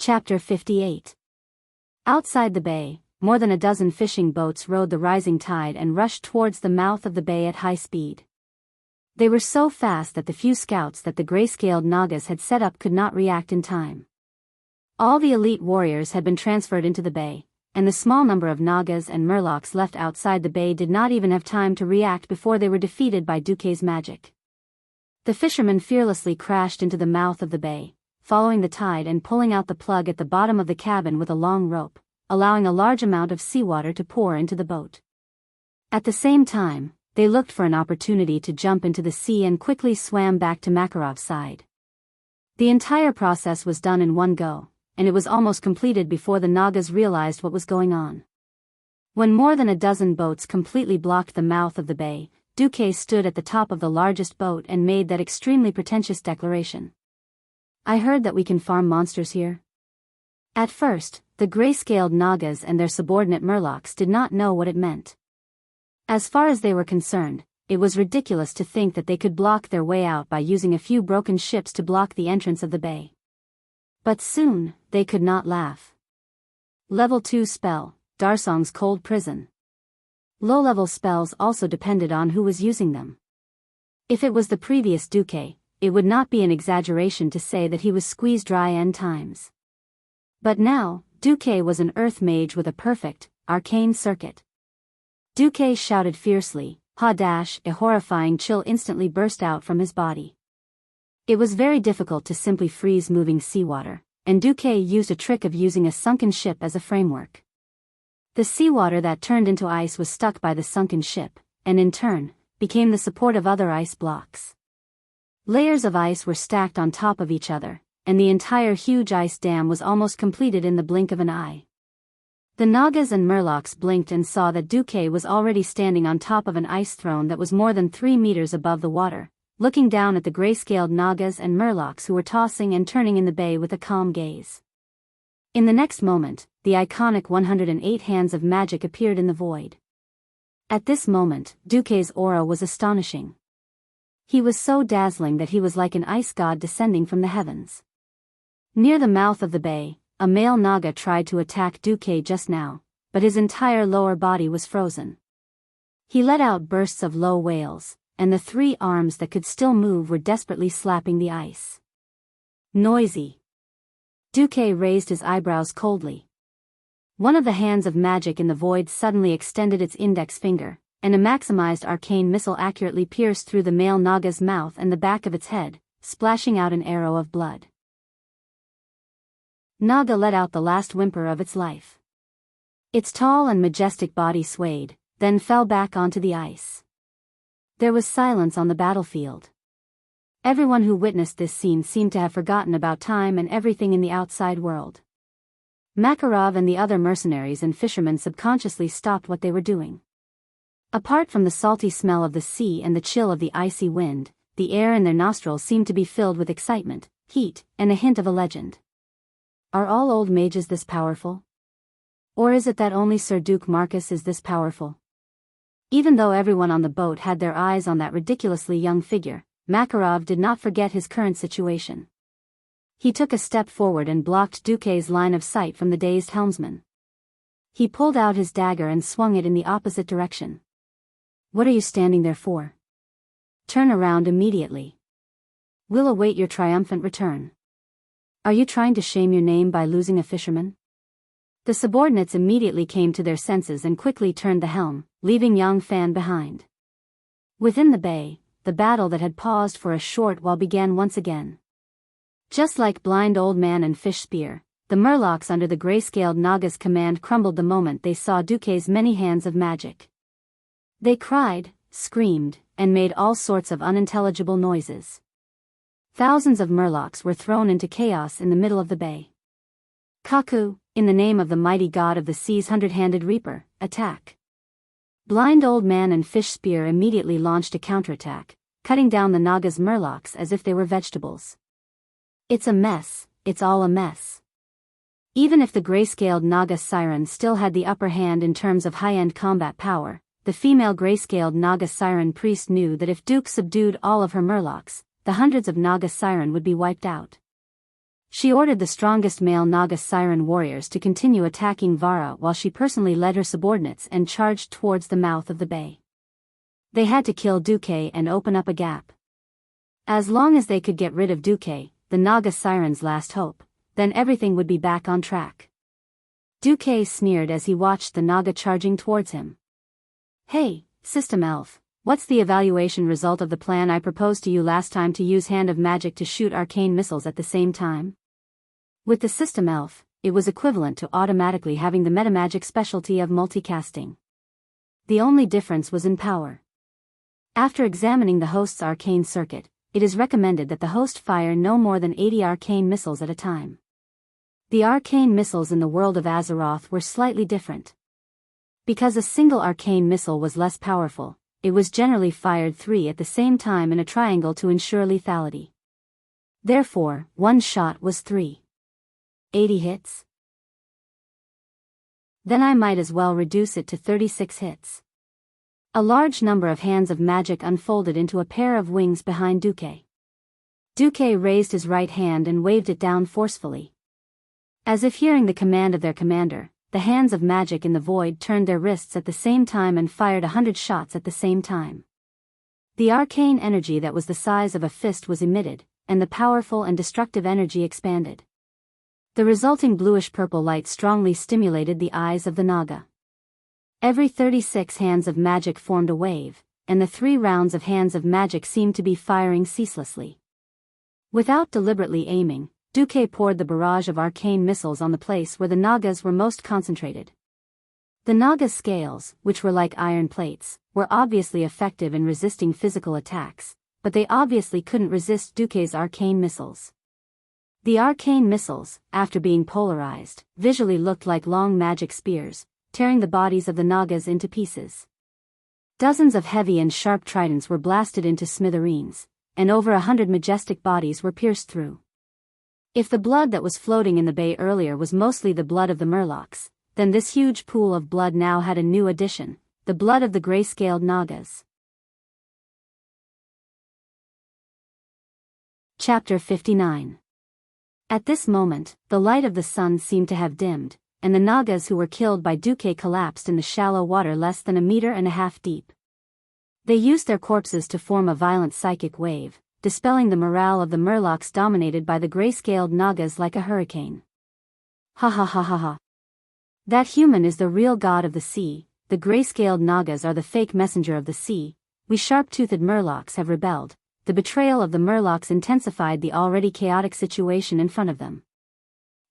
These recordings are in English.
Chapter 58. Outside the bay, more than a dozen fishing boats rode the rising tide and rushed towards the mouth of the bay at high speed. They were so fast that the few scouts that the gray-scaled Nagas had set up could not react in time. All the elite warriors had been transferred into the bay, and the small number of Nagas and Murlocs left outside the bay did not even have time to react before they were defeated by Duque's magic. The fishermen fearlessly crashed into the mouth of the bay, following the tide and pulling out the plug at the bottom of the cabin with a long rope, allowing a large amount of seawater to pour into the boat. At the same time, they looked for an opportunity to jump into the sea and quickly swam back to Makarov's side. The entire process was done in one go, and it was almost completed before the Nagas realized what was going on. When more than a dozen boats completely blocked the mouth of the bay, Duque stood at the top of the largest boat and made that extremely pretentious declaration. "I heard that we can farm monsters here." At first, the gray-scaled Nagas and their subordinate Murlocs did not know what it meant. As far as they were concerned, it was ridiculous to think that they could block their way out by using a few broken ships to block the entrance of the bay. But soon, they could not laugh. Level 2 spell, Darsong's Cold Prison. Low-level spells also depended on who was using them. If it was the previous Duque, it would not be an exaggeration to say that he was squeezed dry n times. But now, Duque was an earth mage with a perfect, arcane circuit. Duque shouted fiercely, ha-dash! A horrifying chill instantly burst out from his body. It was very difficult to simply freeze moving seawater, and Duque used a trick of using a sunken ship as a framework. The seawater that turned into ice was stuck by the sunken ship, and in turn, became the support of other ice blocks. Layers of ice were stacked on top of each other, and the entire huge ice dam was almost completed in the blink of an eye. The Nagas and Murlocs blinked and saw that Duque was already standing on top of an ice throne that was more than 3 meters above the water, looking down at the gray-scaled Nagas and Murlocs who were tossing and turning in the bay with a calm gaze. In the next moment, the iconic 108 hands of magic appeared in the void. At this moment, Duque's aura was astonishing. He was so dazzling that he was like an ice god descending from the heavens. Near the mouth of the bay, a male Naga tried to attack Duque just now, but his entire lower body was frozen. He let out bursts of low wails, and the 3 arms that could still move were desperately slapping the ice. Noisy. Duque raised his eyebrows coldly. One of the hands of magic in the void suddenly extended its index finger, and a maximized arcane missile accurately pierced through the male Naga's mouth and the back of its head, splashing out an arrow of blood. Naga let out the last whimper of its life. Its tall and majestic body swayed, then fell back onto the ice. There was silence on the battlefield. Everyone who witnessed this scene seemed to have forgotten about time and everything in the outside world. Makarov and the other mercenaries and fishermen subconsciously stopped what they were doing. Apart from the salty smell of the sea and the chill of the icy wind, the air in their nostrils seemed to be filled with excitement, heat, and a hint of a legend. Are all old mages this powerful? Or is it that only Sir Duke Marcus is this powerful? Even though everyone on the boat had their eyes on that ridiculously young figure, Makarov did not forget his current situation. He took a step forward and blocked Duque's line of sight from the dazed helmsman. He pulled out his dagger and swung it in the opposite direction. "What are you standing there for? Turn around immediately. We'll await your triumphant return. Are you trying to shame your name by losing a fisherman?" The subordinates immediately came to their senses and quickly turned the helm, leaving Yang Fan behind. Within the bay, the battle that had paused for a short while began once again. Just like Blind Old Man and Fish Spear, the Murlocs under the gray-scaled Naga's command crumbled the moment they saw Duque's many hands of magic. They cried, screamed, and made all sorts of unintelligible noises. Thousands of Murlocs were thrown into chaos in the middle of the bay. "Kaku, in the name of the mighty god of the sea's 100-handed reaper, attack!" Blind Old Man and Fish Spear immediately launched a counterattack, cutting down the Naga's Murlocs as if they were vegetables. It's a mess, it's all a mess. Even if the gray-scaled Naga Siren still had the upper hand in terms of high-end combat power, the female gray-scaled Naga Siren priest knew that if Duke subdued all of her Murlocs, the hundreds of Naga Siren would be wiped out. She ordered the strongest male Naga siren warriors to continue attacking Vara while she personally led her subordinates and charged towards the mouth of the bay. They had to kill Duque and open up a gap. As long as they could get rid of Duque, the Naga siren's last hope, then everything would be back on track. Duque sneered as he watched the Naga charging towards him. "Hey, System Elf, what's the evaluation result of the plan I proposed to you last time to use Hand of Magic to shoot arcane missiles at the same time?" With the System Elf, it was equivalent to automatically having the metamagic specialty of multicasting. The only difference was in power. After examining the host's arcane circuit, it is recommended that the host fire no more than 80 arcane missiles at a time. The arcane missiles in the world of Azeroth were slightly different. Because a single arcane missile was less powerful, it was generally fired 3 at the same time in a triangle to ensure lethality. Therefore, one shot was 380 hits? Then I might as well reduce it to 36 hits. A large number of hands of magic unfolded into a pair of wings behind Duque. Duque raised his right hand and waved it down forcefully. As if hearing the command of their commander, the hands of magic in the void turned their wrists at the same time and fired 100 shots at the same time. The arcane energy that was the size of a fist was emitted, and the powerful and destructive energy expanded. The resulting bluish-purple light strongly stimulated the eyes of the Naga. Every 36 hands of magic formed a wave, and the 3 rounds of hands of magic seemed to be firing ceaselessly. Without deliberately aiming, Duque poured the barrage of arcane missiles on the place where the Nagas were most concentrated. The Nagas' scales, which were like iron plates, were obviously effective in resisting physical attacks, but they obviously couldn't resist Duque's arcane missiles. The arcane missiles, after being polarized, visually looked like long magic spears, tearing the bodies of the Nagas into pieces. Dozens of heavy and sharp tridents were blasted into smithereens, and over 100 majestic bodies were pierced through. If the blood that was floating in the bay earlier was mostly the blood of the Murlocs, then this huge pool of blood now had a new addition, the blood of the gray-scaled Nagas. Chapter 59. At this moment, the light of the sun seemed to have dimmed, and the Nagas who were killed by Duque collapsed in the shallow water less than 1.5 meters deep. They used their corpses to form a violent psychic wave, dispelling the morale of the Murlocs dominated by the gray-scaled Nagas like a hurricane. Ha ha ha ha ha. That human is the real god of the sea, the gray-scaled Nagas are the fake messenger of the sea, we sharp-toothed Murlocs have rebelled. The betrayal of the Murlocs intensified the already chaotic situation in front of them.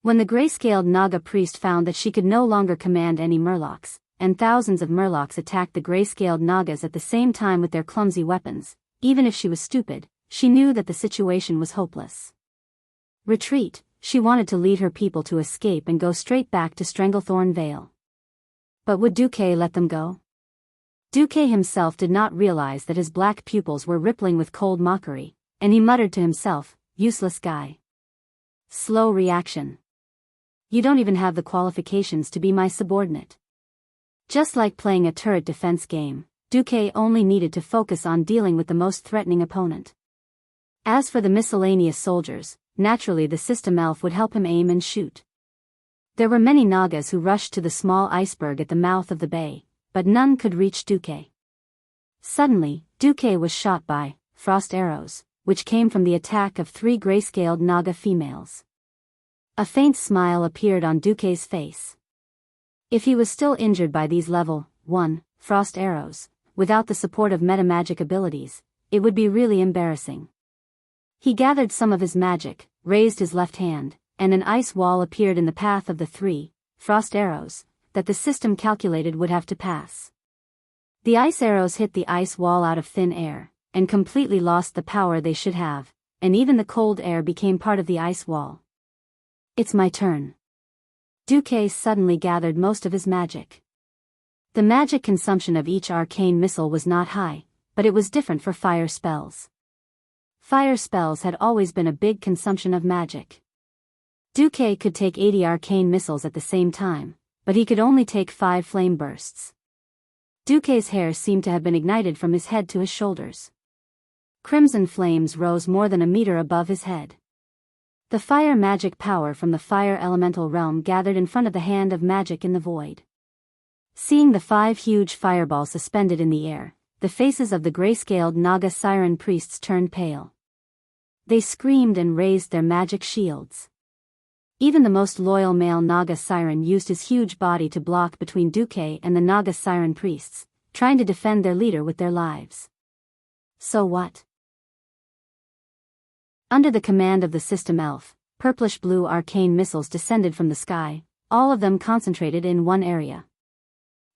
When the gray-scaled Naga priest found that she could no longer command any Murlocs, and thousands of Murlocs attacked the gray-scaled Nagas at the same time with their clumsy weapons, even if she was stupid, she knew that the situation was hopeless. Retreat, she wanted to lead her people to escape and go straight back to Stranglethorn Vale. But would Duque let them go? Duque himself did not realize that his black pupils were rippling with cold mockery, and he muttered to himself, "Useless guy. Slow reaction. You don't even have the qualifications to be my subordinate." Just like playing a turret defense game, Duque only needed to focus on dealing with the most threatening opponent. As for the miscellaneous soldiers, naturally the system elf would help him aim and shoot. There were many Nagas who rushed to the small iceberg at the mouth of the bay, but none could reach Duque. Suddenly, Duque was shot by frost arrows, which came from the attack of 3 gray-scaled Naga females. A faint smile appeared on Duque's face. If he was still injured by these level 1 frost arrows, without the support of metamagic abilities, it would be really embarrassing. He gathered some of his magic, raised his left hand, and an ice wall appeared in the path of the 3 frost arrows that the system calculated would have to pass. The ice arrows hit the ice wall out of thin air, and completely lost the power they should have, and even the cold air became part of the ice wall. It's my turn. Duque suddenly gathered most of his magic. The magic consumption of each arcane missile was not high, but it was different for fire spells. Fire spells had always been a big consumption of magic. Duque could take 80 arcane missiles at the same time, but he could only take 5 flame bursts. Duque's hair seemed to have been ignited from his head to his shoulders. Crimson flames rose more than 1 meter above his head. The fire magic power from the fire elemental realm gathered in front of the hand of magic in the void. Seeing the 5 huge fireballs suspended in the air, the faces of the gray-scaled Naga siren priests turned pale. They screamed and raised their magic shields. Even the most loyal male Naga siren used his huge body to block between Duque and the Naga siren priests, trying to defend their leader with their lives. So what? Under the command of the system elf, purplish-blue arcane missiles descended from the sky, all of them concentrated in one area.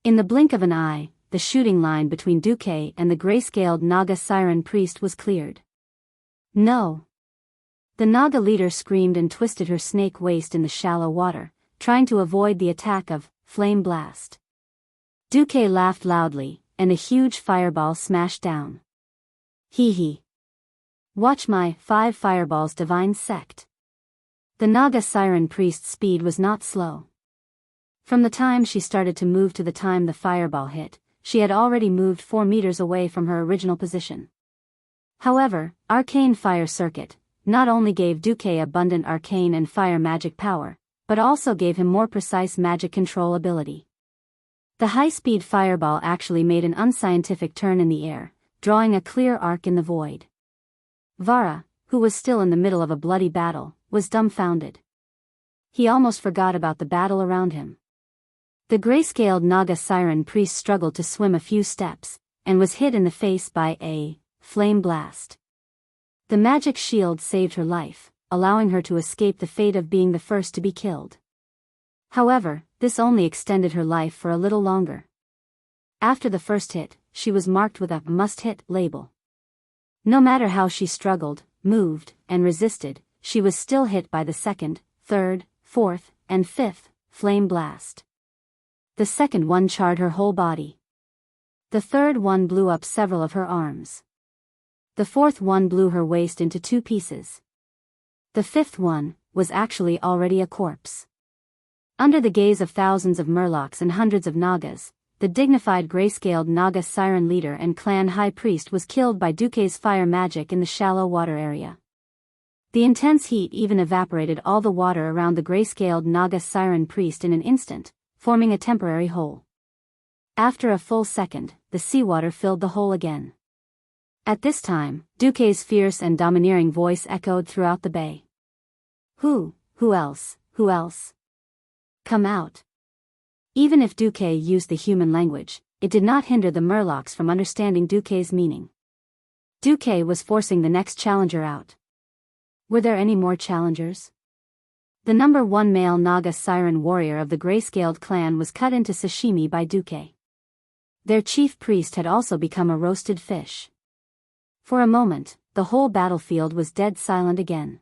In the blink of an eye, the shooting line between Duque and the gray-scaled Naga siren priest was cleared. No! The Naga leader screamed and twisted her snake waist in the shallow water, trying to avoid the attack of Flame Blast. Duque laughed loudly, and a huge fireball smashed down. Hee hee. Watch my 5 fireballs divine sect. The Naga siren priest's speed was not slow. From the time she started to move to the time the fireball hit, she had already moved 4 meters away from her original position. However, Arcane Fire Circuit not only gave Duque abundant arcane and fire magic power, but also gave him more precise magic control ability. The high-speed fireball actually made an unscientific turn in the air, drawing a clear arc in the void. Vara, who was still in the middle of a bloody battle, was dumbfounded. He almost forgot about the battle around him. The gray-scaled Naga siren priest struggled to swim a few steps, and was hit in the face by a flame blast. The magic shield saved her life, allowing her to escape the fate of being the first to be killed. However, this only extended her life for a little longer. After the first hit, she was marked with a must-hit label. No matter how she struggled, moved, and resisted, she was still hit by the second, third, fourth, and fifth flame blast. The second one charred her whole body. The third one blew up several of her arms. The fourth one blew her waist into 2 pieces. The fifth one was actually already a corpse. Under the gaze of thousands of murlocs and hundreds of Nagas, the dignified gray-scaled Naga siren leader and clan high priest was killed by Duque's fire magic in the shallow water area. The intense heat even evaporated all the water around the gray-scaled Naga siren priest in an instant, forming a temporary hole. After a full second, the seawater filled the hole again. At this time, Duque's fierce and domineering voice echoed throughout the bay. Who else? Come out. Even if Duque used the human language, it did not hinder the murlocs from understanding Duque's meaning. Duque was forcing the next challenger out. Were there any more challengers? The number 1 male Naga siren warrior of the gray-scaled clan was cut into sashimi by Duque. Their chief priest had also become a roasted fish. For a moment, the whole battlefield was dead silent again.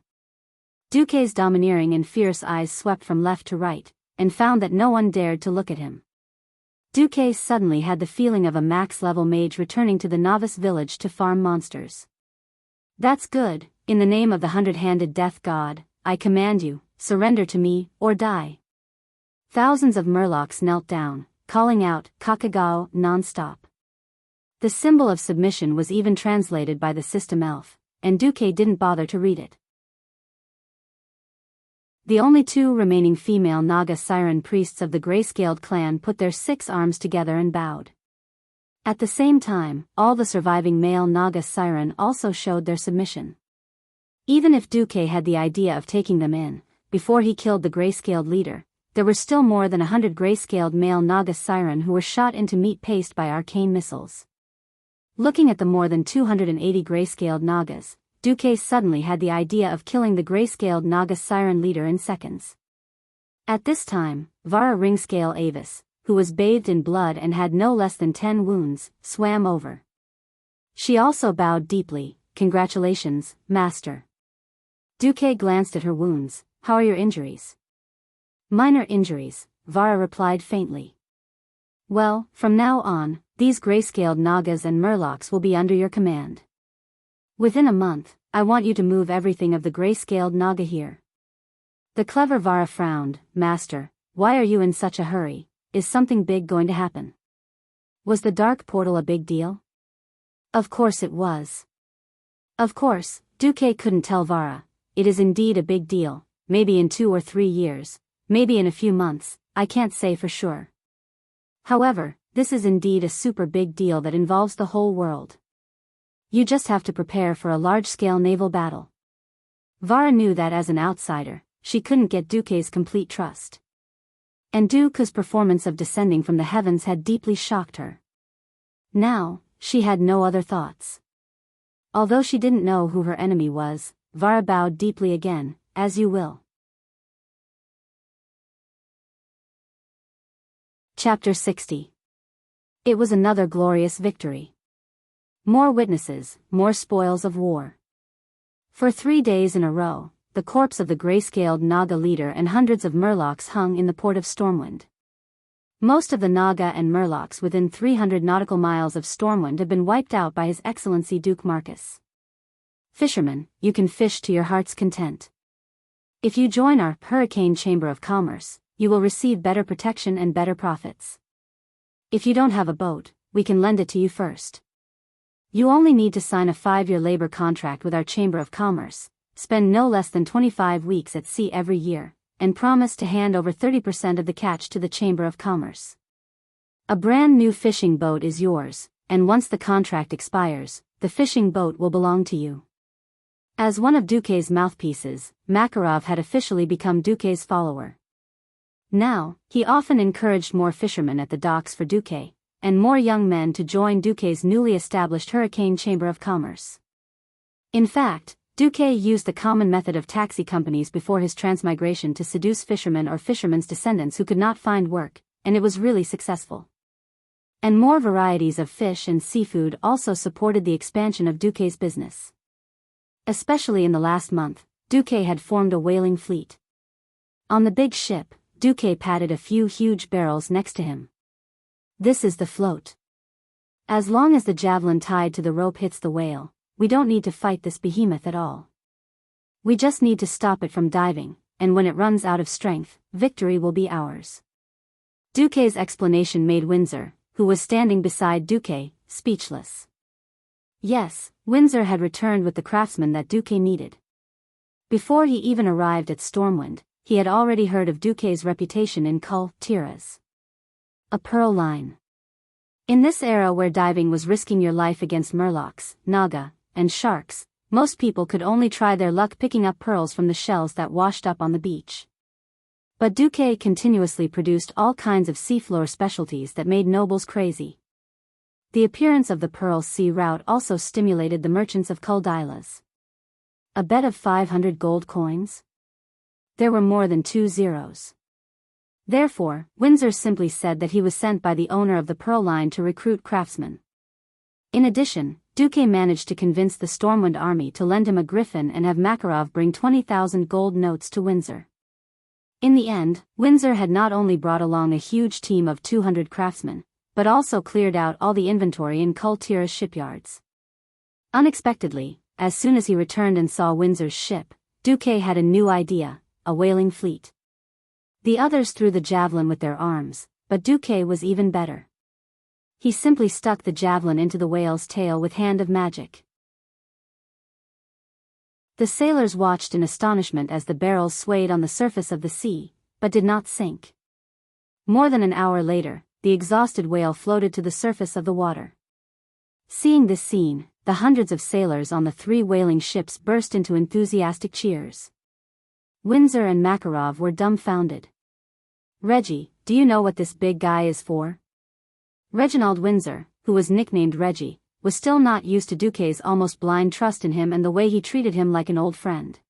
Duque's domineering and fierce eyes swept from left to right, and found that no one dared to look at him. Duque suddenly had the feeling of a max-level mage returning to the novice village to farm monsters. That's good, in the name of the 100-handed death god, I command you, surrender to me, or die. Thousands of murlocs knelt down, calling out, Kakagao, non-stop. The symbol of submission was even translated by the system elf, and Duque didn't bother to read it. The only 2 remaining female Naga siren priests of the gray-scaled clan put their 6 arms together and bowed. At the same time, all the surviving male Naga siren also showed their submission. Even if Duque had the idea of taking them in, before he killed the gray-scaled leader, there were still more than 100 gray-scaled male Naga siren who were shot into meat paste by arcane missiles. Looking at the more than 280 gray-scaled Nagas, Duque suddenly had the idea of killing the gray-scaled Naga siren leader in seconds. At this time, Vara Ringscale Avis, who was bathed in blood and had no less than 10 wounds, swam over. She also bowed deeply. Congratulations, Master. Duque glanced at her wounds. How are your injuries? Minor injuries, Vara replied faintly. Well, from now on, these gray-scaled Nagas and murlocs will be under your command. Within a month, I want you to move everything of the gray-scaled Naga here. The clever Vara frowned. Master, why are you in such a hurry? Is something big going to happen? Was the dark portal a big deal? Of course it was. Of course, Duque couldn't tell Vara. it is indeed a big deal, maybe in 2 or 3 years, maybe in a few months, I can't say for sure. However, this is indeed a super big deal that involves the whole world. You just have to prepare for a large-scale naval battle. Vara knew that as an outsider, she couldn't get Duque's complete trust. And Duque's performance of descending from the heavens had deeply shocked her. Now, she had no other thoughts. Although she didn't know who her enemy was, Vara bowed deeply again, as you will. Chapter 60. It was another glorious victory. More witnesses, more spoils of war. For 3 days in a row, the corpse of the gray-scaled Naga leader and hundreds of Murlocs hung in the port of Stormwind. Most of the Naga and Murlocs within 300 nautical miles of Stormwind have been wiped out by His Excellency Duke Marcus. Fishermen, you can fish to your heart's content. If you join our Hurricane Chamber of Commerce, you will receive better protection and better profits. If you don't have a boat, we can lend it to you first. You only need to sign a 5-year labor contract with our Chamber of Commerce, spend no less than 25 weeks at sea every year, and promise to hand over 30% of the catch to the Chamber of Commerce. A brand new fishing boat is yours, and once the contract expires, the fishing boat will belong to you. As one of Duque's mouthpieces, Makarov had officially become Duque's follower. Now, he often encouraged more fishermen at the docks for Duque, and more young men to join Duque's newly established Hurricane Chamber of Commerce. In fact, Duque used the common method of taxi companies before his transmigration to seduce fishermen or fishermen's descendants who could not find work, and it was really successful. And more varieties of fish and seafood also supported the expansion of Duque's business. Especially in the last month, Duque had formed a whaling fleet. On the big ship, Duque patted a few huge barrels next to him. This is the float. As long as the javelin tied to the rope hits the whale, we don't need to fight this behemoth at all. We just need to stop it from diving, and when it runs out of strength, victory will be ours. Duque's explanation made Windsor, who was standing beside Duque, speechless. Yes, Windsor had returned with the craftsman that Duque needed. Before he even arrived at Stormwind, he had already heard of Duque's reputation in cultivation. A pearl line. In this era where diving was risking your life against Murlocs, Naga, and sharks, most people could only try their luck picking up pearls from the shells that washed up on the beach. But Duque continuously produced all kinds of seafloor specialties that made nobles crazy. The appearance of the pearl sea route also stimulated the merchants of Culdilas. A bet of 500 gold coins? There were more than 2 zeros. Therefore, Windsor simply said that he was sent by the owner of the pearl line to recruit craftsmen. In addition, Duque managed to convince the Stormwind army to lend him a griffin and have Makarov bring 20,000 gold notes to Windsor. In the end, Windsor had not only brought along a huge team of 200 craftsmen, but also cleared out all the inventory in Kultira's shipyards. Unexpectedly, as soon as he returned and saw Windsor's ship, Duque had a new idea, a whaling fleet. The others threw the javelin with their arms, but Duque was even better. He simply stuck the javelin into the whale's tail with hand of magic. The sailors watched in astonishment as the barrels swayed on the surface of the sea, but did not sink. More than an hour later, the exhausted whale floated to the surface of the water. Seeing this scene, the hundreds of sailors on the 3 whaling ships burst into enthusiastic cheers. Windsor and Makarov were dumbfounded. Reggie, do you know what this big guy is for? Reginald Windsor, who was nicknamed Reggie, was still not used to Duque's almost blind trust in him and the way he treated him like an old friend.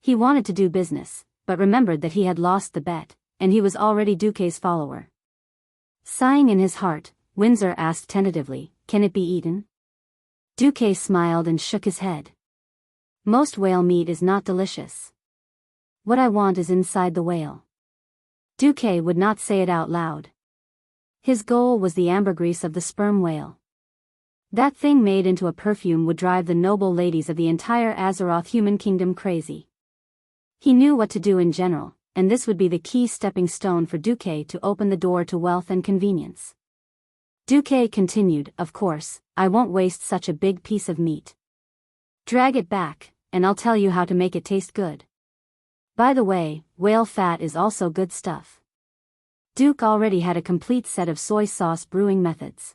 He wanted to do business, but remembered that he had lost the bet, and he was already Duque's follower. Sighing in his heart, Windsor asked tentatively, "Can it be eaten?" Duque smiled and shook his head. "Most whale meat is not delicious. What I want is inside the whale." Duque would not say it out loud. His goal was the ambergris of the sperm whale. That thing made into a perfume would drive the noble ladies of the entire Azeroth human kingdom crazy. He knew what to do in general, and this would be the key stepping stone for Duque to open the door to wealth and convenience. Duque continued, "Of course, I won't waste such a big piece of meat. Drag it back, and I'll tell you how to make it taste good. By the way, whale fat is also good stuff. Duke already had a complete set of soy sauce brewing methods.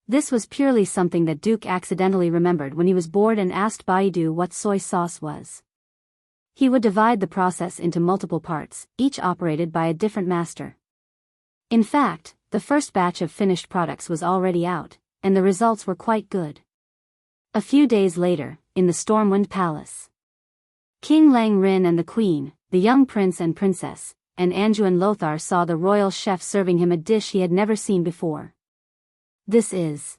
This was purely something that Duke accidentally remembered when he was bored and asked Biyao what soy sauce was. He would divide the process into multiple parts, each operated by a different master. In fact, the first batch of finished products was already out, and the results were quite good. A few days later, in the Stormwind Palace, King Lang Rin and the Queen, the young prince and princess, and Anjuan Lothar saw the royal chef serving him a dish he had never seen before. This is...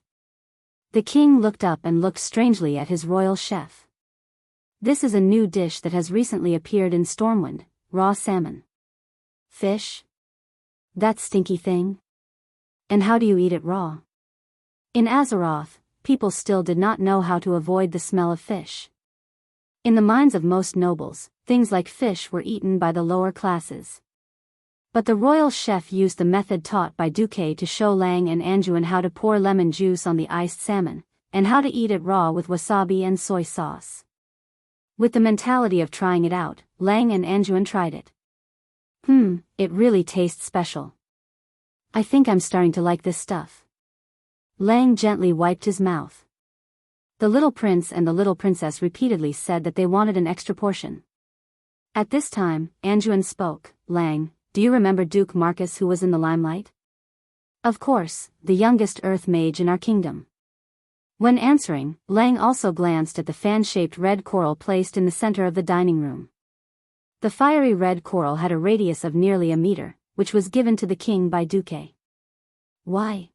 The king looked up and looked strangely at his royal chef. This is a new dish that has recently appeared in Stormwind, raw salmon. Fish? That stinky thing? And how do you eat it raw? In Azeroth, people still did not know how to avoid the smell of fish. In the minds of most nobles, things like fish were eaten by the lower classes. But the royal chef used the method taught by Duque to show Lang and Anjuan how to pour lemon juice on the iced salmon, and how to eat it raw with wasabi and soy sauce. With the mentality of trying it out, Lang and Anjuan tried it. It really tastes special. I think I'm starting to like this stuff. Lang gently wiped his mouth. The little prince and the little princess repeatedly said that they wanted an extra portion. At this time, Anjuan spoke. Lang, do you remember Duke Marcus who was in the limelight? Of course, the youngest earth mage in our kingdom. When answering, Lang also glanced at the fan-shaped red coral placed in the center of the dining room. The fiery red coral had a radius of nearly a meter, which was given to the king by Duque. Why?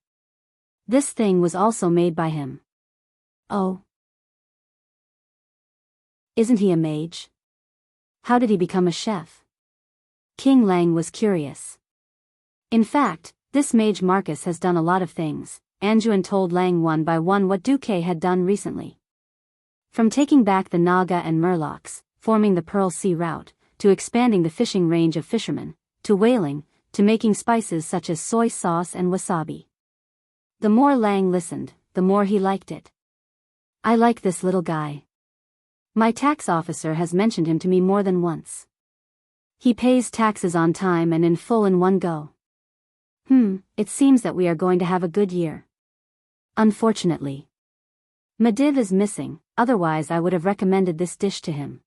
This thing was also made by him. Oh. Isn't he a mage? How did he become a chef? King Lang was curious. In fact, this mage Marcus has done a lot of things. Anjuan told Lang one by one what Duque had done recently. From taking back the Naga and Murlocs, forming the Pearl Sea route, to expanding the fishing range of fishermen, to whaling, to making spices such as soy sauce and wasabi. The more Lang listened, the more he liked it. I like this little guy. My tax officer has mentioned him to me more than once. He pays taxes on time and in full in one go. It seems that we are going to have a good year. Unfortunately, Mediv is missing, otherwise I would have recommended this dish to him.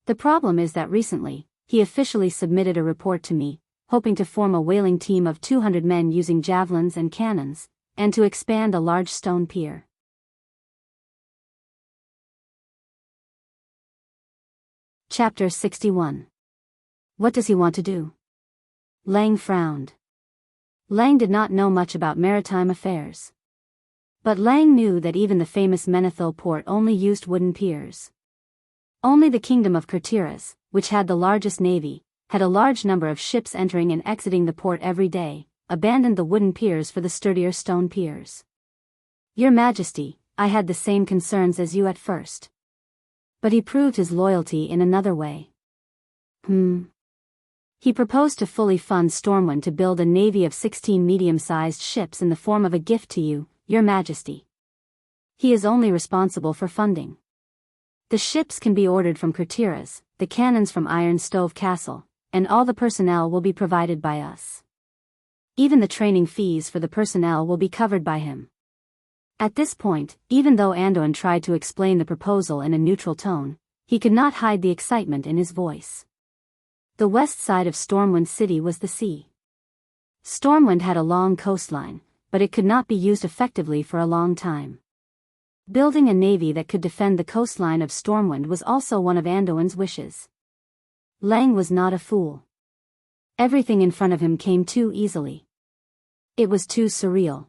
The problem is that recently, he officially submitted a report to me, hoping to form a whaling team of 200 men using javelins and cannons, and to expand a large stone pier. Chapter 61. What does he want to do? Lang frowned. Lang did not know much about maritime affairs. But Lang knew that even the famous Menethil port only used wooden piers. Only the kingdom of Kurtiras, which had the largest navy, had a large number of ships entering and exiting the port every day, abandoned the wooden piers for the sturdier stone piers. Your Majesty, I had the same concerns as you at first. But he proved his loyalty in another way. He proposed to fully fund Stormwind to build a navy of 16 medium-sized ships in the form of a gift to you, Your Majesty. He is only responsible for funding. The ships can be ordered from Kurtiras, the cannons from Iron Stove Castle, and all the personnel will be provided by us. Even the training fees for the personnel will be covered by him. At this point, even though Anduin tried to explain the proposal in a neutral tone, he could not hide the excitement in his voice. The west side of Stormwind City was the sea. Stormwind had a long coastline, but it could not be used effectively for a long time. Building a navy that could defend the coastline of Stormwind was also one of Anduin's wishes. Lang was not a fool. Everything in front of him came too easily. It was too surreal.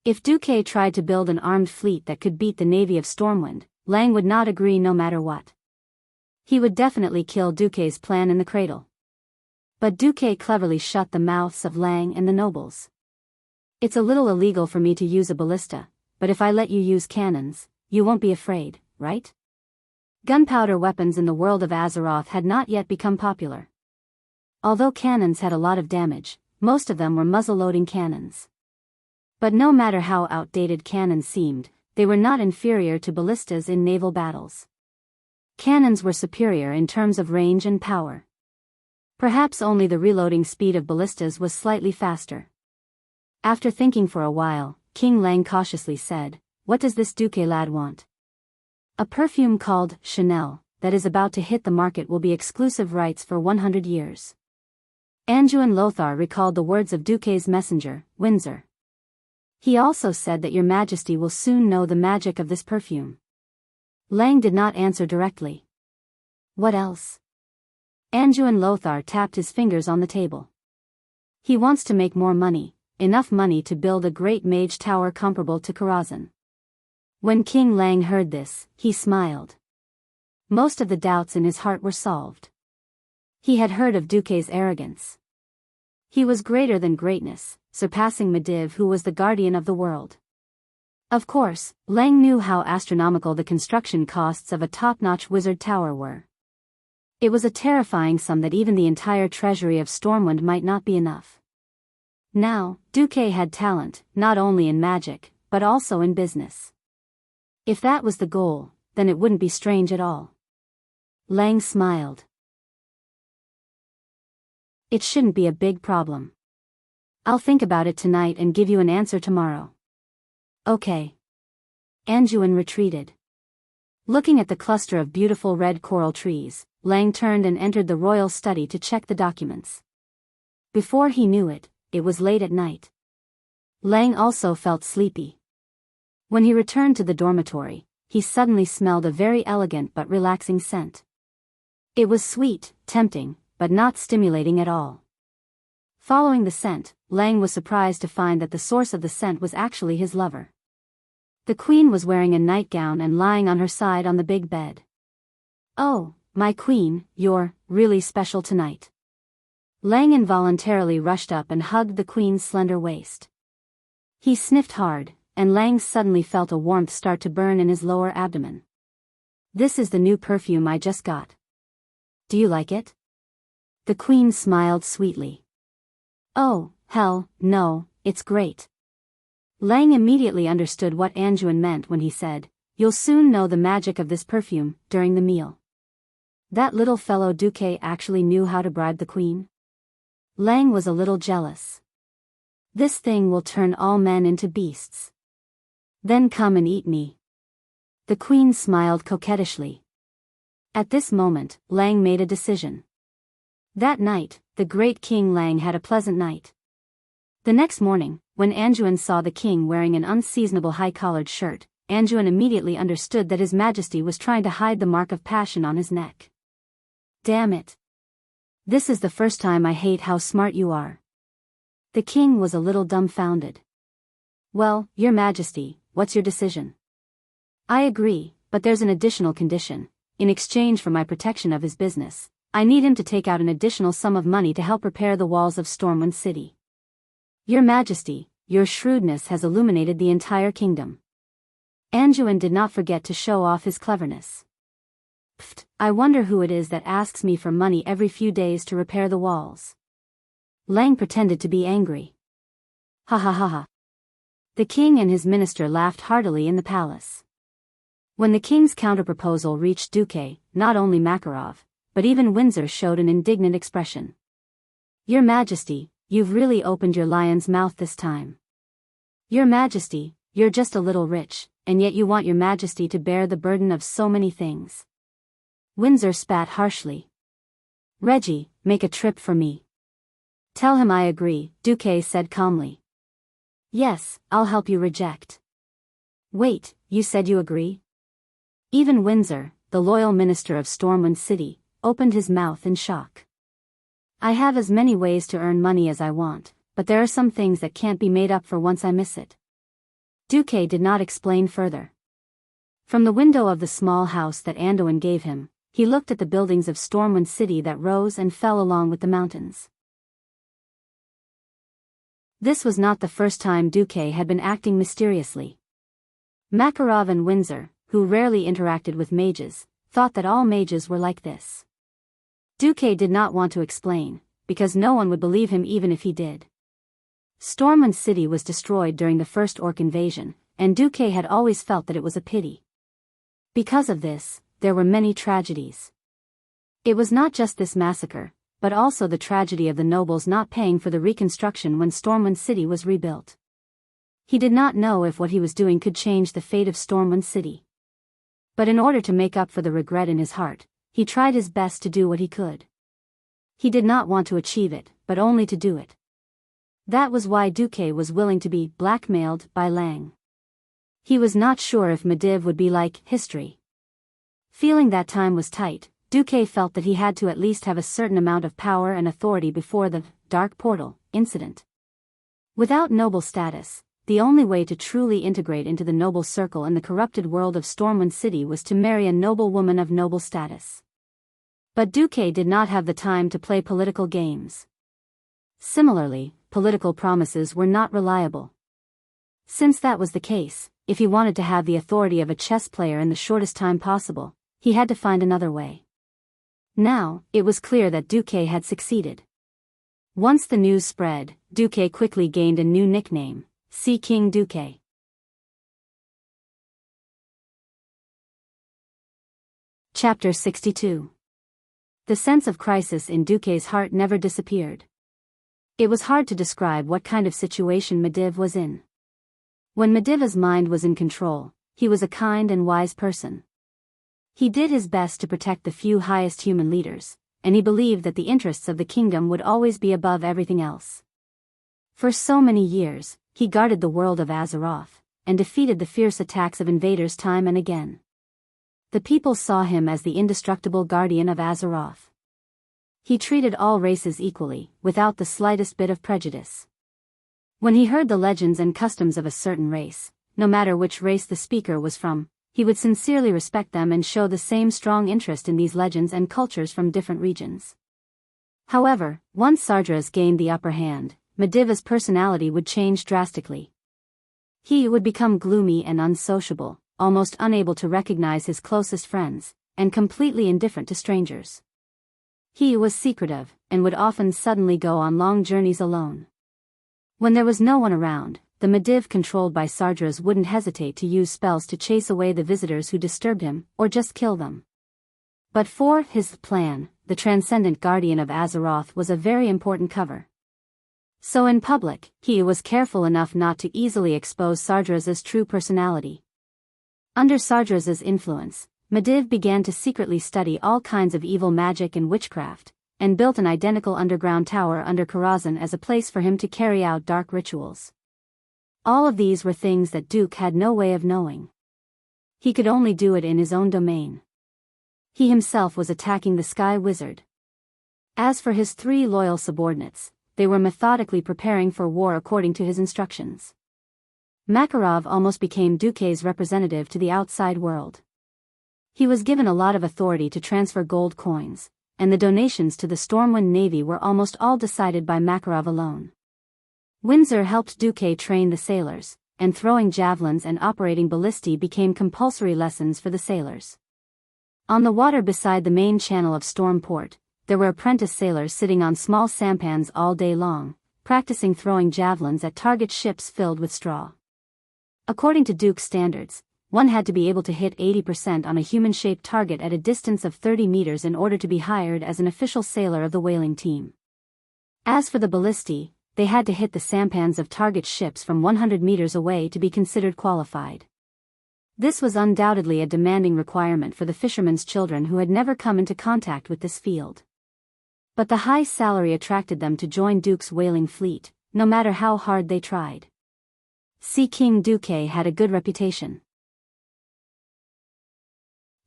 If Duque tried to build an armed fleet that could beat the navy of Stormwind, Lang would not agree no matter what. He would definitely kill Duque's plan in the cradle. But Duque cleverly shut the mouths of Lang and the nobles. It's a little illegal for me to use a ballista, but if I let you use cannons, you won't be afraid, right? Gunpowder weapons in the world of Azeroth had not yet become popular. Although cannons had a lot of damage, most of them were muzzle-loading cannons. But no matter how outdated cannons seemed, they were not inferior to ballistas in naval battles. Cannons were superior in terms of range and power. Perhaps only the reloading speed of ballistas was slightly faster. After thinking for a while, King Lang cautiously said, "What does this Duque lad want?" "A perfume called Chanel, that is about to hit the market, will be exclusive rights for 100 years. Anjouan Lothar recalled the words of Duque's messenger, Windsor. He also said that your majesty will soon know the magic of this perfume. Lang did not answer directly. What else? Anjouan Lothar tapped his fingers on the table. He wants to make more money, enough money to build a great mage tower comparable to Karazhan. When King Lang heard this, he smiled. Most of the doubts in his heart were solved. He had heard of Duque's arrogance. He was greater than greatness, surpassing Medivh, who was the guardian of the world. Of course, Lang knew how astronomical the construction costs of a top-notch wizard tower were. It was a terrifying sum that even the entire treasury of Stormwind might not be enough. Now, Duque had talent, not only in magic, but also in business. If that was the goal, then it wouldn't be strange at all. Lang smiled. It shouldn't be a big problem. I'll think about it tonight and give you an answer tomorrow. Okay. Anjouan retreated. Looking at the cluster of beautiful red coral trees, Lang turned and entered the royal study to check the documents. Before he knew it, it was late at night. Lang also felt sleepy. When he returned to the dormitory, he suddenly smelled a very elegant but relaxing scent. It was sweet, tempting, but not stimulating at all. Following the scent, Lang was surprised to find that the source of the scent was actually his lover. The queen was wearing a nightgown and lying on her side on the big bed. "Oh, my queen, you're really special tonight." Lang involuntarily rushed up and hugged the queen's slender waist. He sniffed hard, and Lang suddenly felt a warmth start to burn in his lower abdomen. "This is the new perfume I just got. Do you like it?" The queen smiled sweetly. "Oh, hell, no, it's great." Lang immediately understood what Anjouan meant when he said, "You'll soon know the magic of this perfume," during the meal. That little fellow Duque actually knew how to bribe the queen. Lang was a little jealous. "This thing will turn all men into beasts. Then come and eat me." The queen smiled coquettishly. At this moment, Lang made a decision. That night, the great King Lang had a pleasant night. The next morning, when Anjouan saw the king wearing an unseasonable high-collared shirt, Anjouan immediately understood that His Majesty was trying to hide the mark of passion on his neck. "Damn it. This is the first time I hate how smart you are." The king was a little dumbfounded. "Well, Your Majesty, what's your decision?" "I agree, but there's an additional condition. In exchange for my protection of his business, I need him to take out an additional sum of money to help repair the walls of Stormwind City." "Your Majesty, your shrewdness has illuminated the entire kingdom." Anjouan did not forget to show off his cleverness. "Pfft, I wonder who it is that asks me for money every few days to repair the walls." Lang pretended to be angry. "Ha ha ha ha." The king and his minister laughed heartily in the palace. When the king's counterproposal reached Duque, not only Makarov, but even Windsor showed an indignant expression. "Your Majesty, you've really opened your lion's mouth this time. Your Majesty, you're just a little rich, and yet you want Your Majesty to bear the burden of so many things." Windsor spat harshly. "Reggie, make a trip for me." "Tell him I agree," Duque said calmly. "Yes, I'll help you reject." "Wait, you said you agree?" Even Windsor, the loyal minister of Stormwind City, opened his mouth in shock. "I have as many ways to earn money as I want, but there are some things that can't be made up for once I miss it." Duque did not explain further. From the window of the small house that Anjouan gave him, he looked at the buildings of Stormwind City that rose and fell along with the mountains. This was not the first time Duque had been acting mysteriously. Makarov and Windsor, who rarely interacted with mages, thought that all mages were like this. Duque did not want to explain, because no one would believe him even if he did. Stormwind City was destroyed during the first Orc invasion, and Duque had always felt that it was a pity. Because of this, there were many tragedies. It was not just this massacre, but also the tragedy of the nobles not paying for the reconstruction when Stormwind City was rebuilt. He did not know if what he was doing could change the fate of Stormwind City. But in order to make up for the regret in his heart, he tried his best to do what he could. He did not want to achieve it, but only to do it. That was why Duque was willing to be blackmailed by Lang. He was not sure if Medivh would be like history. Feeling that time was tight, Duque felt that he had to at least have a certain amount of power and authority before the Dark Portal incident. Without noble status, the only way to truly integrate into the noble circle in the corrupted world of Stormwind City was to marry a noble woman of noble status. But Duque did not have the time to play political games. Similarly, political promises were not reliable. Since that was the case, if he wanted to have the authority of a chess player in the shortest time possible, he had to find another way. Now, it was clear that Duque had succeeded. Once the news spread, Duque quickly gained a new nickname, Sea King Duque. Chapter 62. The sense of crisis in Duque's heart never disappeared. It was hard to describe what kind of situation Medivh was in. When Medivh's mind was in control, he was a kind and wise person. He did his best to protect the few highest human leaders, and he believed that the interests of the kingdom would always be above everything else. For so many years, he guarded the world of Azeroth, and defeated the fierce attacks of invaders time and again. The people saw him as the indestructible guardian of Azeroth. He treated all races equally, without the slightest bit of prejudice. When he heard the legends and customs of a certain race, no matter which race the speaker was from, he would sincerely respect them and show the same strong interest in these legends and cultures from different regions. However, once Sardras gained the upper hand, Medivh's personality would change drastically. He would become gloomy and unsociable, almost unable to recognize his closest friends, and completely indifferent to strangers. He was secretive, and would often suddenly go on long journeys alone. When there was no one around, the Medivh controlled by Sardras wouldn't hesitate to use spells to chase away the visitors who disturbed him, or just kill them. But for his plan, the Transcendent Guardian of Azeroth was a very important cover. So in public, he was careful enough not to easily expose Sardras's true personality. Under Sardras's influence, Medivh began to secretly study all kinds of evil magic and witchcraft, and built an identical underground tower under Karazhan as a place for him to carry out dark rituals. All of these were things that Duke had no way of knowing. He could only do it in his own domain. He himself was attacking the Sky Wizard. As for his 3 loyal subordinates, they were methodically preparing for war according to his instructions. Makarov almost became Duque's representative to the outside world. He was given a lot of authority to transfer gold coins, and the donations to the Stormwind Navy were almost all decided by Makarov alone. Windsor helped Duque train the sailors, and throwing javelins and operating ballistae became compulsory lessons for the sailors. On the water beside the main channel of Stormport, there were apprentice sailors sitting on small sampans all day long, practicing throwing javelins at target ships filled with straw. According to Duke's standards, one had to be able to hit 80% on a human-shaped target at a distance of 30 meters in order to be hired as an official sailor of the whaling team. As for the ballistae, they had to hit the sampans of target ships from 100 meters away to be considered qualified. This was undoubtedly a demanding requirement for the fishermen's children who had never come into contact with this field. But the high salary attracted them to join Duke's whaling fleet, no matter how hard they tried. Sea King Duque had a good reputation.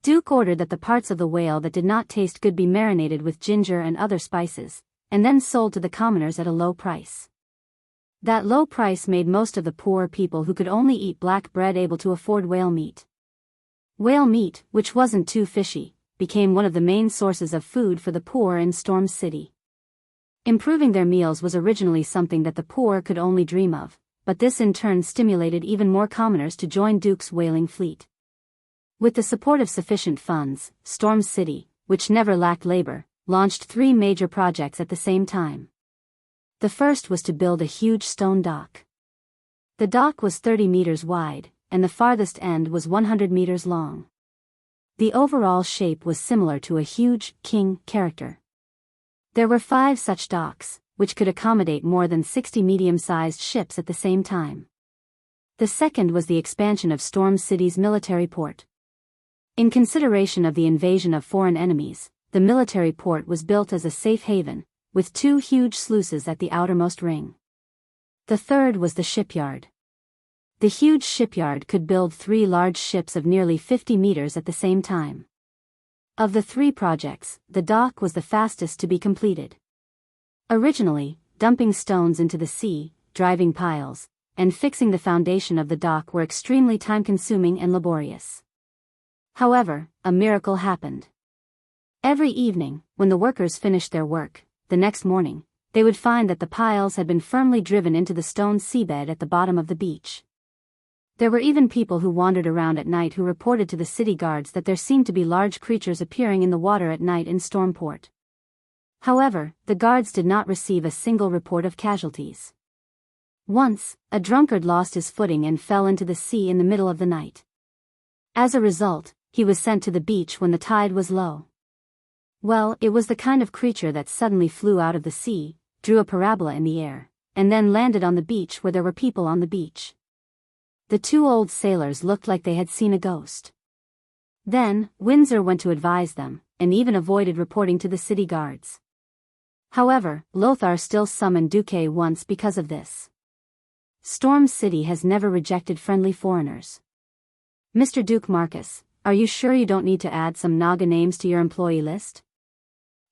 Duke ordered that the parts of the whale that did not taste good be marinated with ginger and other spices, and then sold to the commoners at a low price. That low price made most of the poor people who could only eat black bread able to afford whale meat. Whale meat, which wasn't too fishy, became one of the main sources of food for the poor in Storm City. Improving their meals was originally something that the poor could only dream of, but this in turn stimulated even more commoners to join Duke's whaling fleet. With the support of sufficient funds, Storm City, which never lacked labor, launched 3 major projects at the same time. The first was to build a huge stone dock. The dock was 30 meters wide, and the farthest end was 100 meters long. The overall shape was similar to a huge king character. There were 5 such docks, which could accommodate more than 60 medium-sized ships at the same time. The second was the expansion of Storm City's military port. In consideration of the invasion of foreign enemies, the military port was built as a safe haven, with 2 huge sluices at the outermost ring. The third was the shipyard. The huge shipyard could build 3 large ships of nearly 50 meters at the same time. Of the 3 projects, the dock was the fastest to be completed. Originally, dumping stones into the sea, driving piles, and fixing the foundation of the dock were extremely time-consuming and laborious. However, a miracle happened. Every evening, when the workers finished their work, the next morning, they would find that the piles had been firmly driven into the stone seabed at the bottom of the beach. There were even people who wandered around at night who reported to the city guards that there seemed to be large creatures appearing in the water at night in Stormport. However, the guards did not receive a single report of casualties. Once, a drunkard lost his footing and fell into the sea in the middle of the night. As a result, he was sent to the beach when the tide was low. Well, it was the kind of creature that suddenly flew out of the sea, drew a parabola in the air, and then landed on the beach where there were people on the beach. The 2 old sailors looked like they had seen a ghost. Then, Windsor went to advise them, and even avoided reporting to the city guards. However, Lothar still summoned Duque once because of this. Storm City has never rejected friendly foreigners. Mr. Duke Marcus, are you sure you don't need to add some Naga names to your employee list?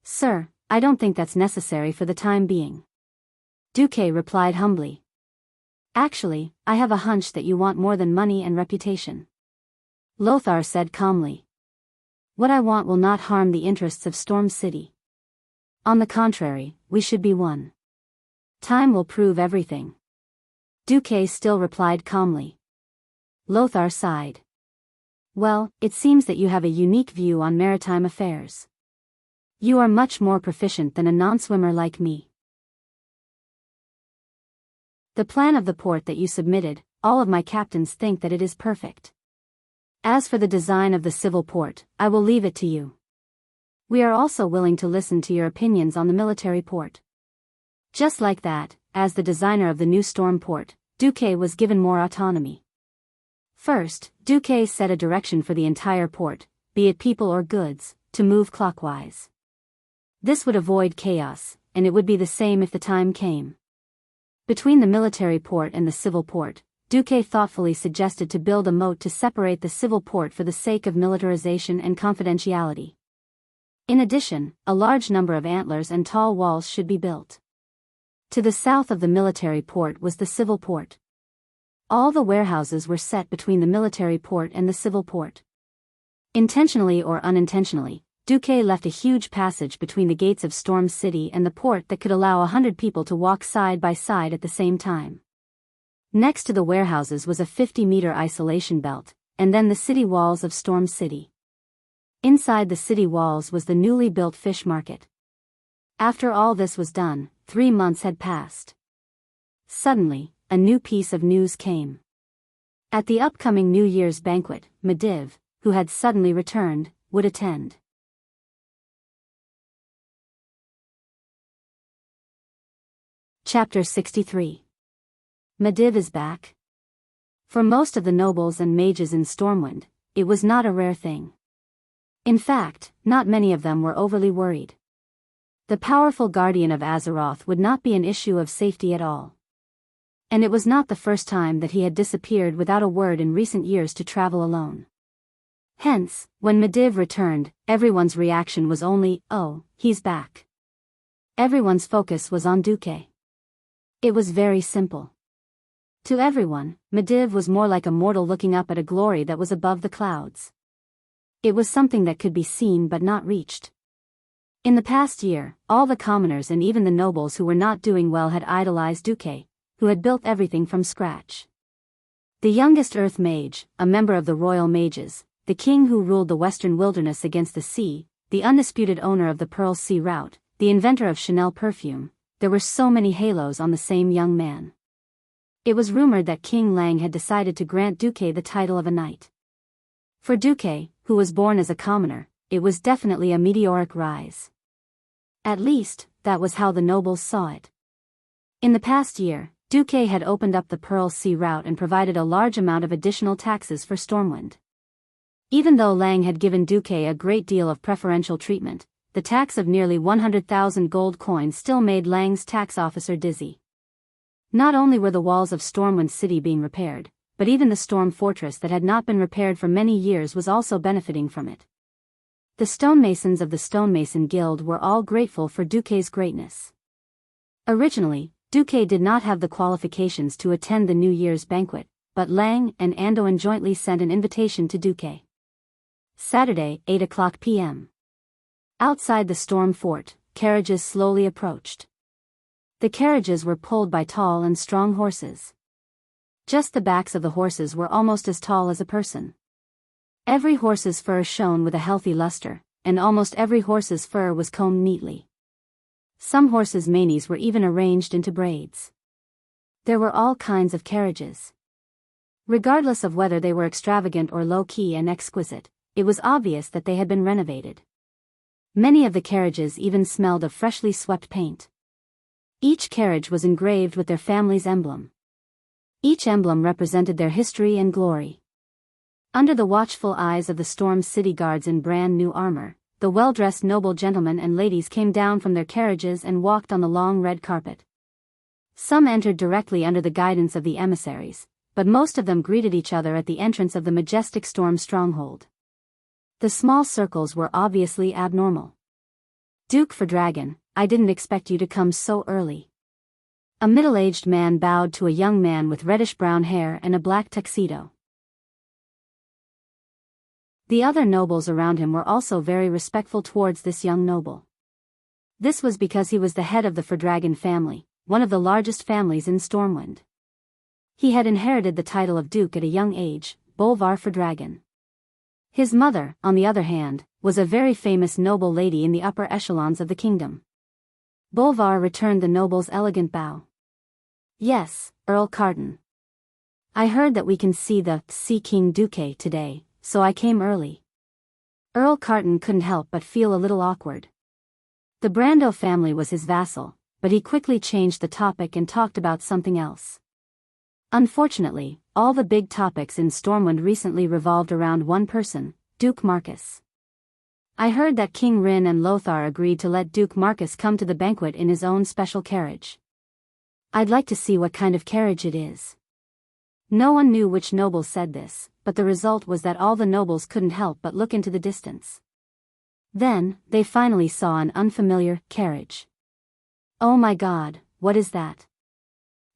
Sir, I don't think that's necessary for the time being. Duque replied humbly. Actually, I have a hunch that you want more than money and reputation. Lothar said calmly. What I want will not harm the interests of Storm City. On the contrary, we should be one. Time will prove everything. Duque still replied calmly. Lothar sighed. Well, it seems that you have a unique view on maritime affairs. You are much more proficient than a non-swimmer like me. The plan of the port that you submitted, all of my captains think that it is perfect. As for the design of the civil port, I will leave it to you. We are also willing to listen to your opinions on the military port. Just like that, as the designer of the new storm port, Duque was given more autonomy. First, Duque set a direction for the entire port, be it people or goods, to move clockwise. This would avoid chaos, and it would be the same if the time came. Between the military port and the civil port, Duque thoughtfully suggested to build a moat to separate the civil port for the sake of militarization and confidentiality. In addition, a large number of antlers and tall walls should be built. To the south of the military port was the civil port. All the warehouses were set between the military port and the civil port. Intentionally or unintentionally, Duque left a huge passage between the gates of Storm City and the port that could allow 100 people to walk side by side at the same time. Next to the warehouses was a 50-meter isolation belt, and then the city walls of Storm City. Inside the city walls was the newly built fish market. After all this was done, 3 months had passed. Suddenly, a new piece of news came. At the upcoming New Year's banquet, Mediv, who had suddenly returned, would attend. Chapter 63. Mediv is back. For most of the nobles and mages in Stormwind, it was not a rare thing. In fact, not many of them were overly worried. The powerful guardian of Azeroth would not be an issue of safety at all. And it was not the first time that he had disappeared without a word in recent years to travel alone. Hence, when Mediv returned, everyone's reaction was only, "Oh, he's back." Everyone's focus was on Duque. It was very simple. To everyone, Mediv was more like a mortal looking up at a glory that was above the clouds. It was something that could be seen but not reached. In the past year, all the commoners and even the nobles who were not doing well had idolized Duque, who had built everything from scratch. The youngest Earth Mage, a member of the Royal Mages, the king who ruled the western wilderness against the sea, the undisputed owner of the Pearl Sea Route, the inventor of Chanel perfume, there were so many halos on the same young man. It was rumored that King Lang had decided to grant Duque the title of a knight. For Duque, who was born as a commoner, it was definitely a meteoric rise. At least, that was how the nobles saw it. In the past year, Duque had opened up the Pearl Sea route and provided a large amount of additional taxes for Stormwind. Even though Lang had given Duque a great deal of preferential treatment, the tax of nearly 100,000 gold coins still made Lang's tax officer dizzy. Not only were the walls of Stormwind City being repaired, but even the storm fortress that had not been repaired for many years was also benefiting from it. The stonemasons of the Stonemason Guild were all grateful for Duque's greatness. Originally, Duque did not have the qualifications to attend the New Year's banquet, but Lang and Andoin jointly sent an invitation to Duque. Saturday, 8:00 p.m. Outside the storm fort, carriages slowly approached. The carriages were pulled by tall and strong horses. Just the backs of the horses were almost as tall as a person. Every horse's fur shone with a healthy luster, and almost every horse's fur was combed neatly. Some horses' manes were even arranged into braids. There were all kinds of carriages. Regardless of whether they were extravagant or low-key and exquisite, it was obvious that they had been renovated. Many of the carriages even smelled of freshly swept paint. Each carriage was engraved with their family's emblem. Each emblem represented their history and glory. Under the watchful eyes of the Storm City guards in brand new armor, the well-dressed noble gentlemen and ladies came down from their carriages and walked on the long red carpet. Some entered directly under the guidance of the emissaries, but most of them greeted each other at the entrance of the majestic storm stronghold. The small circles were obviously abnormal. "Duke Fordragon, I didn't expect you to come so early." A middle-aged man bowed to a young man with reddish-brown hair and a black tuxedo. The other nobles around him were also very respectful towards this young noble. This was because he was the head of the Fordragon family, one of the largest families in Stormwind. He had inherited the title of Duke at a young age, Bolvar Fordragon. His mother, on the other hand, was a very famous noble lady in the upper echelons of the kingdom. Bolvar returned the noble's elegant bow. "Yes, Earl Carton. I heard that we can see the Sea King Duque today, so I came early." Earl Carton couldn't help but feel a little awkward. The Brando family was his vassal, but he quickly changed the topic and talked about something else. Unfortunately, all the big topics in Stormwind recently revolved around one person, Duke Marcus. "I heard that King Rin and Lothar agreed to let Duke Marcus come to the banquet in his own special carriage. I'd like to see what kind of carriage it is." No one knew which noble said this, but the result was that all the nobles couldn't help but look into the distance. Then, they finally saw an unfamiliar carriage. "Oh my God, what is that?"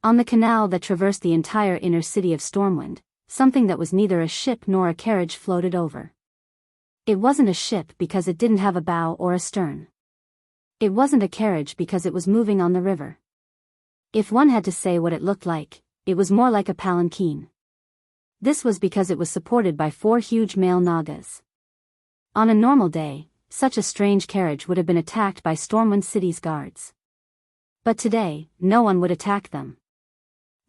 On the canal that traversed the entire inner city of Stormwind, something that was neither a ship nor a carriage floated over. It wasn't a ship because it didn't have a bow or a stern. It wasn't a carriage because it was moving on the river. If one had to say what it looked like, it was more like a palanquin. This was because it was supported by 4 huge male Nagas. On a normal day, such a strange carriage would have been attacked by Stormwind City's guards. But today, no one would attack them.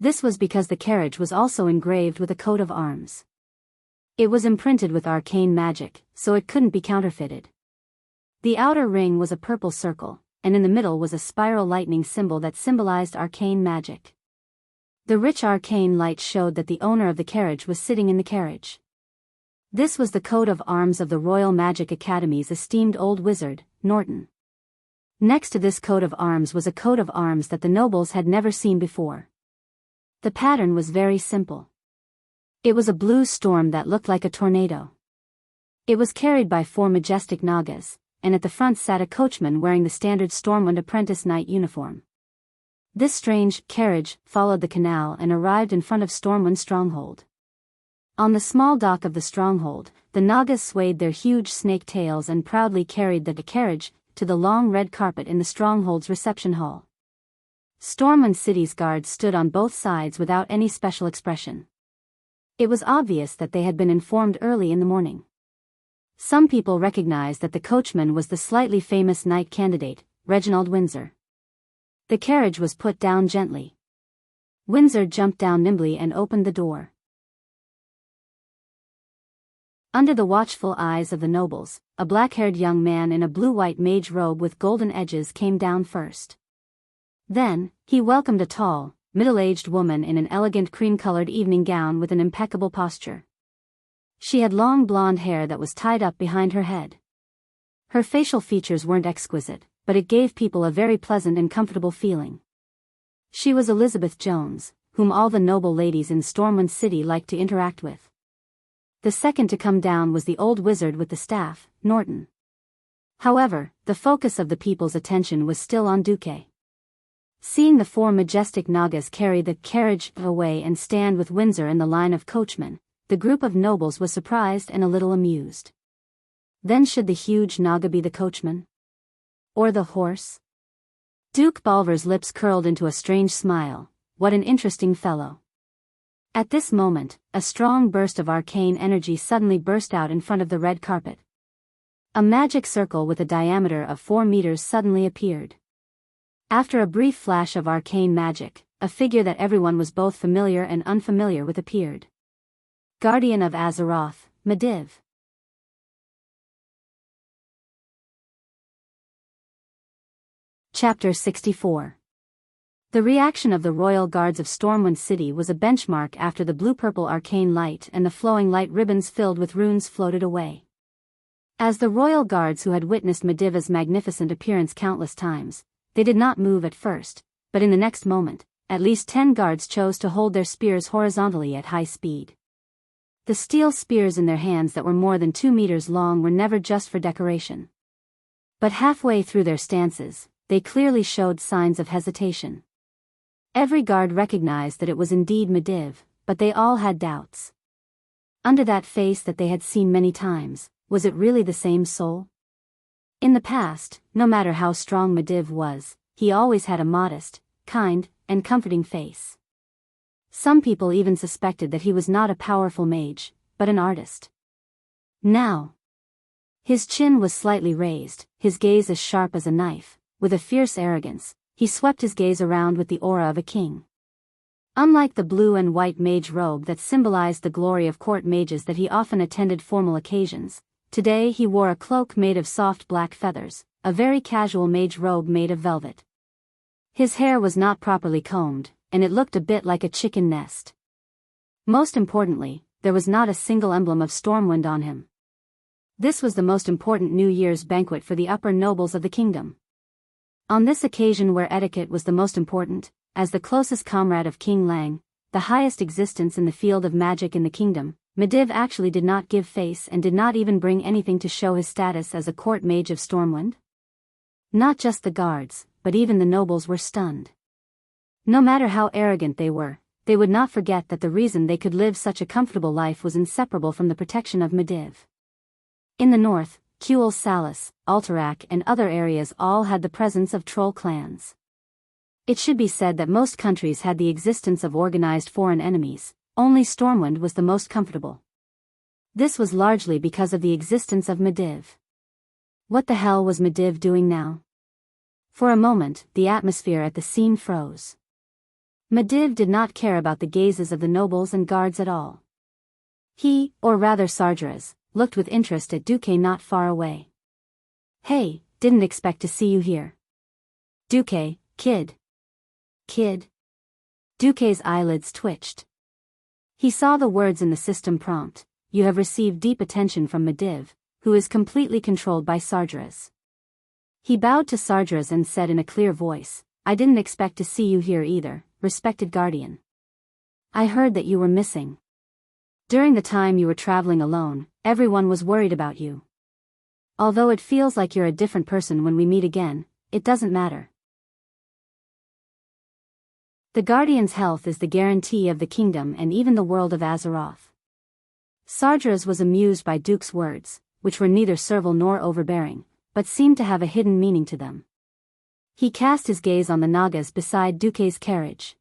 This was because the carriage was also engraved with a coat of arms. It was imprinted with arcane magic, so it couldn't be counterfeited. The outer ring was a purple circle, and in the middle was a spiral lightning symbol that symbolized arcane magic. The rich arcane light showed that the owner of the carriage was sitting in the carriage. This was the coat of arms of the Royal Magic Academy's esteemed old wizard, Norton. Next to this coat of arms was a coat of arms that the nobles had never seen before. The pattern was very simple. It was a blue storm that looked like a tornado. It was carried by 4 majestic Nagas, and at the front sat a coachman wearing the standard Stormwind apprentice knight uniform. This strange carriage followed the canal and arrived in front of Stormwind Stronghold. On the small dock of the stronghold, the Nagas swayed their huge snake tails and proudly carried the carriage to the long red carpet in the stronghold's reception hall. Stormwind City's guards stood on both sides without any special expression. It was obvious that they had been informed early in the morning. Some people recognized that the coachman was the slightly famous knight candidate, Reginald Windsor. The carriage was put down gently. Windsor jumped down nimbly and opened the door. Under the watchful eyes of the nobles, a black-haired young man in a blue-white mage robe with golden edges came down first. Then, he welcomed a tall, middle-aged woman in an elegant cream-colored evening gown with an impeccable posture. She had long blonde hair that was tied up behind her head. Her facial features weren't exquisite, but it gave people a very pleasant and comfortable feeling. She was Elizabeth Jones, whom all the noble ladies in Stormwind City liked to interact with. The second to come down was the old wizard with the staff, Norton. However, the focus of the people's attention was still on Duque. Seeing the 4 majestic Nagas carry the carriage away and stand with Windsor in the line of coachmen, the group of nobles was surprised and a little amused. Then should the huge Naga be the coachman? Or the horse? Duke Balver's lips curled into a strange smile. What an interesting fellow. At this moment, a strong burst of arcane energy suddenly burst out in front of the red carpet. A magic circle with a diameter of 4 meters suddenly appeared. After a brief flash of arcane magic, a figure that everyone was both familiar and unfamiliar with appeared. Guardian of Azeroth, Medivh. Chapter 64. The reaction of the royal guards of Stormwind City was a benchmark after the blue-purple arcane light and the flowing light ribbons filled with runes floated away. As the royal guards who had witnessed Medivh's magnificent appearance countless times, they did not move at first, but in the next moment, at least 10 guards chose to hold their spears horizontally at high speed. The steel spears in their hands that were more than 2 meters long were never just for decoration. But halfway through their stances, they clearly showed signs of hesitation. Every guard recognized that it was indeed Medivh, but they all had doubts. Under that face that they had seen many times, was it really the same soul? In the past, no matter how strong Medivh was, he always had a modest, kind, and comforting face. Some people even suspected that he was not a powerful mage, but an artist. Now, his chin was slightly raised, his gaze as sharp as a knife. With a fierce arrogance, he swept his gaze around with the aura of a king. Unlike the blue and white mage robe that symbolized the glory of court mages that he often attended formal occasions, today he wore a cloak made of soft black feathers, a very casual mage robe made of velvet. His hair was not properly combed, and it looked a bit like a chicken nest. Most importantly, there was not a single emblem of Stormwind on him. This was the most important New Year's banquet for the upper nobles of the kingdom. On this occasion where etiquette was the most important, as the closest comrade of King Lang, the highest existence in the field of magic in the kingdom, Medivh actually did not give face and did not even bring anything to show his status as a court mage of Stormwind. Not just the guards, but even the nobles were stunned. No matter how arrogant they were, they would not forget that the reason they could live such a comfortable life was inseparable from the protection of Medivh. In the north, Kuel Salis, Alterac and other areas all had the presence of troll clans. It should be said that most countries had the existence of organized foreign enemies, only Stormwind was the most comfortable. This was largely because of the existence of Medivh. What the hell was Medivh doing now? For a moment, the atmosphere at the scene froze. Medivh did not care about the gazes of the nobles and guards at all. He, or rather Sargeras, looked with interest at Duque not far away. "Hey, didn't expect to see you here." "Duque, kid." "Kid?" Duque's eyelids twitched. He saw the words in the system prompt, "You have received deep attention from Medivh, who is completely controlled by Sargeras." He bowed to Sargeras and said in a clear voice, "I didn't expect to see you here either, respected guardian. I heard that you were missing. During the time you were traveling alone, everyone was worried about you. Although it feels like you're a different person when we meet again, it doesn't matter. The Guardian's health is the guarantee of the kingdom and even the world of Azeroth." Sargeras was amused by Duke's words, which were neither servile nor overbearing, but seemed to have a hidden meaning to them. He cast his gaze on the Nagas beside Duque's carriage.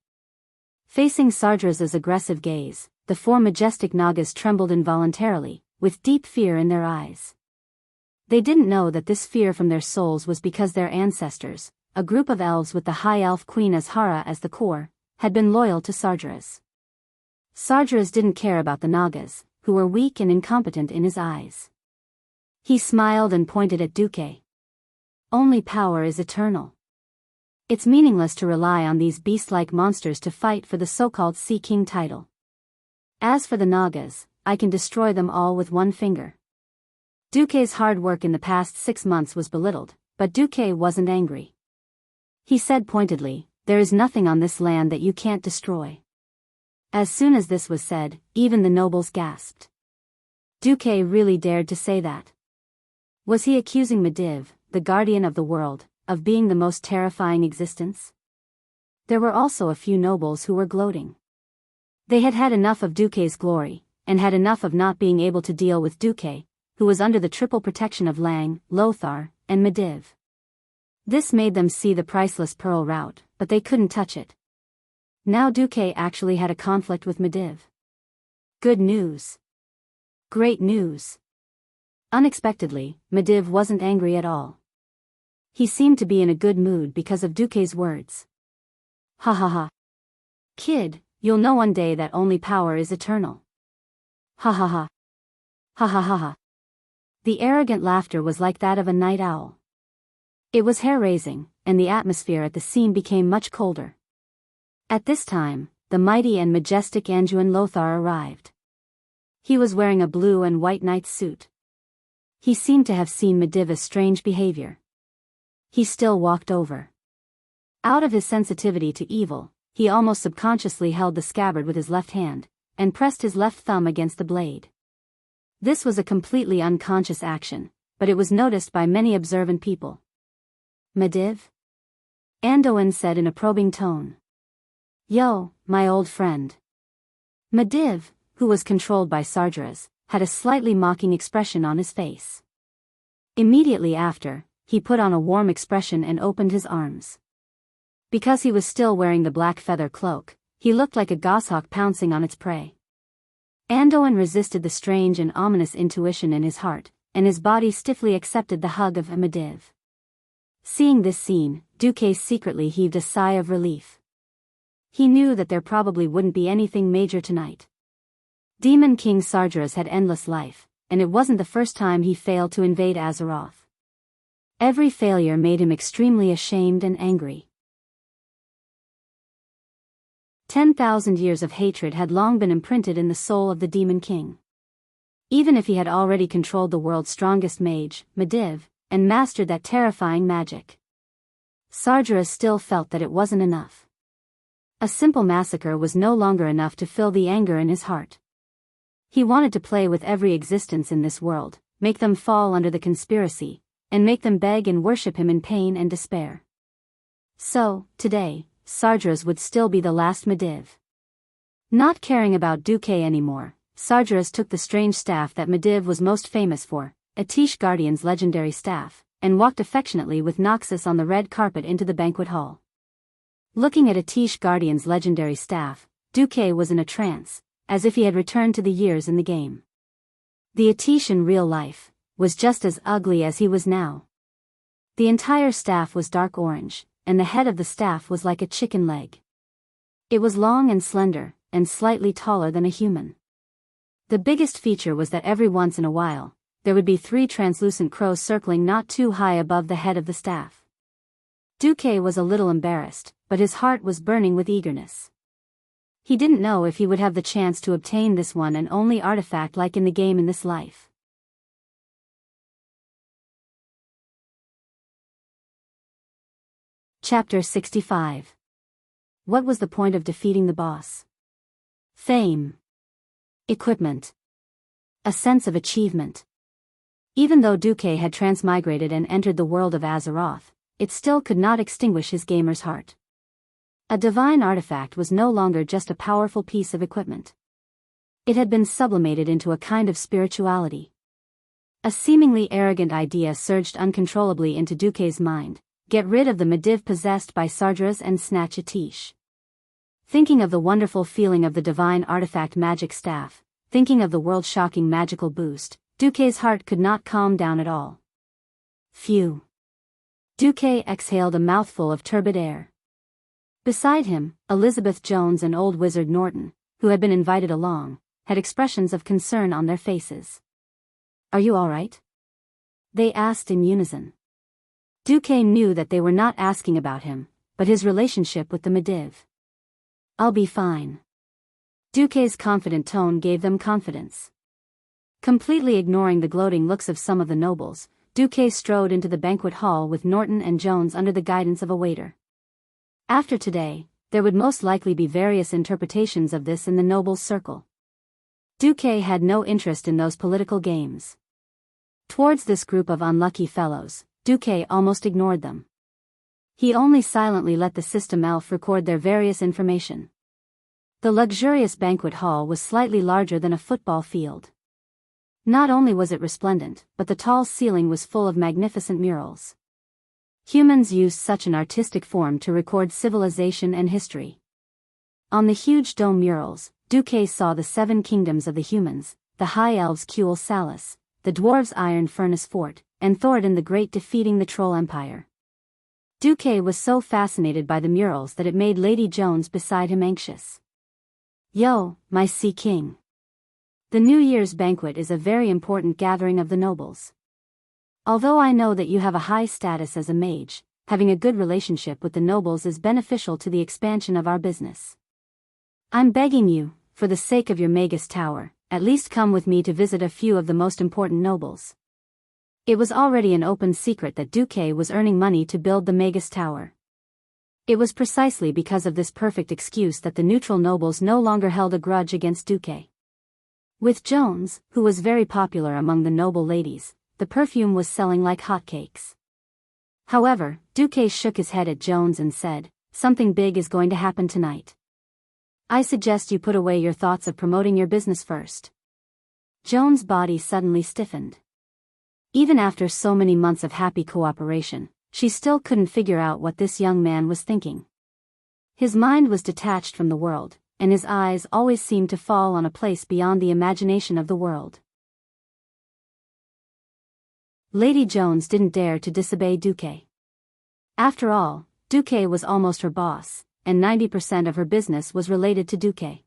Facing Sargeras's aggressive gaze, the 4 majestic Nagas trembled involuntarily, with deep fear in their eyes. They didn't know that this fear from their souls was because their ancestors, a group of elves with the High Elf Queen Azhara as the core, had been loyal to Sargeras. Sargeras didn't care about the Nagas, who were weak and incompetent in his eyes. He smiled and pointed at Duque. Only power is eternal. It's meaningless to rely on these beast-like monsters to fight for the so-called Sea King title. As for the Nagas, I can destroy them all with one finger. Duque's hard work in the past 6 months was belittled, but Duque wasn't angry. He said pointedly, "There is nothing on this land that you can't destroy." As soon as this was said, even the nobles gasped. Duque really dared to say that. Was he accusing Medivh, the guardian of the world, of being the most terrifying existence? There were also a few nobles who were gloating. They had had enough of Duque's glory, and had enough of not being able to deal with Duque, who was under the triple protection of Lang, Lothar, and Medivh. This made them see the priceless pearl route, but they couldn't touch it. Now Duque actually had a conflict with Medivh. Good news. Great news. Unexpectedly, Medivh wasn't angry at all. He seemed to be in a good mood because of Duque's words. Ha ha ha. Kid, you'll know one day that only power is eternal. Ha ha ha. Ha ha ha ha. The arrogant laughter was like that of a night owl. It was hair-raising, and the atmosphere at the scene became much colder. At this time, the mighty and majestic Anjuan Lothar arrived. He was wearing a blue and white knight's suit. He seemed to have seen Medivh's strange behavior. He still walked over. Out of his sensitivity to evil, he almost subconsciously held the scabbard with his left hand, and pressed his left thumb against the blade. This was a completely unconscious action, but it was noticed by many observant people. Medivh? Anduin said in a probing tone. Yo, my old friend. Medivh, who was controlled by Sargeras, had a slightly mocking expression on his face. Immediately after, he put on a warm expression and opened his arms. Because he was still wearing the black feather cloak, he looked like a goshawk pouncing on its prey. Anduin resisted the strange and ominous intuition in his heart, and his body stiffly accepted the hug of Medivh. Seeing this scene, Duque secretly heaved a sigh of relief. He knew that there probably wouldn't be anything major tonight. Demon King Sargeras had endless life, and it wasn't the first time he failed to invade Azeroth. Every failure made him extremely ashamed and angry. 10,000 years of hatred had long been imprinted in the soul of the Demon King. Even if he had already controlled the world's strongest mage, Medivh, and mastered that terrifying magic, Sargeras still felt that it wasn't enough. A simple massacre was no longer enough to fill the anger in his heart. He wanted to play with every existence in this world, make them fall under the conspiracy, and make them beg and worship him in pain and despair. So, today, Sargeras would still be the last Medivh. Not caring about Duque anymore, Sargeras took the strange staff that Medivh was most famous for, Atish Guardian's legendary staff, and walked affectionately with Noxus on the red carpet into the banquet hall. Looking at Atish Guardian's legendary staff, Duque was in a trance, as if he had returned to the years in the game. The Atish in real life was just as ugly as he was now. The entire staff was dark orange, and the head of the staff was like a chicken leg. It was long and slender, and slightly taller than a human. The biggest feature was that every once in a while, there would be 3 translucent crows circling not too high above the head of the staff. Duque was a little embarrassed, but his heart was burning with eagerness. He didn't know if he would have the chance to obtain this one and only artifact like in the game in this life. Chapter 65. What was the point of defeating the boss? Fame. Equipment. A sense of achievement. Even though Duque had transmigrated and entered the world of Azeroth, it still could not extinguish his gamer's heart. A divine artifact was no longer just a powerful piece of equipment. It had been sublimated into a kind of spirituality. A seemingly arrogant idea surged uncontrollably into Duque's mind: get rid of the Medivh possessed by Sargeras and snatch Atish. Thinking of the wonderful feeling of the divine artifact magic staff, thinking of the world-shocking magical boost, Duque's heart could not calm down at all. Phew. Duque exhaled a mouthful of turbid air. Beside him, Elizabeth Jones and old wizard Norton, who had been invited along, had expressions of concern on their faces. "Are you all right?" they asked in unison. Duque knew that they were not asking about him, but his relationship with the Mediv. "I'll be fine." Duque's confident tone gave them confidence. Completely ignoring the gloating looks of some of the nobles, Duque strode into the banquet hall with Norton and Jones under the guidance of a waiter. After today, there would most likely be various interpretations of this in the nobles' circle. Duque had no interest in those political games. Towards this group of unlucky fellows, Duque almost ignored them. He only silently let the system elf record their various information. The luxurious banquet hall was slightly larger than a football field. Not only was it resplendent, but the tall ceiling was full of magnificent murals. Humans used such an artistic form to record civilization and history. On the huge dome murals, Duque saw the 7 kingdoms of the humans, the high elves' Kuel Salis, the dwarves' iron furnace fort, and Thoradin the Great defeating the Troll Empire. Duque was so fascinated by the murals that it made Lady Jones beside him anxious. "Yo, my sea king. The New Year's banquet is a very important gathering of the nobles. Although I know that you have a high status as a mage, having a good relationship with the nobles is beneficial to the expansion of our business. I'm begging you, for the sake of your Magus Tower, at least come with me to visit a few of the most important nobles." It was already an open secret that Duque was earning money to build the Magus Tower. It was precisely because of this perfect excuse that the neutral nobles no longer held a grudge against Duque. With Jones, who was very popular among the noble ladies, the perfume was selling like hotcakes. However, Duque shook his head at Jones and said, "Something big is going to happen tonight. I suggest you put away your thoughts of promoting your business first." Jones' body suddenly stiffened. Even after so many months of happy cooperation, she still couldn't figure out what this young man was thinking. His mind was detached from the world, and his eyes always seemed to fall on a place beyond the imagination of the world. Lady Jones didn't dare to disobey Duque. After all, Duque was almost her boss, and 90% of her business was related to Duque.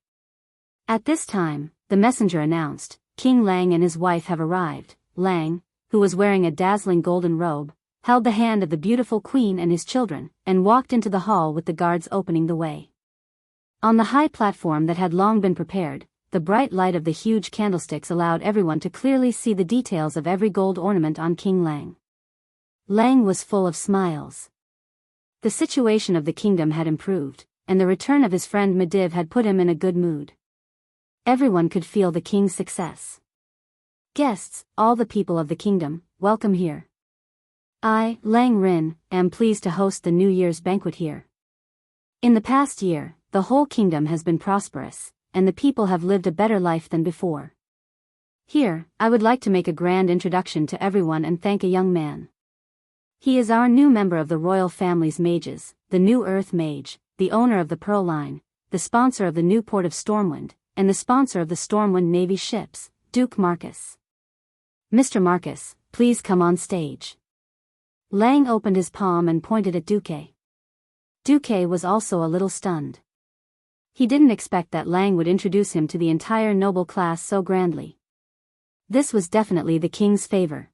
At this time, the messenger announced, "King Lang and his wife have arrived." Lang, who was wearing a dazzling golden robe, held the hand of the beautiful queen and his children, and walked into the hall with the guards opening the way. On the high platform that had long been prepared, the bright light of the huge candlesticks allowed everyone to clearly see the details of every gold ornament on King Lang. Lang was full of smiles. The situation of the kingdom had improved, and the return of his friend Mediv had put him in a good mood. Everyone could feel the king's success. "Guests, all the people of the kingdom, welcome here. I, Lang Rin, am pleased to host the New Year's banquet here. In the past year, the whole kingdom has been prosperous, and the people have lived a better life than before. Here, I would like to make a grand introduction to everyone and thank a young man. He is our new member of the royal family's mages, the new Earth Mage, the owner of the Pearl Line, the sponsor of the new port of Stormwind, and the sponsor of the Stormwind Navy ships, Duke Marcus. Mr. Marcus, please come on stage." Lang opened his palm and pointed at Duque. Duque was also a little stunned. He didn't expect that Lang would introduce him to the entire noble class so grandly. This was definitely the king's favor.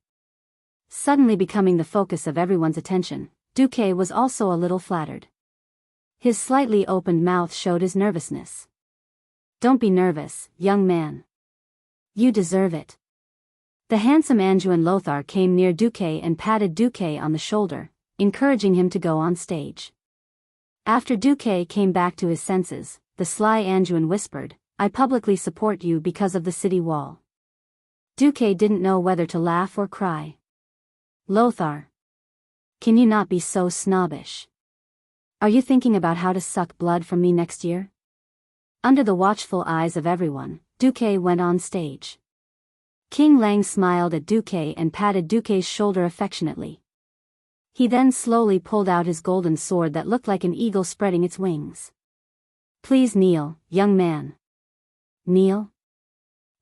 Suddenly becoming the focus of everyone's attention, Duque was also a little flattered. His slightly opened mouth showed his nervousness. "Don't be nervous, young man. You deserve it." The handsome Anjouan Lothar came near Duque and patted Duque on the shoulder, encouraging him to go on stage. After Duque came back to his senses, the sly Anjouan whispered, "I publicly support you because of the city wall." Duque didn't know whether to laugh or cry. "Lothar, can you not be so snobbish? Are you thinking about how to suck blood from me next year?" Under the watchful eyes of everyone, Duque went on stage. King Lang smiled at Duque and patted Duque's shoulder affectionately. He then slowly pulled out his golden sword that looked like an eagle spreading its wings. "Please kneel, young man." "Kneel?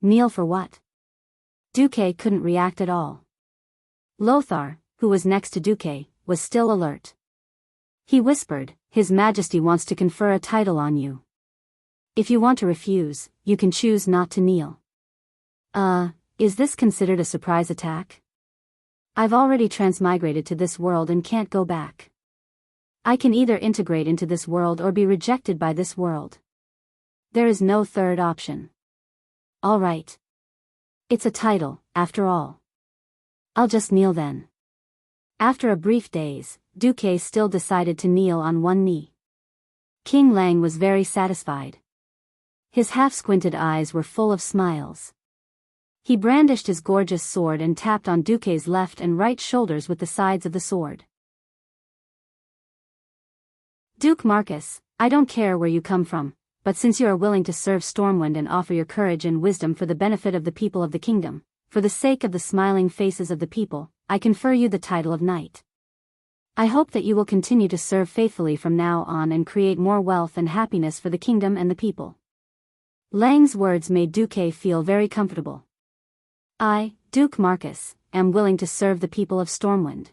Kneel for what?" Duque couldn't react at all. Lothar, who was next to Duque, was still alert. He whispered, "His Majesty wants to confer a title on you." If you want to refuse, you can choose not to kneel. Is this considered a surprise attack? I've already transmigrated to this world and can't go back. I can either integrate into this world or be rejected by this world. There is no third option. All right. It's a title, after all. I'll just kneel then. After a brief daze, Duque still decided to kneel on one knee. King Lang was very satisfied. His half-squinted eyes were full of smiles. He brandished his gorgeous sword and tapped on Duque's left and right shoulders with the sides of the sword. Duke Marcus, I don't care where you come from, but since you are willing to serve Stormwind and offer your courage and wisdom for the benefit of the people of the kingdom, for the sake of the smiling faces of the people, I confer you the title of knight. I hope that you will continue to serve faithfully from now on and create more wealth and happiness for the kingdom and the people. Lang's words made Duque feel very comfortable. I, Duke Marcus, am willing to serve the people of Stormwind.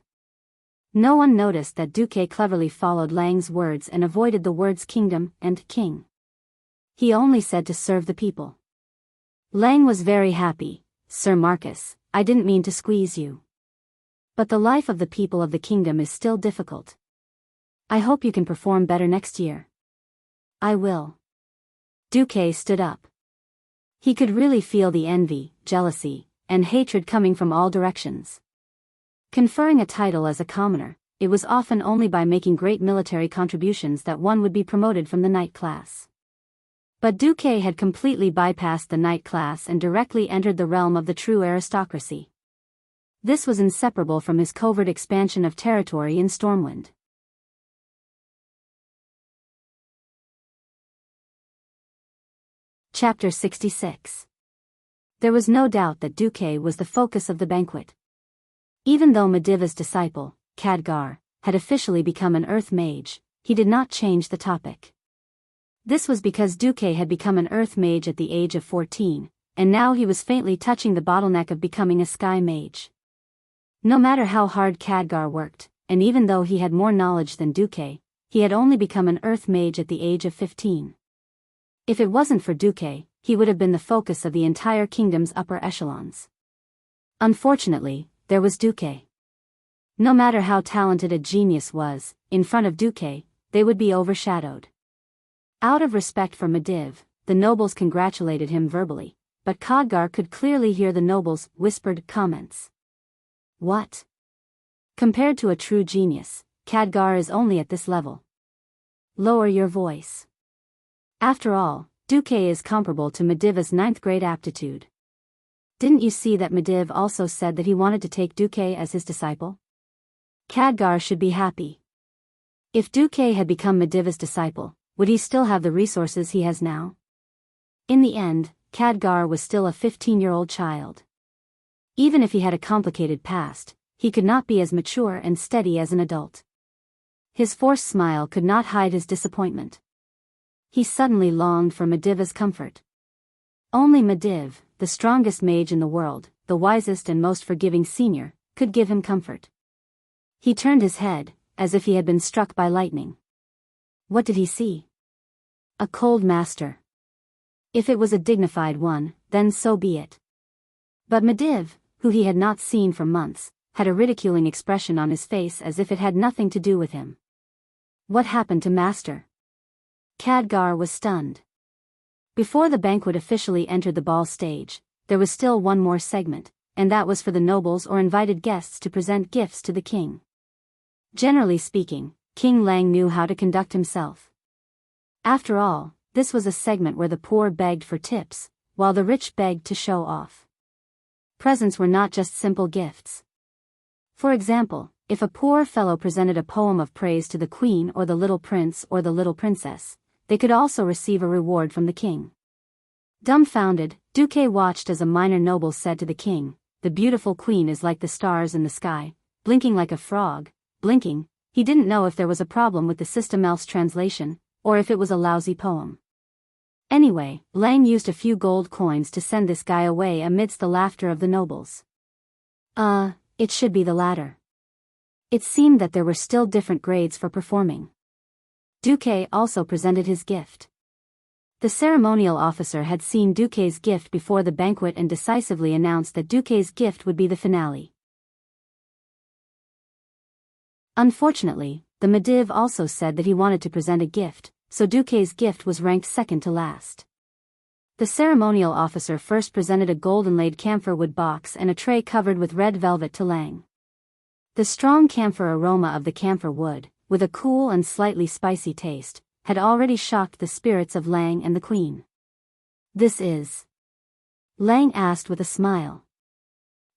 No one noticed that Duque cleverly followed Lang's words and avoided the words kingdom and king. He only said to serve the people. Lang was very happy. Sir Marcus, I didn't mean to squeeze you. But the life of the people of the kingdom is still difficult. I hope you can perform better next year. I will. Duque stood up. He could really feel the envy, jealousy, and hatred coming from all directions. Conferring a title as a commoner, it was often only by making great military contributions that one would be promoted from the knight class. But Duque had completely bypassed the knight class and directly entered the realm of the true aristocracy. This was inseparable from his covert expansion of territory in Stormwind. Chapter 66. There was no doubt that Duque was the focus of the banquet. Even though Mediva's disciple, Khadgar, had officially become an earth mage, he did not change the topic. This was because Duque had become an earth mage at the age of 14, and now he was faintly touching the bottleneck of becoming a sky mage. No matter how hard Khadgar worked, and even though he had more knowledge than Duque, he had only become an earth mage at the age of 15. If it wasn't for Duque, he would have been the focus of the entire kingdom's upper echelons. Unfortunately, there was Duque. No matter how talented a genius was, in front of Duque, they would be overshadowed. Out of respect for Mediv, the nobles congratulated him verbally, but Khadgar could clearly hear the nobles' whispered comments. What? Compared to a true genius, Khadgar is only at this level. Lower your voice. After all, Duque is comparable to Mediva's 9th grade aptitude. Didn't you see that Mediv also said that he wanted to take Duque as his disciple? Khadgar should be happy. If Duque had become Mediva's disciple, would he still have the resources he has now? In the end, Khadgar was still a 15-year-old child. Even if he had a complicated past, he could not be as mature and steady as an adult. His forced smile could not hide his disappointment. He suddenly longed for Mediva's comfort. Only Mediv, the strongest mage in the world, the wisest and most forgiving senior, could give him comfort. He turned his head, as if he had been struck by lightning. What did he see? A cold master. If it was a dignified one, then so be it. But Mediv, who he had not seen for months, had a ridiculing expression on his face as if it had nothing to do with him. What happened to Master? Khadgar was stunned. Before the banquet officially entered the ball stage, there was still one more segment, and that was for the nobles or invited guests to present gifts to the king. Generally speaking, King Lang knew how to conduct himself. After all, this was a segment where the poor begged for tips, while the rich begged to show off. Presents were not just simple gifts. For example, if a poor fellow presented a poem of praise to the queen or the little prince or the little princess, they could also receive a reward from the king. Dumbfounded, Duque watched as a minor noble said to the king, "The beautiful queen is like the stars in the sky, blinking like a frog." Blinking, he didn't know if there was a problem with the system elf's translation, or if it was a lousy poem. Anyway, Lang used a few gold coins to send this guy away amidst the laughter of the nobles. It should be the latter. It seemed that there were still different grades for performing. Duque also presented his gift. The ceremonial officer had seen Duque's gift before the banquet and decisively announced that Duque's gift would be the finale. Unfortunately, the Mediv also said that he wanted to present a gift, so Duque's gift was ranked second to last. The ceremonial officer first presented a gold-inlaid camphor wood box and a tray covered with red velvet to Lang. The strong camphor aroma of the camphor wood, with a cool and slightly spicy taste, had already shocked the spirits of Lang and the queen. "This is?" Lang asked with a smile.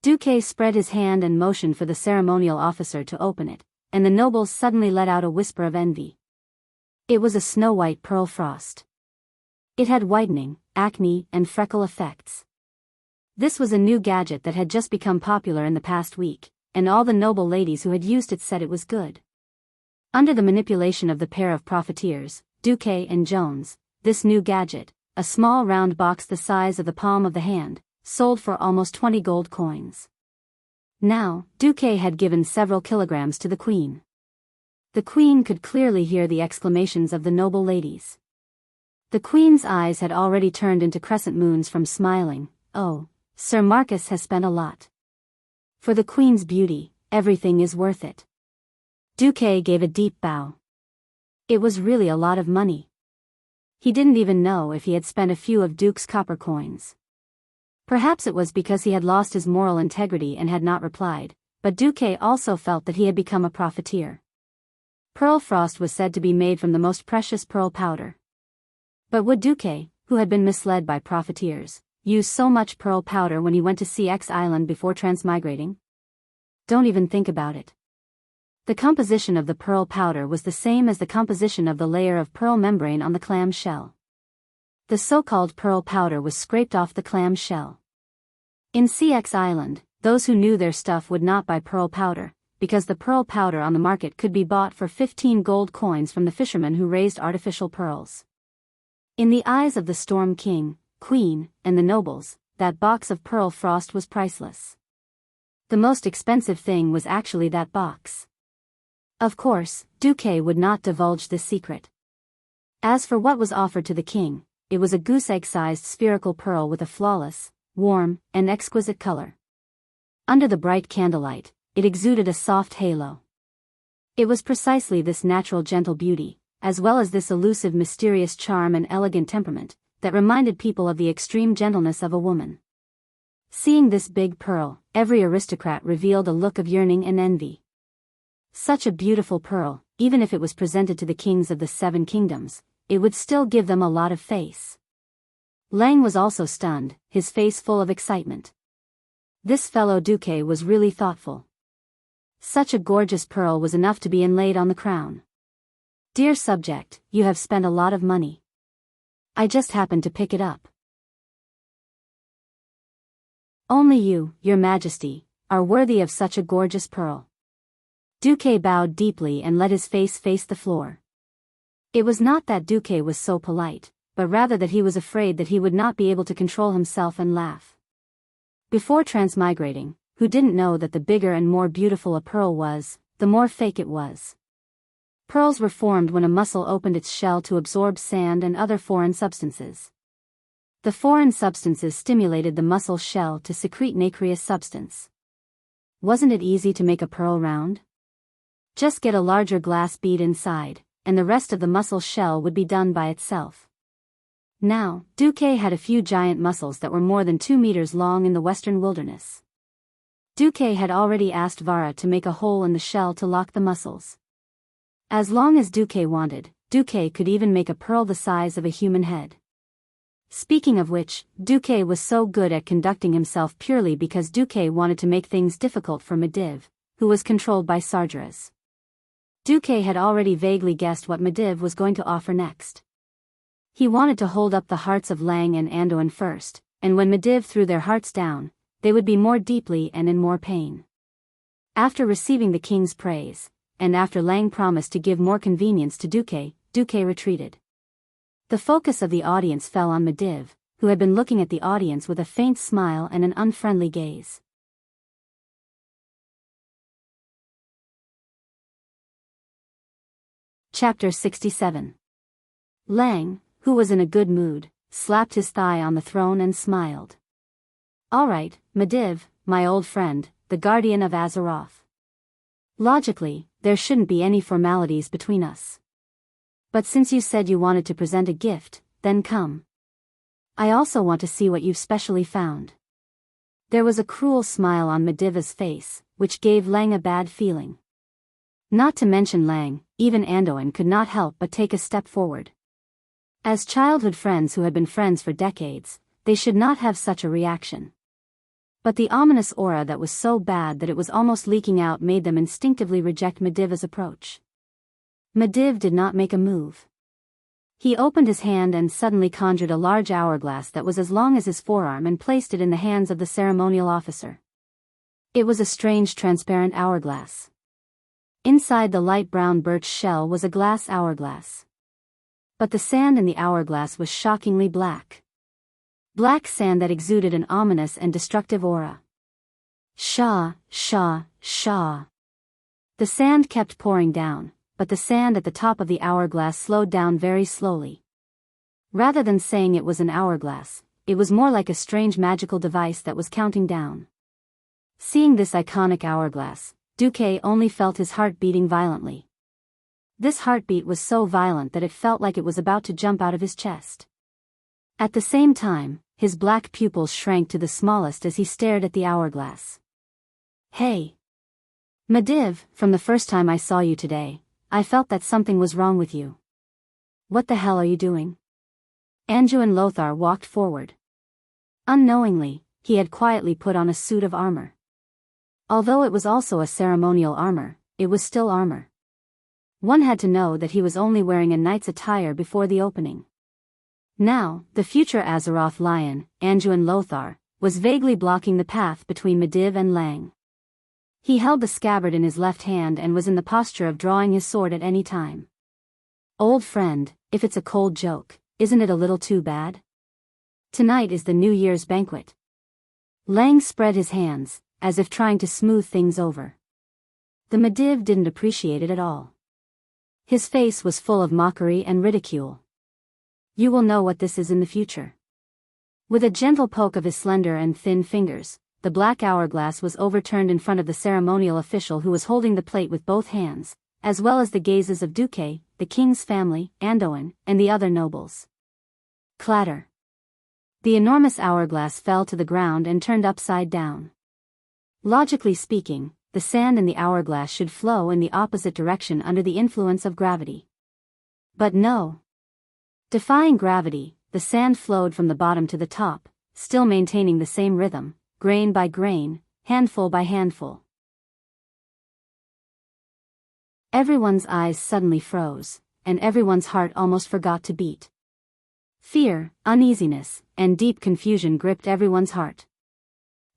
Duque spread his hand and motioned for the ceremonial officer to open it, and the nobles suddenly let out a whisper of envy. It was a snow-white pearl frost. It had whitening, acne, and freckle effects. This was a new gadget that had just become popular in the past week, and all the noble ladies who had used it said it was good. Under the manipulation of the pair of profiteers, Duque and Jones, this new gadget, a small round box the size of the palm of the hand, sold for almost 20 gold coins. Now, Duque had given several kilograms to the queen. The queen could clearly hear the exclamations of the noble ladies. The queen's eyes had already turned into crescent moons from smiling. "Oh, Sir Marcus has spent a lot. For the queen's beauty, everything is worth it." Duque gave a deep bow. It was really a lot of money. He didn't even know if he had spent a few of Duke's copper coins. Perhaps it was because he had lost his moral integrity and had not replied, but Duque also felt that he had become a profiteer. Pearl frost was said to be made from the most precious pearl powder. But would Duque, who had been misled by profiteers, use so much pearl powder when he went to CX Island before transmigrating? Don't even think about it. The composition of the pearl powder was the same as the composition of the layer of pearl membrane on the clam shell. The so-called pearl powder was scraped off the clam shell. In CX Island, those who knew their stuff would not buy pearl powder, because the pearl powder on the market could be bought for 15 gold coins from the fishermen who raised artificial pearls. In the eyes of the Storm King, Queen, and the nobles, that box of pearl frost was priceless. The most expensive thing was actually that box. Of course, Duque would not divulge this secret. As for what was offered to the king, it was a goose-egg-sized spherical pearl with a flawless, warm, and exquisite color. Under the bright candlelight, it exuded a soft halo. It was precisely this natural gentle beauty, as well as this elusive mysterious charm and elegant temperament, that reminded people of the extreme gentleness of a woman. Seeing this big pearl, every aristocrat revealed a look of yearning and envy. Such a beautiful pearl, even if it was presented to the kings of the 7 kingdoms, it would still give them a lot of face. Lang was also stunned, his face full of excitement. This fellow Duque was really thoughtful. Such a gorgeous pearl was enough to be inlaid on the crown. "Dear subject, you have spent a lot of money. I just happened to pick it up. Only you, your majesty, are worthy of such a gorgeous pearl." Duque bowed deeply and let his face the floor. It was not that Duque was so polite, but rather that he was afraid that he would not be able to control himself and laugh. Before transmigrating, who didn't know that the bigger and more beautiful a pearl was, the more fake it was. Pearls were formed when a mussel opened its shell to absorb sand and other foreign substances. The foreign substances stimulated the mussel's shell to secrete nacreous substance. Wasn't it easy to make a pearl round? Just get a larger glass bead inside, and the rest of the mussel's shell would be done by itself. Now, Duque had a few giant mussels that were more than 2 meters long in the western wilderness. Duque had already asked Vara to make a hole in the shell to lock the mussels. As long as Duque wanted, Duque could even make a pearl the size of a human head. Speaking of which, Duque was so good at conducting himself purely because Duque wanted to make things difficult for Mediv, who was controlled by Sargeras. Duque had already vaguely guessed what Mediv was going to offer next. He wanted to hold up the hearts of Lang and Andoin first, and when Mediv threw their hearts down, they would be more deeply and in more pain. After receiving the king's praise, and after Lang promised to give more convenience to Duque, Duque retreated. The focus of the audience fell on Mediv, who had been looking at the audience with a faint smile and an unfriendly gaze. Chapter 67. Lang, who was in a good mood, slapped his thigh on the throne and smiled. "All right, Mediv, my old friend, the guardian of Azeroth. Logically, there shouldn't be any formalities between us. But since you said you wanted to present a gift, then come. I also want to see what you've specially found." There was a cruel smile on Medivh's face, which gave Lang a bad feeling. Not to mention Lang, even Anduin could not help but take a step forward. As childhood friends who had been friends for decades, they should not have such a reaction. But the ominous aura that was so bad that it was almost leaking out made them instinctively reject Medivh's approach. Mediv did not make a move. He opened his hand and suddenly conjured a large hourglass that was as long as his forearm and placed it in the hands of the ceremonial officer. It was a strange transparent hourglass. Inside the light brown birch shell was a glass hourglass. But the sand in the hourglass was shockingly black. Black sand that exuded an ominous and destructive aura. Shah, shah, shah. The sand kept pouring down, but the sand at the top of the hourglass slowed down very slowly. Rather than saying it was an hourglass, it was more like a strange magical device that was counting down. Seeing this iconic hourglass, Duque only felt his heart beating violently. This heartbeat was so violent that it felt like it was about to jump out of his chest. At the same time, his black pupils shrank to the smallest as he stared at the hourglass. "Hey! Mediv, from the first time I saw you today, I felt that something was wrong with you. What the hell are you doing?" Anduin Lothar walked forward. Unknowingly, he had quietly put on a suit of armor. Although it was also a ceremonial armor, it was still armor. One had to know that he was only wearing a knight's attire before the opening. Now, the future Azeroth lion, Anduin Lothar, was vaguely blocking the path between Mediv and Lang. He held the scabbard in his left hand and was in the posture of drawing his sword at any time. "Old friend, if it's a cold joke, isn't it a little too bad? Tonight is the New Year's banquet." Lang spread his hands, as if trying to smooth things over. The Mediv didn't appreciate it at all. His face was full of mockery and ridicule. "You will know what this is in the future." With a gentle poke of his slender and thin fingers, the black hourglass was overturned in front of the ceremonial official who was holding the plate with both hands, as well as the gazes of Duque, the king's family, Anduin, and the other nobles. Clatter. The enormous hourglass fell to the ground and turned upside down. Logically speaking, the sand in the hourglass should flow in the opposite direction under the influence of gravity. But no. Defying gravity, the sand flowed from the bottom to the top, still maintaining the same rhythm, grain by grain, handful by handful. Everyone's eyes suddenly froze, and everyone's heart almost forgot to beat. Fear, uneasiness, and deep confusion gripped everyone's heart.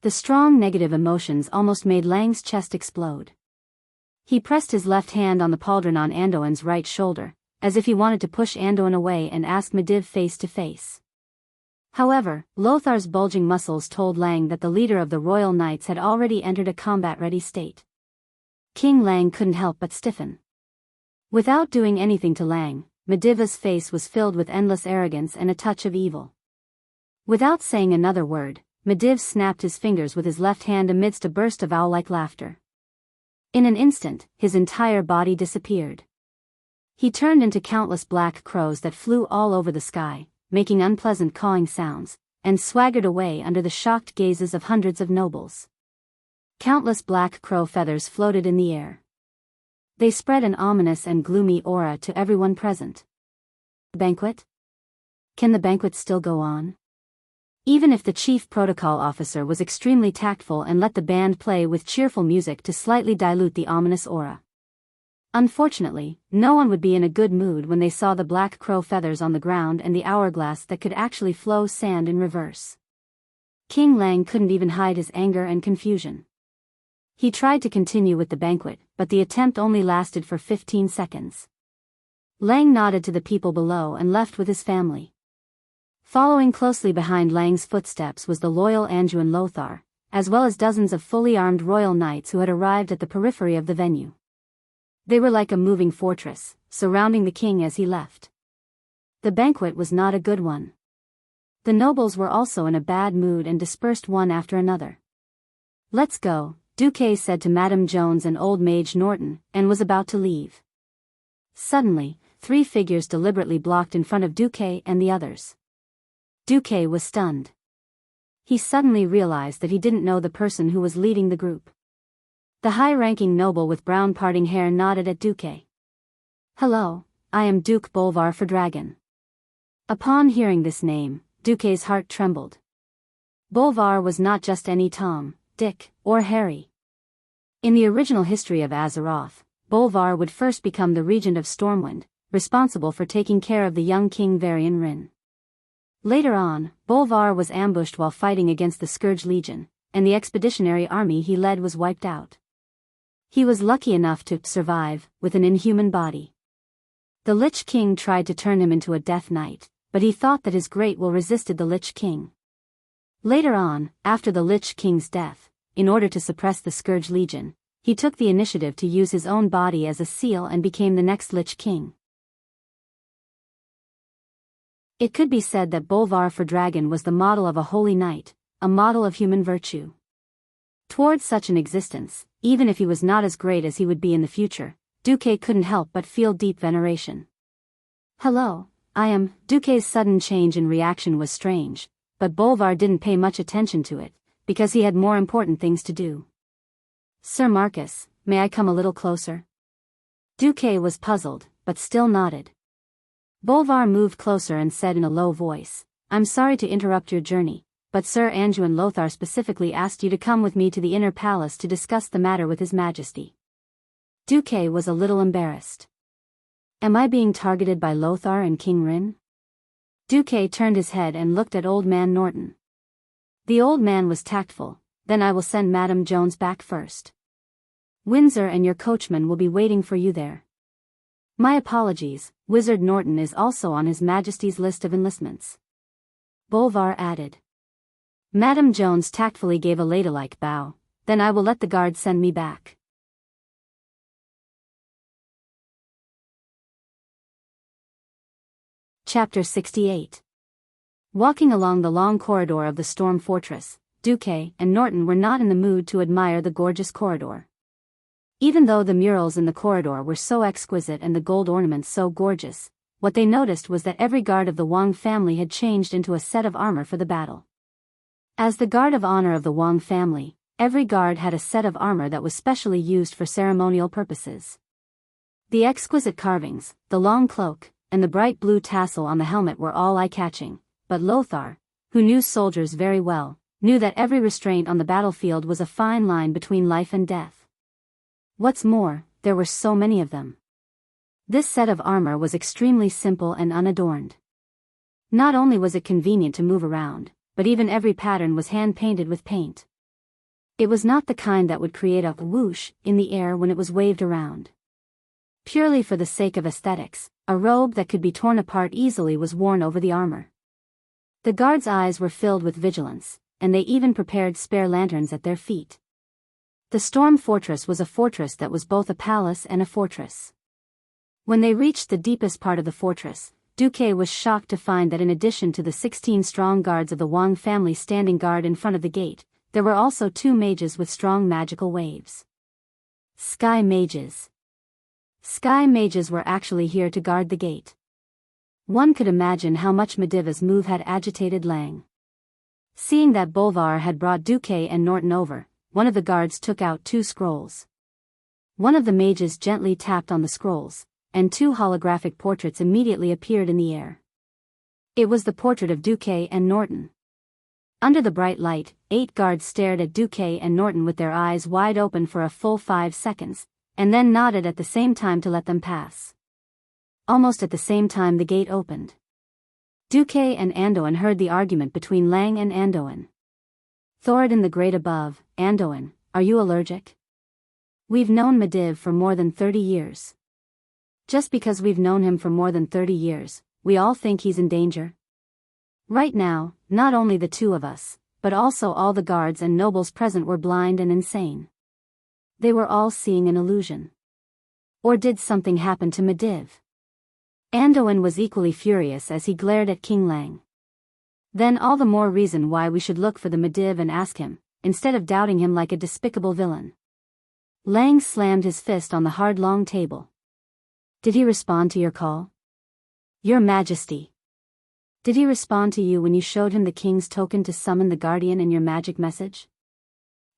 The strong negative emotions almost made Lang's chest explode. He pressed his left hand on the pauldron on Anduin's right shoulder, as if he wanted to push Anduin away and ask Mediv face to face. However, Lothar's bulging muscles told Lang that the leader of the Royal Knights had already entered a combat-ready state. King Lang couldn't help but stiffen. Without doing anything to Lang, Medivh's face was filled with endless arrogance and a touch of evil. Without saying another word, Mediv snapped his fingers with his left hand amidst a burst of owl-like laughter. In an instant, his entire body disappeared. He turned into countless black crows that flew all over the sky, making unpleasant cawing sounds, and swaggered away under the shocked gazes of hundreds of nobles. Countless black crow feathers floated in the air. They spread an ominous and gloomy aura to everyone present. Banquet? Can the banquet still go on? Even if the chief protocol officer was extremely tactful and let the band play with cheerful music to slightly dilute the ominous aura. Unfortunately, no one would be in a good mood when they saw the black crow feathers on the ground and the hourglass that could actually flow sand in reverse. King Lang couldn't even hide his anger and confusion. He tried to continue with the banquet, but the attempt only lasted for 15 seconds. Lang nodded to the people below and left with his family. Following closely behind Lang's footsteps was the loyal Anduin Lothar, as well as dozens of fully armed royal knights who had arrived at the periphery of the venue. They were like a moving fortress, surrounding the king as he left. The banquet was not a good one. The nobles were also in a bad mood and dispersed one after another. "Let's go," Duque said to Madame Jones and old Mage Norton, and was about to leave. Suddenly, 3 figures deliberately blocked in front of Duque and the others. Duque was stunned. He suddenly realized that he didn't know the person who was leading the group. The high-ranking noble with brown parting hair nodded at Duque. "Hello, I am Duke Bolvar for Dragon." Upon hearing this name, Duque's heart trembled. Bolvar was not just any Tom, Dick, or Harry. In the original history of Azeroth, Bolvar would first become the regent of Stormwind, responsible for taking care of the young King Varian Rin. Later on, Bolvar was ambushed while fighting against the Scourge Legion, and the expeditionary army he led was wiped out. He was lucky enough to survive, with an inhuman body. The Lich King tried to turn him into a Death Knight, but he thought that his great will resisted the Lich King. Later on, after the Lich King's death, in order to suppress the Scourge Legion, he took the initiative to use his own body as a seal and became the next Lich King. It could be said that Bolvar for Dragon was the model of a holy knight, a model of human virtue. Towards such an existence, even if he was not as great as he would be in the future, Duque couldn't help but feel deep veneration. "Hello, I am." Duque's sudden change in reaction was strange, but Bolvar didn't pay much attention to it, because he had more important things to do. "Sir Marcus, may I come a little closer?" Duque was puzzled, but still nodded. Bolvar moved closer and said in a low voice, "I'm sorry to interrupt your journey, but Sir Anduin Lothar specifically asked you to come with me to the inner palace to discuss the matter with His Majesty." Duque was a little embarrassed. "Am I being targeted by Lothar and King Rin?" Duque turned his head and looked at Old Man Norton. The old man was tactful. "Then I will send Madame Jones back first. Windsor and your coachman will be waiting for you there." "My apologies, Wizard Norton is also on His Majesty's list of enlistments," Bolvar added. Madame Jones tactfully gave a ladylike bow. "Then I will let the guard send me back." Chapter 68. Walking along the long corridor of the Storm Fortress, Duque and Norton were not in the mood to admire the gorgeous corridor. Even though the murals in the corridor were so exquisite and the gold ornaments so gorgeous, what they noticed was that every guard of the Wang family had changed into a set of armor for the battle. As the guard of honor of the Wang family, every guard had a set of armor that was specially used for ceremonial purposes. The exquisite carvings, the long cloak, and the bright blue tassel on the helmet were all eye-catching, but Lothar, who knew soldiers very well, knew that every restraint on the battlefield was a fine line between life and death. What's more, there were so many of them. This set of armor was extremely simple and unadorned. Not only was it convenient to move around, but even every pattern was hand-painted with paint. It was not the kind that would create a whoosh in the air when it was waved around. Purely for the sake of aesthetics, a robe that could be torn apart easily was worn over the armor. The guards' eyes were filled with vigilance, and they even prepared spare lanterns at their feet. The Storm Fortress was a fortress that was both a palace and a fortress. When they reached the deepest part of the fortress, Duque was shocked to find that in addition to the 16 strong guards of the Wang family standing guard in front of the gate, there were also 2 mages with strong magical waves. Sky Mages. Sky Mages were actually here to guard the gate. One could imagine how much Mediva's move had agitated Lang. Seeing that Bolvar had brought Duque and Norton over, one of the guards took out 2 scrolls. One of the mages gently tapped on the scrolls, and 2 holographic portraits immediately appeared in the air. It was the portrait of Duque and Norton. Under the bright light, 8 guards stared at Duque and Norton with their eyes wide open for a full 5 seconds, and then nodded at the same time to let them pass. Almost at the same time the gate opened. Duque and Anduin heard the argument between Lang and Anduin. "Thoradin the Great above, Anduin, are you allergic? We've known Mediv for more than 30 years. Just because we've known him for more than 30 years, we all think he's in danger? Right now, not only the 2 of us, but also all the guards and nobles present were blind and insane. They were all seeing an illusion. Or did something happen to Mediv? Andoin was equally furious as he glared at King Lang. Then all the more reason why we should look for the Mediv and ask him, instead of doubting him like a despicable villain. Lang slammed his fist on the hard long table. Did he respond to your call? Your Majesty. Did he respond to you when you showed him the king's token to summon the guardian in your magic message?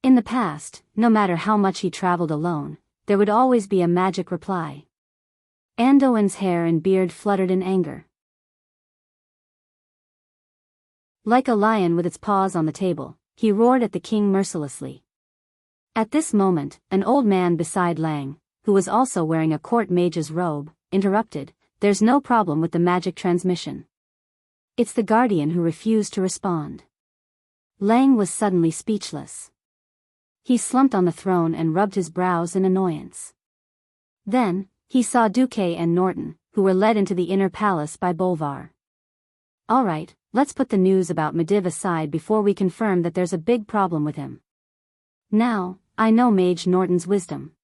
In the past, no matter how much he traveled alone, there would always be a magic reply. Andoin's hair and beard fluttered in anger. Like a lion with its paws on the table, he roared at the king mercilessly. At this moment, an old man beside Lang, who was also wearing a court mage's robe, interrupted, "There's no problem with the magic transmission. It's the guardian who refused to respond." Lang was suddenly speechless. He slumped on the throne and rubbed his brows in annoyance. Then, he saw Duque and Norton, who were led into the inner palace by Bolvar. "All right, let's put the news about Mediv aside before we confirm that there's a big problem with him. Now, I know Mage Norton's wisdom.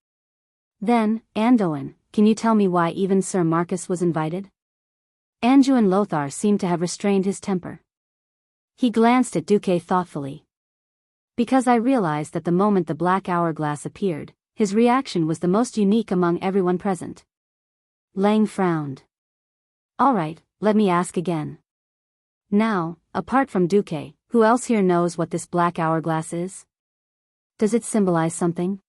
Then, Andoin, can you tell me why even Sir Marcus was invited?" Anduin Lothar seemed to have restrained his temper. He glanced at Duque thoughtfully. Because I realized that the moment the black hourglass appeared, his reaction was the most unique among everyone present. Lang frowned. "All right, let me ask again. Now, apart from Duque, who else here knows what this black hourglass is? Does it symbolize something?"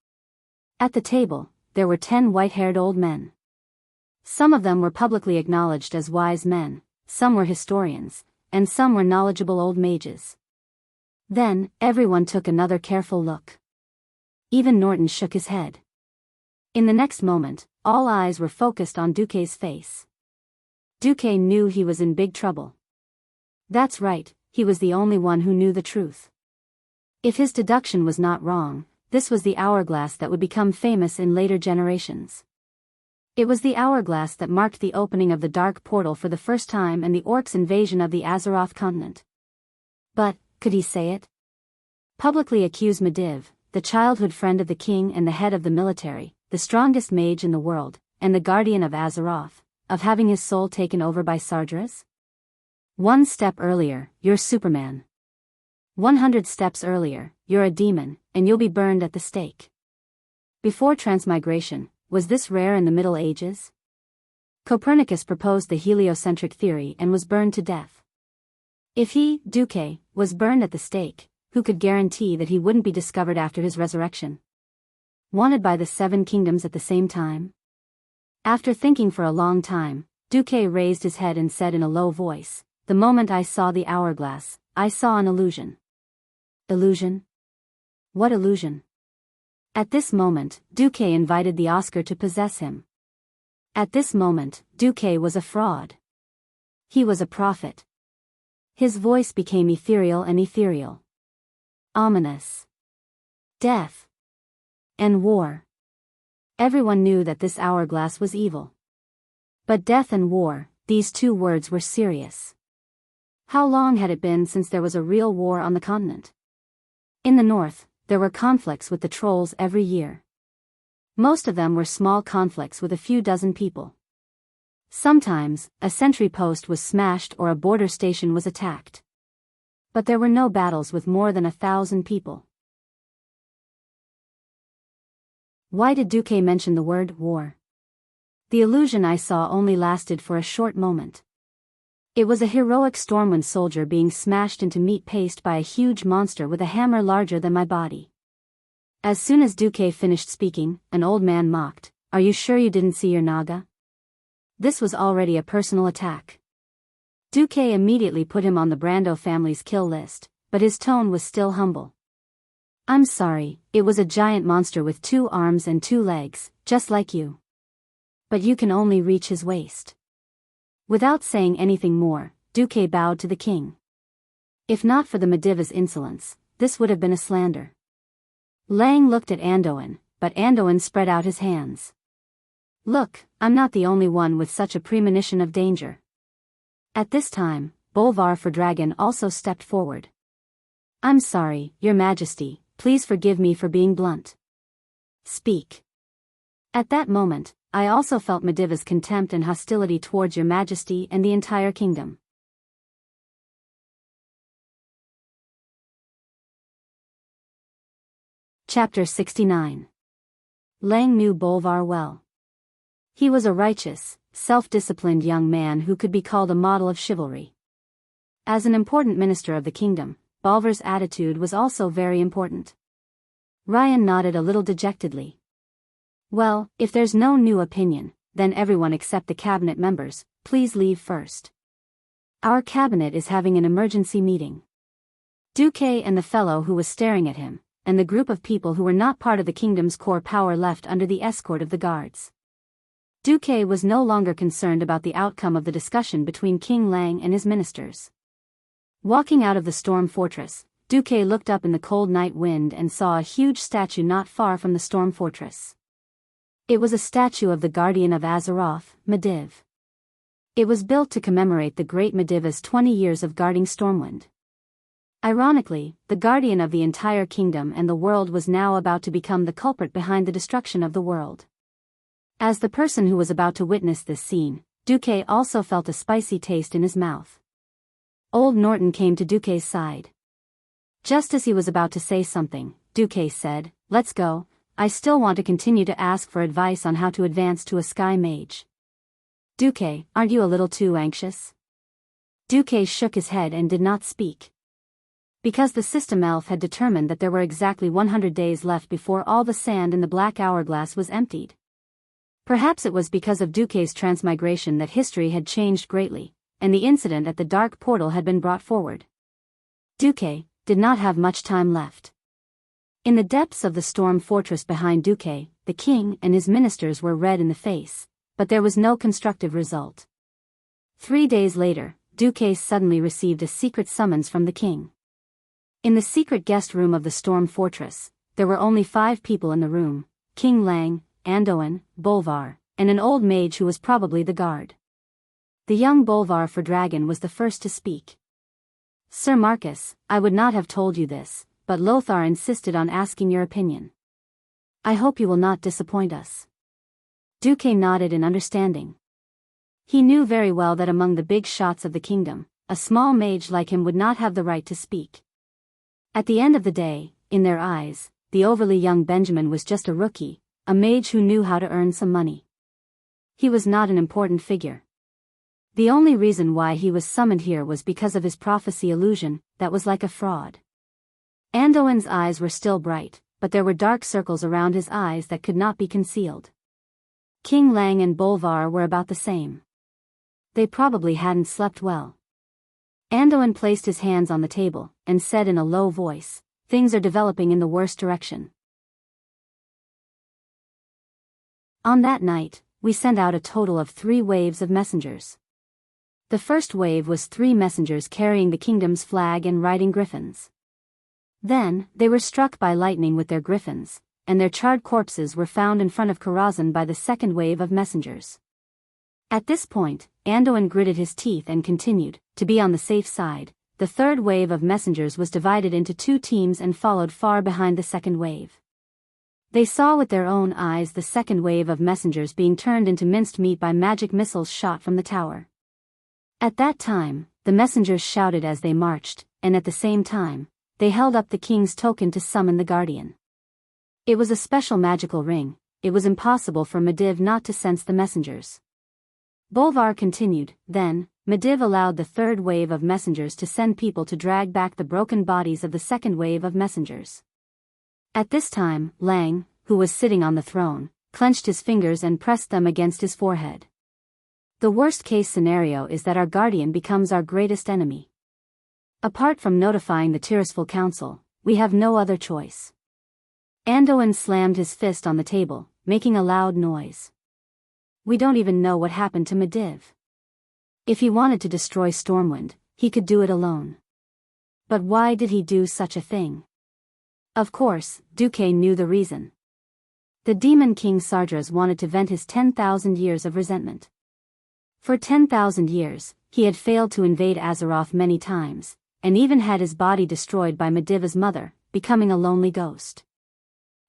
At the table, there were 10 white-haired old men. Some of them were publicly acknowledged as wise men, some were historians, and some were knowledgeable old mages. Then, everyone took another careful look. Even Norton shook his head. In the next moment, all eyes were focused on Duque's face. Duque knew he was in big trouble. That's right, he was the only one who knew the truth. If his deduction was not wrong, this was the hourglass that would become famous in later generations. It was the hourglass that marked the opening of the Dark Portal for the first time and the orcs' invasion of the Azeroth continent. But, could he say it? Publicly accuse Mediv, the childhood friend of the king and the head of the military, the strongest mage in the world, and the guardian of Azeroth, of having his soul taken over by Sardras? One step earlier, you're Superman. 100 steps earlier, you're a demon, and you'll be burned at the stake. Before transmigration, was this rare in the Middle Ages? Copernicus proposed the heliocentric theory and was burned to death. If he, Duque, was burned at the stake, who could guarantee that he wouldn't be discovered after his resurrection? Wanted by the 7 kingdoms at the same time? After thinking for a long time, Duque raised his head and said in a low voice, "The moment I saw the hourglass, I saw an illusion." Illusion? What illusion? At this moment, Duque invited the Oscar to possess him. At this moment, Duque was a fraud. He was a prophet. His voice became ethereal and ethereal. Ominous. Death. And war. Everyone knew that this hourglass was evil. But death and war, these 2 words were serious. How long had it been since there was a real war on the continent? In the north, there were conflicts with the trolls every year. Most of them were small conflicts with a few dozen people. Sometimes, a sentry post was smashed or a border station was attacked. But there were no battles with more than 1,000 people. Why did Duque mention the word war? The illusion I saw only lasted for a short moment. It was a heroic Stormwind soldier being smashed into meat paste by a huge monster with a hammer larger than my body. As soon as Duque finished speaking, an old man mocked, "Are you sure you didn't see your Naga?" This was already a personal attack. Duque immediately put him on the Brando family's kill list, but his tone was still humble. "I'm sorry, it was a giant monster with 2 arms and 2 legs, just like you. But you can only reach his waist." Without saying anything more, Duque bowed to the king. If not for the Medivh's insolence, this would have been a slander. Lang looked at Andoin, but Andoin spread out his hands. "Look, I'm not the only one with such a premonition of danger." At this time, Bolvar for Dragon also stepped forward. "I'm sorry, Your Majesty, please forgive me for being blunt." "Speak." At that moment, I also felt Mediva's contempt and hostility towards your majesty and the entire kingdom. Chapter 69. Lang knew Bolvar well. He was a righteous, self-disciplined young man who could be called a model of chivalry. As an important minister of the kingdom, Bolvar's attitude was also very important. Ryan nodded a little dejectedly. Well, if there's no new opinion, then everyone except the cabinet members, please leave first. Our cabinet is having an emergency meeting. Duque and the fellow who was staring at him, and the group of people who were not part of the kingdom's core power left under the escort of the guards. Duque was no longer concerned about the outcome of the discussion between King Lang and his ministers. Walking out of the storm fortress, Duque looked up in the cold night wind and saw a huge statue not far from the storm fortress. It was a statue of the guardian of Azeroth, Mediv. It was built to commemorate the great Mediva's 20 years of guarding Stormwind. Ironically, the guardian of the entire kingdom and the world was now about to become the culprit behind the destruction of the world. As the person who was about to witness this scene, Duque also felt a spicy taste in his mouth. Old Norton came to Duque's side. Just as he was about to say something, Duque said, "Let's go, I still want to continue to ask for advice on how to advance to a sky mage." "Duque, aren't you a little too anxious?" Duque shook his head and did not speak. Because the system elf had determined that there were exactly 100 days left before all the sand in the black hourglass was emptied. Perhaps it was because of Duque's transmigration that history had changed greatly, and the incident at the dark portal had been brought forward. Duque did not have much time left. In the depths of the storm fortress behind Duque, the king and his ministers were red in the face, but there was no constructive result. 3 days later, Duque suddenly received a secret summons from the king. In the secret guest room of the storm fortress, there were only 5 people in the room: King Lang, Andoin, Bolvar, and an old mage who was probably the guard. The young Bolvar for Dragon was the first to speak. "Sir Marcus, I would not have told you this, but Lothar insisted on asking your opinion. I hope you will not disappoint us." Duque nodded in understanding. He knew very well that among the big shots of the kingdom, a small mage like him would not have the right to speak. At the end of the day, in their eyes, the overly young Benjamin was just a rookie, a mage who knew how to earn some money. He was not an important figure. The only reason why he was summoned here was because of his prophecy illusion, that was like a fraud. Andoin's eyes were still bright, but there were dark circles around his eyes that could not be concealed. King Lang and Bolvar were about the same. They probably hadn't slept well. Andoin placed his hands on the table, and said in a low voice, "Things are developing in the worst direction." On that night, we sent out a total of 3 waves of messengers. The first wave was 3 messengers carrying the kingdom's flag and riding griffins. Then, they were struck by lightning with their griffins, and their charred corpses were found in front of Karazhan by the second wave of messengers. At this point, Andoin gritted his teeth and continued, to be on the safe side. The third wave of messengers was divided into 2 teams and followed far behind the second wave. They saw with their own eyes the second wave of messengers being turned into minced meat by magic missiles shot from the tower. At that time, the messengers shouted as they marched, and at the same time, they held up the king's token to summon the guardian. It was a special magical ring. It was impossible for Mediv not to sense the messengers. Bolvar continued, "Then, Mediv allowed the third wave of messengers to send people to drag back the broken bodies of the second wave of messengers. At this time, Lang, who was sitting on the throne, clenched his fingers and pressed them against his forehead. The worst-case scenario is that our guardian becomes our greatest enemy. Apart from notifying the Tirisful Council, we have no other choice." Andoin slammed his fist on the table, making a loud noise. "We don't even know what happened to Mediv. If he wanted to destroy Stormwind, he could do it alone. But why did he do such a thing?" Of course, Duque knew the reason. The demon king Sardras wanted to vent his 10,000 years of resentment. For 10,000 years, he had failed to invade Azeroth many times, and even had his body destroyed by Mediva's mother, becoming a lonely ghost.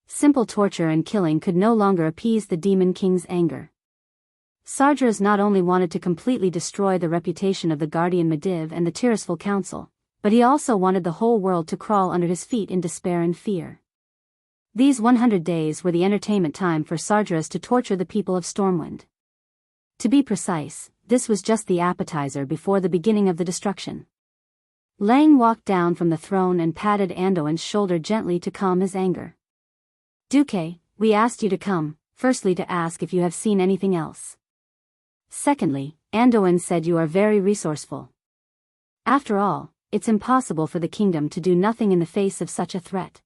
Simple torture and killing could no longer appease the demon king's anger. Sargeras not only wanted to completely destroy the reputation of the Guardian Mediv and the Tirisful Council, but he also wanted the whole world to crawl under his feet in despair and fear. These 100 days were the entertainment time for Sargeras to torture the people of Stormwind. To be precise, this was just the appetizer before the beginning of the destruction. Lang walked down from the throne and patted Anduin's shoulder gently to calm his anger. Duque, we asked you to come, firstly to ask if you have seen anything else. Secondly, Anduin said you are very resourceful. After all, it's impossible for the kingdom to do nothing in the face of such a threat.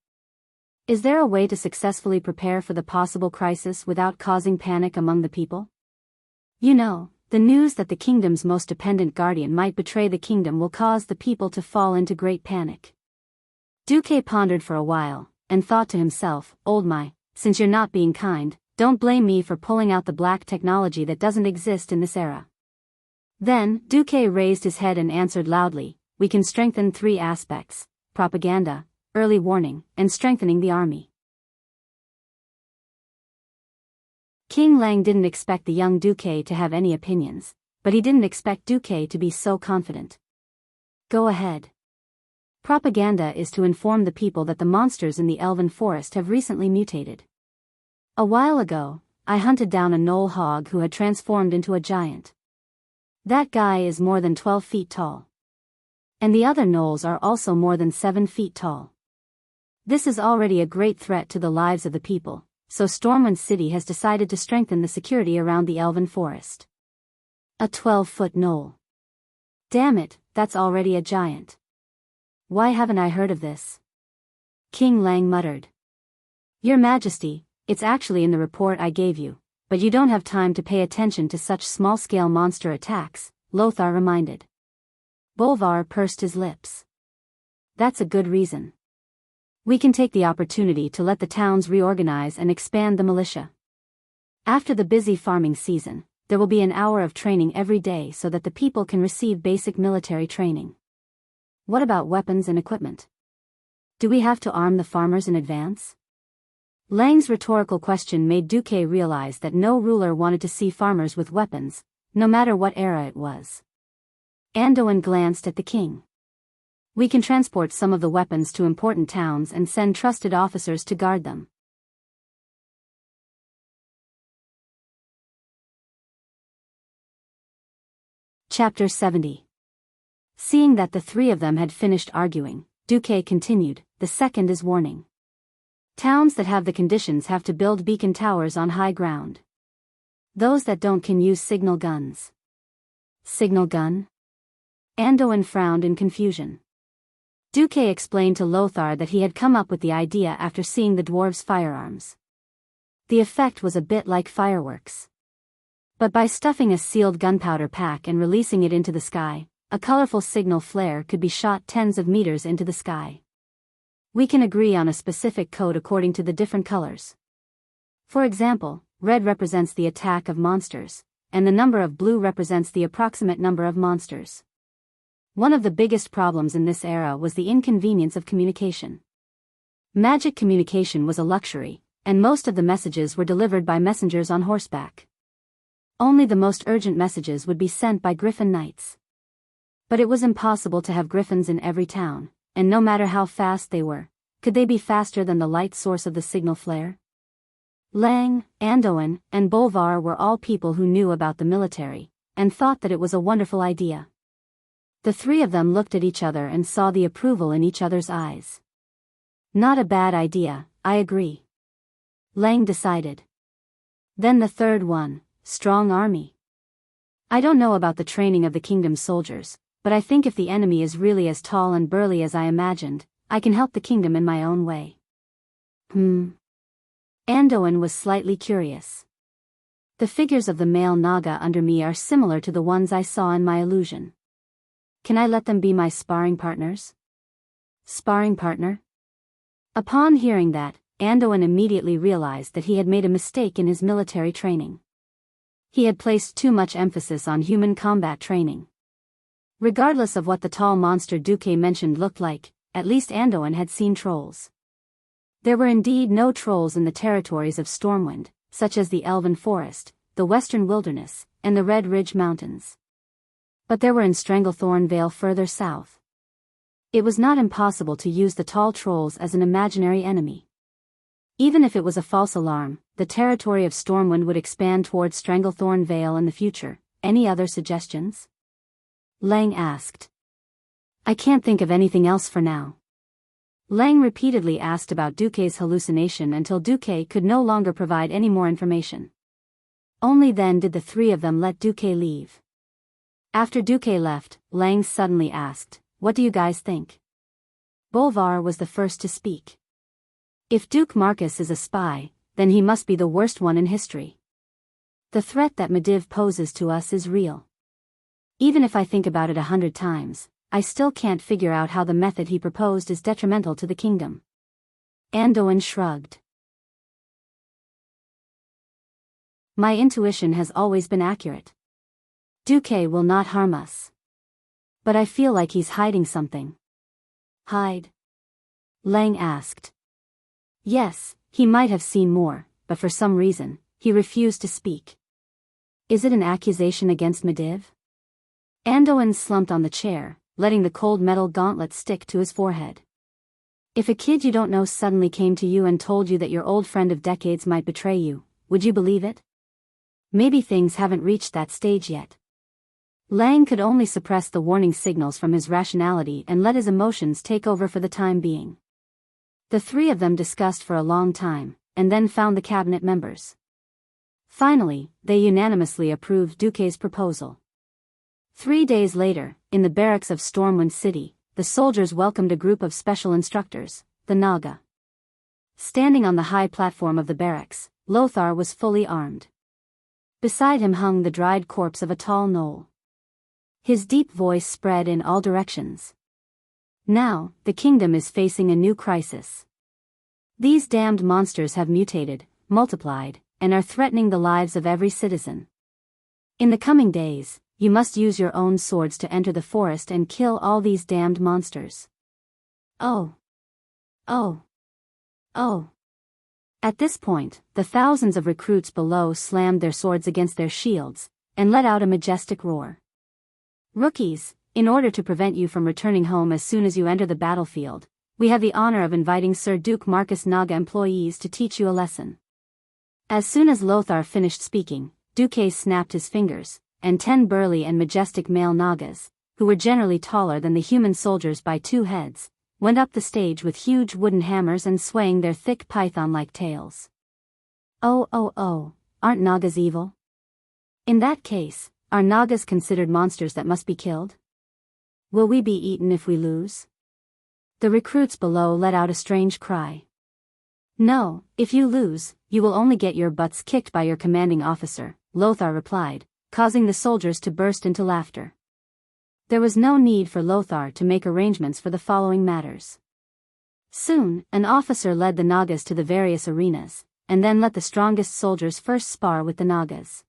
Is there a way to successfully prepare for the possible crisis without causing panic among the people? You know, the news that the kingdom's most dependent guardian might betray the kingdom will cause the people to fall into great panic. Duque pondered for a while, and thought to himself, Old my, since you're not being kind, don't blame me for pulling out the black technology that doesn't exist in this era. Then, Duque raised his head and answered loudly, we can strengthen 3 aspects: propaganda, early warning, and strengthening the army. King Lang didn't expect the young Duque to have any opinions, but he didn't expect Duque to be so confident. Go ahead. Propaganda is to inform the people that the monsters in the Elven Forest have recently mutated. A while ago, I hunted down a gnoll hog who had transformed into a giant. That guy is more than 12 feet tall. And the other gnolls are also more than 7 feet tall. This is already a great threat to the lives of the people, so Stormwind City has decided to strengthen the security around the Elven Forest. A 12-foot gnoll. Damn it, that's already a giant. Why haven't I heard of this? King Lang muttered. Your Majesty, it's actually in the report I gave you, but you don't have time to pay attention to such small-scale monster attacks, Lothar reminded. Bolvar pursed his lips. That's a good reason. We can take the opportunity to let the towns reorganize and expand the militia. After the busy farming season, there will be an hour of training every day so that the people can receive basic military training. What about weapons and equipment? Do we have to arm the farmers in advance? Lang's rhetorical question made Duque realize that no ruler wanted to see farmers with weapons, no matter what era it was. Anduin glanced at the king. We can transport some of the weapons to important towns and send trusted officers to guard them. Chapter 70. Seeing that the 3 of them had finished arguing, Duque continued, the second is warning. Towns that have the conditions have to build beacon towers on high ground. Those that don't can use signal guns. Signal gun? Anduin frowned in confusion. Duque explained to Lothar that he had come up with the idea after seeing the dwarves' firearms. The effect was a bit like fireworks. But by stuffing a sealed gunpowder pack and releasing it into the sky, a colorful signal flare could be shot tens of meters into the sky. We can agree on a specific code according to the different colors. For example, red represents the attack of monsters, and the number of blue represents the approximate number of monsters. One of the biggest problems in this era was the inconvenience of communication. Magic communication was a luxury, and most of the messages were delivered by messengers on horseback. Only the most urgent messages would be sent by griffin knights. But it was impossible to have griffins in every town, and no matter how fast they were, could they be faster than the light source of the signal flare? Lang, Anduin, and Bolvar were all people who knew about the military, and thought that it was a wonderful idea. The 3 of them looked at each other and saw the approval in each other's eyes. Not a bad idea, I agree. Lang decided. Then the third one, strong army. I don't know about the training of the kingdom's soldiers, but I think if the enemy is really as tall and burly as I imagined, I can help the kingdom in my own way. Anduin was slightly curious. The figures of the male Naga under me are similar to the ones I saw in my illusion. Can I let them be my sparring partners? Sparring partner? Upon hearing that, Anduin immediately realized that he had made a mistake in his military training. He had placed too much emphasis on human combat training. Regardless of what the tall monster Duque mentioned looked like, at least Anduin had seen trolls. There were indeed no trolls in the territories of Stormwind, such as the Elven Forest, the western wilderness, and the Red Ridge Mountains. But there were in Stranglethorn Vale further south. It was not impossible to use the tall trolls as an imaginary enemy. Even if it was a false alarm, the territory of Stormwind would expand towards Stranglethorn Vale in the future. Any other suggestions? Lang asked. I can't think of anything else for now. Lang repeatedly asked about Duque's hallucination until Duque could no longer provide any more information. Only then did the three of them let Duque leave. After Duque left, Lang suddenly asked, What do you guys think? Bolvar was the first to speak. If Duke Marcus is a spy, then he must be the worst one in history. The threat that Medivh poses to us is real. Even if I think about it 100 times, I still can't figure out how the method he proposed is detrimental to the kingdom. Anduin shrugged. My intuition has always been accurate. Duque will not harm us. But I feel like he's hiding something. Hide? Lang asked. Yes, he might have seen more, but for some reason, he refused to speak. Is it an accusation against Medivh? Anduin slumped on the chair, letting the cold metal gauntlet stick to his forehead. If a kid you don't know suddenly came to you and told you that your old friend of decades might betray you, would you believe it? Maybe things haven't reached that stage yet. Lang could only suppress the warning signals from his rationality and let his emotions take over for the time being. The three of them discussed for a long time, and then found the cabinet members. Finally, they unanimously approved Duque's proposal. 3 days later, in the barracks of Stormwind City, the soldiers welcomed a group of special instructors, the Naga. Standing on the high platform of the barracks, Lothar was fully armed. Beside him hung the dried corpse of a tall gnoll. His deep voice spread in all directions. Now, the kingdom is facing a new crisis. These damned monsters have mutated, multiplied, and are threatening the lives of every citizen. In the coming days, you must use your own swords to enter the forest and kill all these damned monsters. Oh. Oh. Oh. At this point, the thousands of recruits below slammed their swords against their shields, and let out a majestic roar. Rookies, in order to prevent you from returning home as soon as you enter the battlefield, we have the honor of inviting Sir Duke Marcus Naga employees to teach you a lesson. As soon as Lothar finished speaking, Duque snapped his fingers, and 10 burly and majestic male Nagas, who were generally taller than the human soldiers by 2 heads, went up the stage with huge wooden hammers and swaying their thick python-like tails. Oh, aren't Nagas evil? In that case, are Nagas considered monsters that must be killed? Will we be eaten if we lose? The recruits below let out a strange cry. No, if you lose, you will only get your butts kicked by your commanding officer, Lothar replied, causing the soldiers to burst into laughter. There was no need for Lothar to make arrangements for the following matters. Soon, an officer led the Nagas to the various arenas, and then let the strongest soldiers first spar with the Nagas.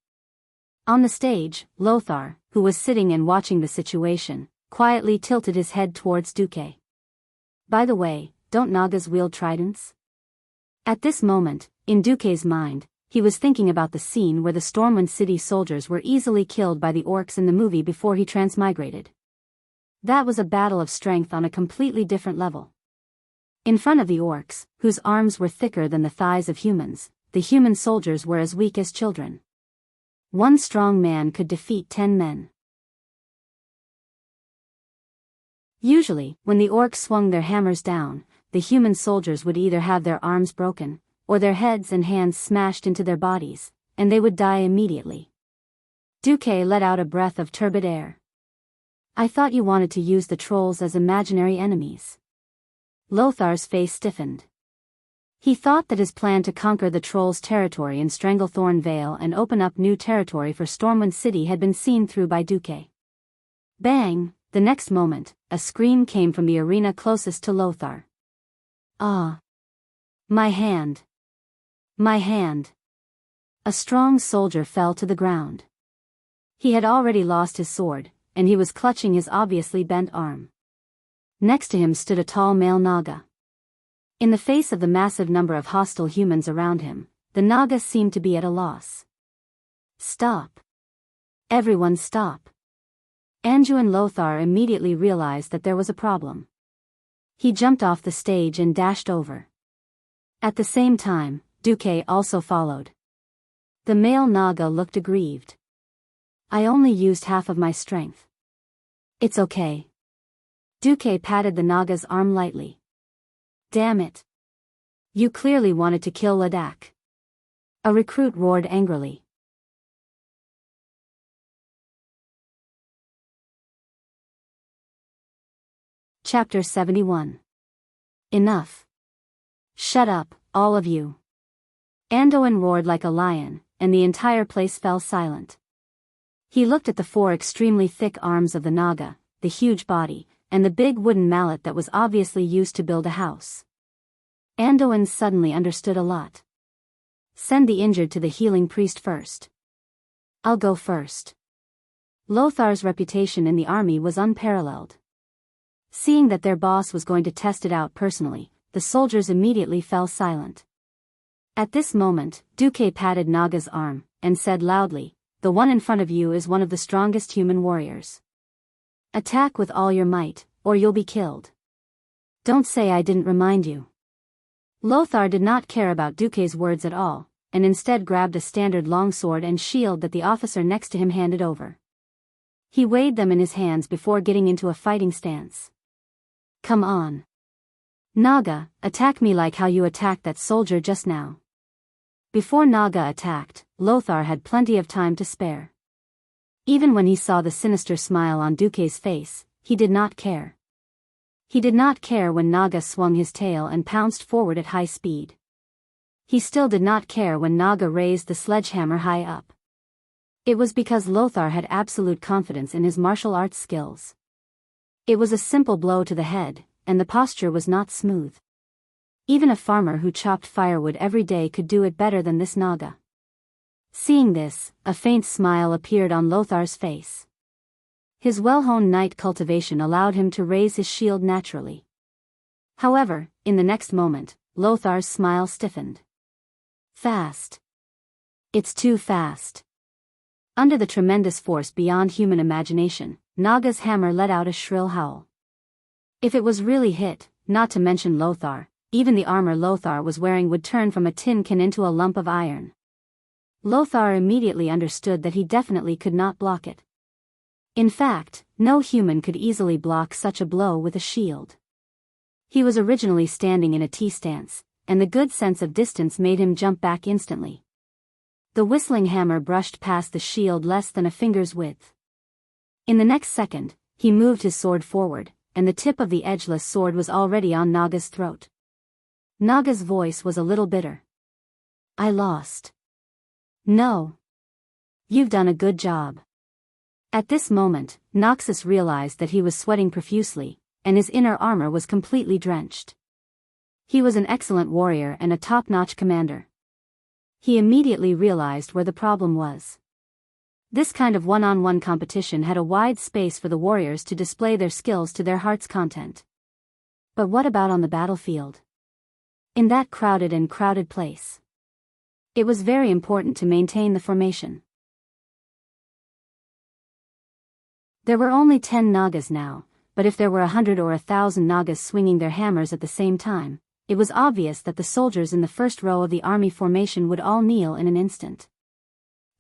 On the stage, Lothar, who was sitting and watching the situation, quietly tilted his head towards Duque. By the way, don't Nagas wield tridents? At this moment, in Duque's mind, he was thinking about the scene where the Stormwind City soldiers were easily killed by the orcs in the movie before he transmigrated. That was a battle of strength on a completely different level. In front of the orcs, whose arms were thicker than the thighs of humans, the human soldiers were as weak as children. One strong man could defeat 10 men. Usually, when the orcs swung their hammers down, the human soldiers would either have their arms broken, or their heads and hands smashed into their bodies, and they would die immediately. Duque let out a breath of turbid air. I thought you wanted to use the trolls as imaginary enemies. Lothar's face stiffened. He thought that his plan to conquer the trolls' territory in Stranglethorn Vale and open up new territory for Stormwind City had been seen through by Duque. Bang! The next moment, a scream came from the arena closest to Lothar. Ah! My hand! My hand! A strong soldier fell to the ground. He had already lost his sword, and he was clutching his obviously bent arm. Next to him stood a tall male Naga. In the face of the massive number of hostile humans around him, the Naga seemed to be at a loss. Stop. Everyone stop. Anju and Lothar immediately realized that there was a problem. He jumped off the stage and dashed over. At the same time, Duque also followed. The male Naga looked aggrieved. I only used half of my strength. It's okay. Duque patted the Naga's arm lightly. Damn it. You clearly wanted to kill Ladakh. A recruit roared angrily. Chapter 71. Enough. Shut up, all of you. Andoin roared like a lion, and the entire place fell silent. He looked at the four extremely thick arms of the Naga, the huge body, and the big wooden mallet that was obviously used to build a house. Andoin suddenly understood a lot. Send the injured to the healing priest first. I'll go first. Lothar's reputation in the army was unparalleled. Seeing that their boss was going to test it out personally, the soldiers immediately fell silent. At this moment, Duque patted Naga's arm, and said loudly, the one in front of you is one of the strongest human warriors. Attack with all your might, or you'll be killed. Don't say I didn't remind you. Lothar did not care about Duque's words at all, and instead grabbed a standard longsword and shield that the officer next to him handed over. He weighed them in his hands before getting into a fighting stance. Come on. Naga, attack me like how you attacked that soldier just now. Before Naga attacked, Lothar had plenty of time to spare. Even when he saw the sinister smile on Duque's face, he did not care. He did not care when Naga swung his tail and pounced forward at high speed. He still did not care when Naga raised the sledgehammer high up. It was because Lothar had absolute confidence in his martial arts skills. It was a simple blow to the head, and the posture was not smooth. Even a farmer who chopped firewood every day could do it better than this Naga. Seeing this, a faint smile appeared on Lothar's face. His well-honed knight cultivation allowed him to raise his shield naturally. However, in the next moment, Lothar's smile stiffened. Fast. It's too fast. Under the tremendous force beyond human imagination, Naga's hammer let out a shrill howl. If it was really hit, not to mention Lothar, even the armor Lothar was wearing would turn from a tin can into a lump of iron. Lothar immediately understood that he definitely could not block it. In fact, no human could easily block such a blow with a shield. He was originally standing in a T-stance, and the good sense of distance made him jump back instantly. The whistling hammer brushed past the shield less than a finger's width. In the next second, he moved his sword forward, and the tip of the edgeless sword was already on Naga's throat. Naga's voice was a little bitter. I lost. No. You've done a good job. At this moment, Noxus realized that he was sweating profusely, and his inner armor was completely drenched. He was an excellent warrior and a top-notch commander. He immediately realized where the problem was. This kind of one-on-one competition had a wide space for the warriors to display their skills to their heart's content. But what about on the battlefield? In that crowded place. It was very important to maintain the formation. There were only 10 Nagas now, but if there were 100 or 1,000 Nagas swinging their hammers at the same time, it was obvious that the soldiers in the first row of the army formation would all kneel in an instant.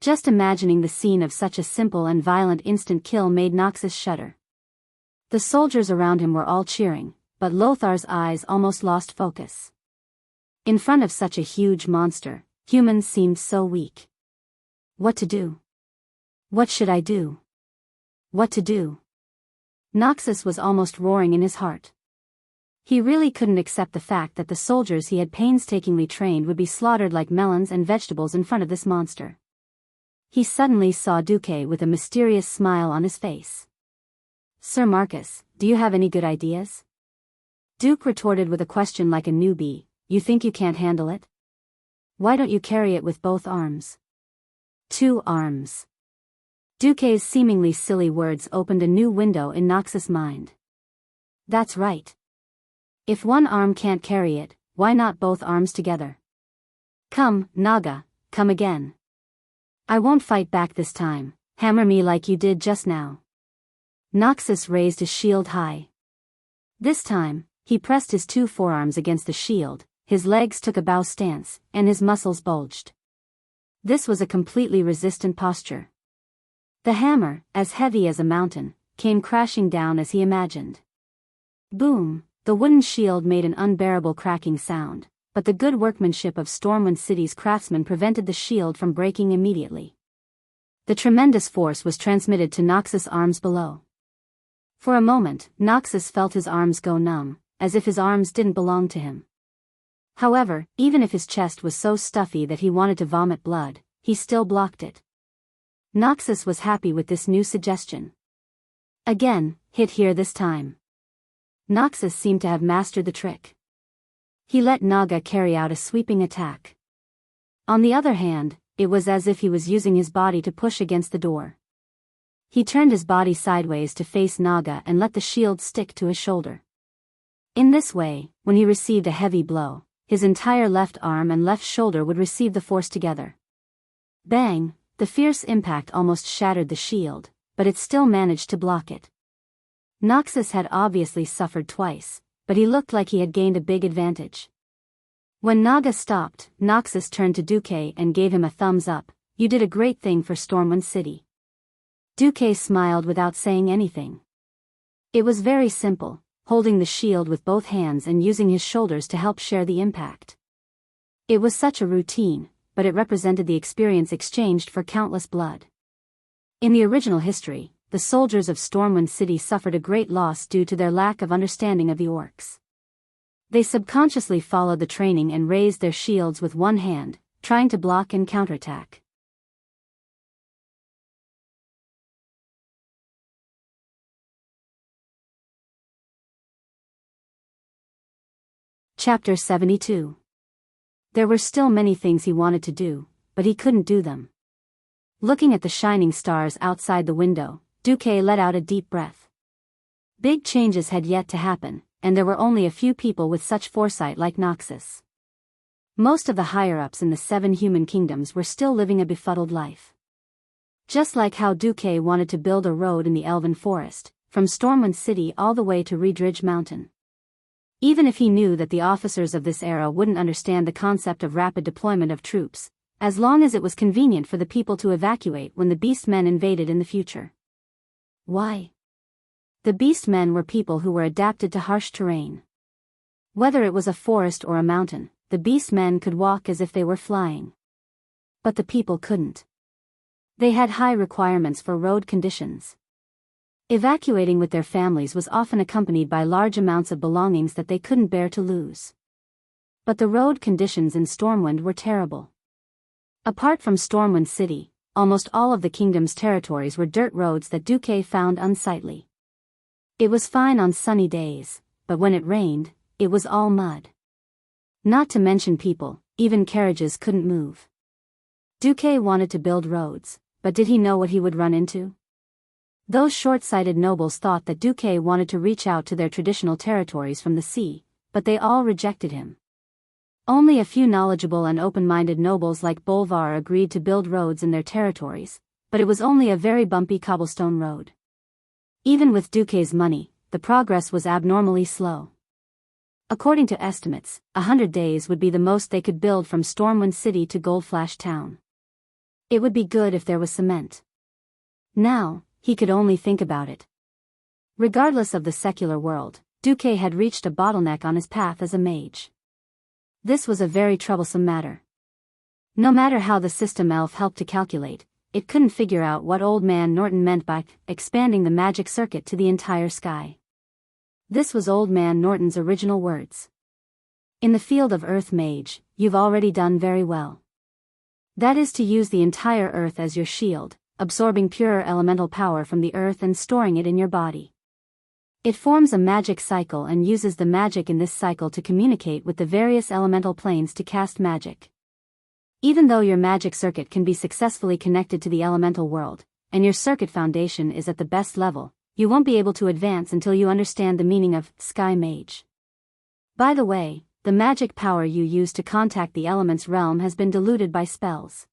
Just imagining the scene of such a simple and violent instant kill made Noxus shudder. The soldiers around him were all cheering, but Lothar's eyes almost lost focus. In front of such a huge monster, humans seemed so weak. What to do? What should I do? What to do? Noxus was almost roaring in his heart. He really couldn't accept the fact that the soldiers he had painstakingly trained would be slaughtered like melons and vegetables in front of this monster. He suddenly saw Duque with a mysterious smile on his face. Sir Marcus, do you have any good ideas? Duke retorted with a question like a newbie. You think you can't handle it? Why don't you carry it with both arms? 2 arms. Duque's seemingly silly words opened a new window in Noxus' mind. That's right. If one arm can't carry it, why not both arms together? Come, Naga, come again. I won't fight back this time. Hammer me like you did just now. Noxus raised his shield high. This time, he pressed his 2 forearms against the shield, his legs took a bow stance, and his muscles bulged. This was a completely resistant posture. The hammer, as heavy as a mountain, came crashing down as he imagined. Boom! The wooden shield made an unbearable cracking sound, but the good workmanship of Stormwind City's craftsmen prevented the shield from breaking immediately. The tremendous force was transmitted to Noxus' arms below. For a moment, Noxus felt his arms go numb, as if his arms didn't belong to him. However, even if his chest was so stuffy that he wanted to vomit blood, he still blocked it. Noxus was happy with this new suggestion. Again, hit here this time. Noxus seemed to have mastered the trick. He let Naga carry out a sweeping attack. On the other hand, it was as if he was using his body to push against the door. He turned his body sideways to face Naga and let the shield stick to his shoulder. In this way, when he received a heavy blow, his entire left arm and left shoulder would receive the force together. Bang! The fierce impact almost shattered the shield, but it still managed to block it. Noxus had obviously suffered twice, but he looked like he had gained a big advantage. When Naga stopped, Noxus turned to Duque and gave him a thumbs up. You did a great thing for Stormwind City. Duque smiled without saying anything. It was very simple, holding the shield with both hands and using his shoulders to help share the impact. It was such a routine, but it represented the experience exchanged for countless blood. In the original history, the soldiers of Stormwind City suffered a great loss due to their lack of understanding of the orcs. They subconsciously followed the training and raised their shields with one hand, trying to block and counterattack. Chapter 72. There were still many things he wanted to do, but he couldn't do them. Looking at the shining stars outside the window, Duque let out a deep breath. Big changes had yet to happen, and there were only a few people with such foresight like Noxus. Most of the higher-ups in the 7 human kingdoms were still living a befuddled life. Just like how Duque wanted to build a road in the Elven Forest, from Stormwind City all the way to Reedridge Mountain. Even if he knew that the officers of this era wouldn't understand the concept of rapid deployment of troops, as long as it was convenient for the people to evacuate when the Beastmen invaded in the future. Why? The Beastmen were people who were adapted to harsh terrain. Whether it was a forest or a mountain, the Beastmen could walk as if they were flying. But the people couldn't. They had high requirements for road conditions. Evacuating with their families was often accompanied by large amounts of belongings that they couldn't bear to lose. But the road conditions in Stormwind were terrible. Apart from Stormwind City, almost all of the kingdom's territories were dirt roads that Duque found unsightly. It was fine on sunny days, but when it rained, it was all mud. Not to mention people, even carriages couldn't move. Duque wanted to build roads, but did he know what he would run into? Those short-sighted nobles thought that Duque wanted to reach out to their traditional territories from the sea, but they all rejected him. Only a few knowledgeable and open-minded nobles like Bolvar agreed to build roads in their territories, but it was only a very bumpy cobblestone road. Even with Duque's money, the progress was abnormally slow. According to estimates, 100 days would be the most they could build from Stormwind City to Goldflash Town. It would be good if there was cement. Now, he could only think about it. Regardless of the secular world, Duque had reached a bottleneck on his path as a mage. This was a very troublesome matter. No matter how the system elf helped to calculate, it couldn't figure out what Old Man Norton meant by expanding the magic circuit to the entire sky. This was Old Man Norton's original words. In the field of Earth Mage, you've already done very well. That is to use the entire Earth as your shield, absorbing purer elemental power from the Earth and storing it in your body. It forms a magic cycle and uses the magic in this cycle to communicate with the various elemental planes to cast magic. Even though your magic circuit can be successfully connected to the elemental world, and your circuit foundation is at the best level, you won't be able to advance until you understand the meaning of Sky Mage. By the way, the magic power you use to contact the elements realm has been diluted by spells.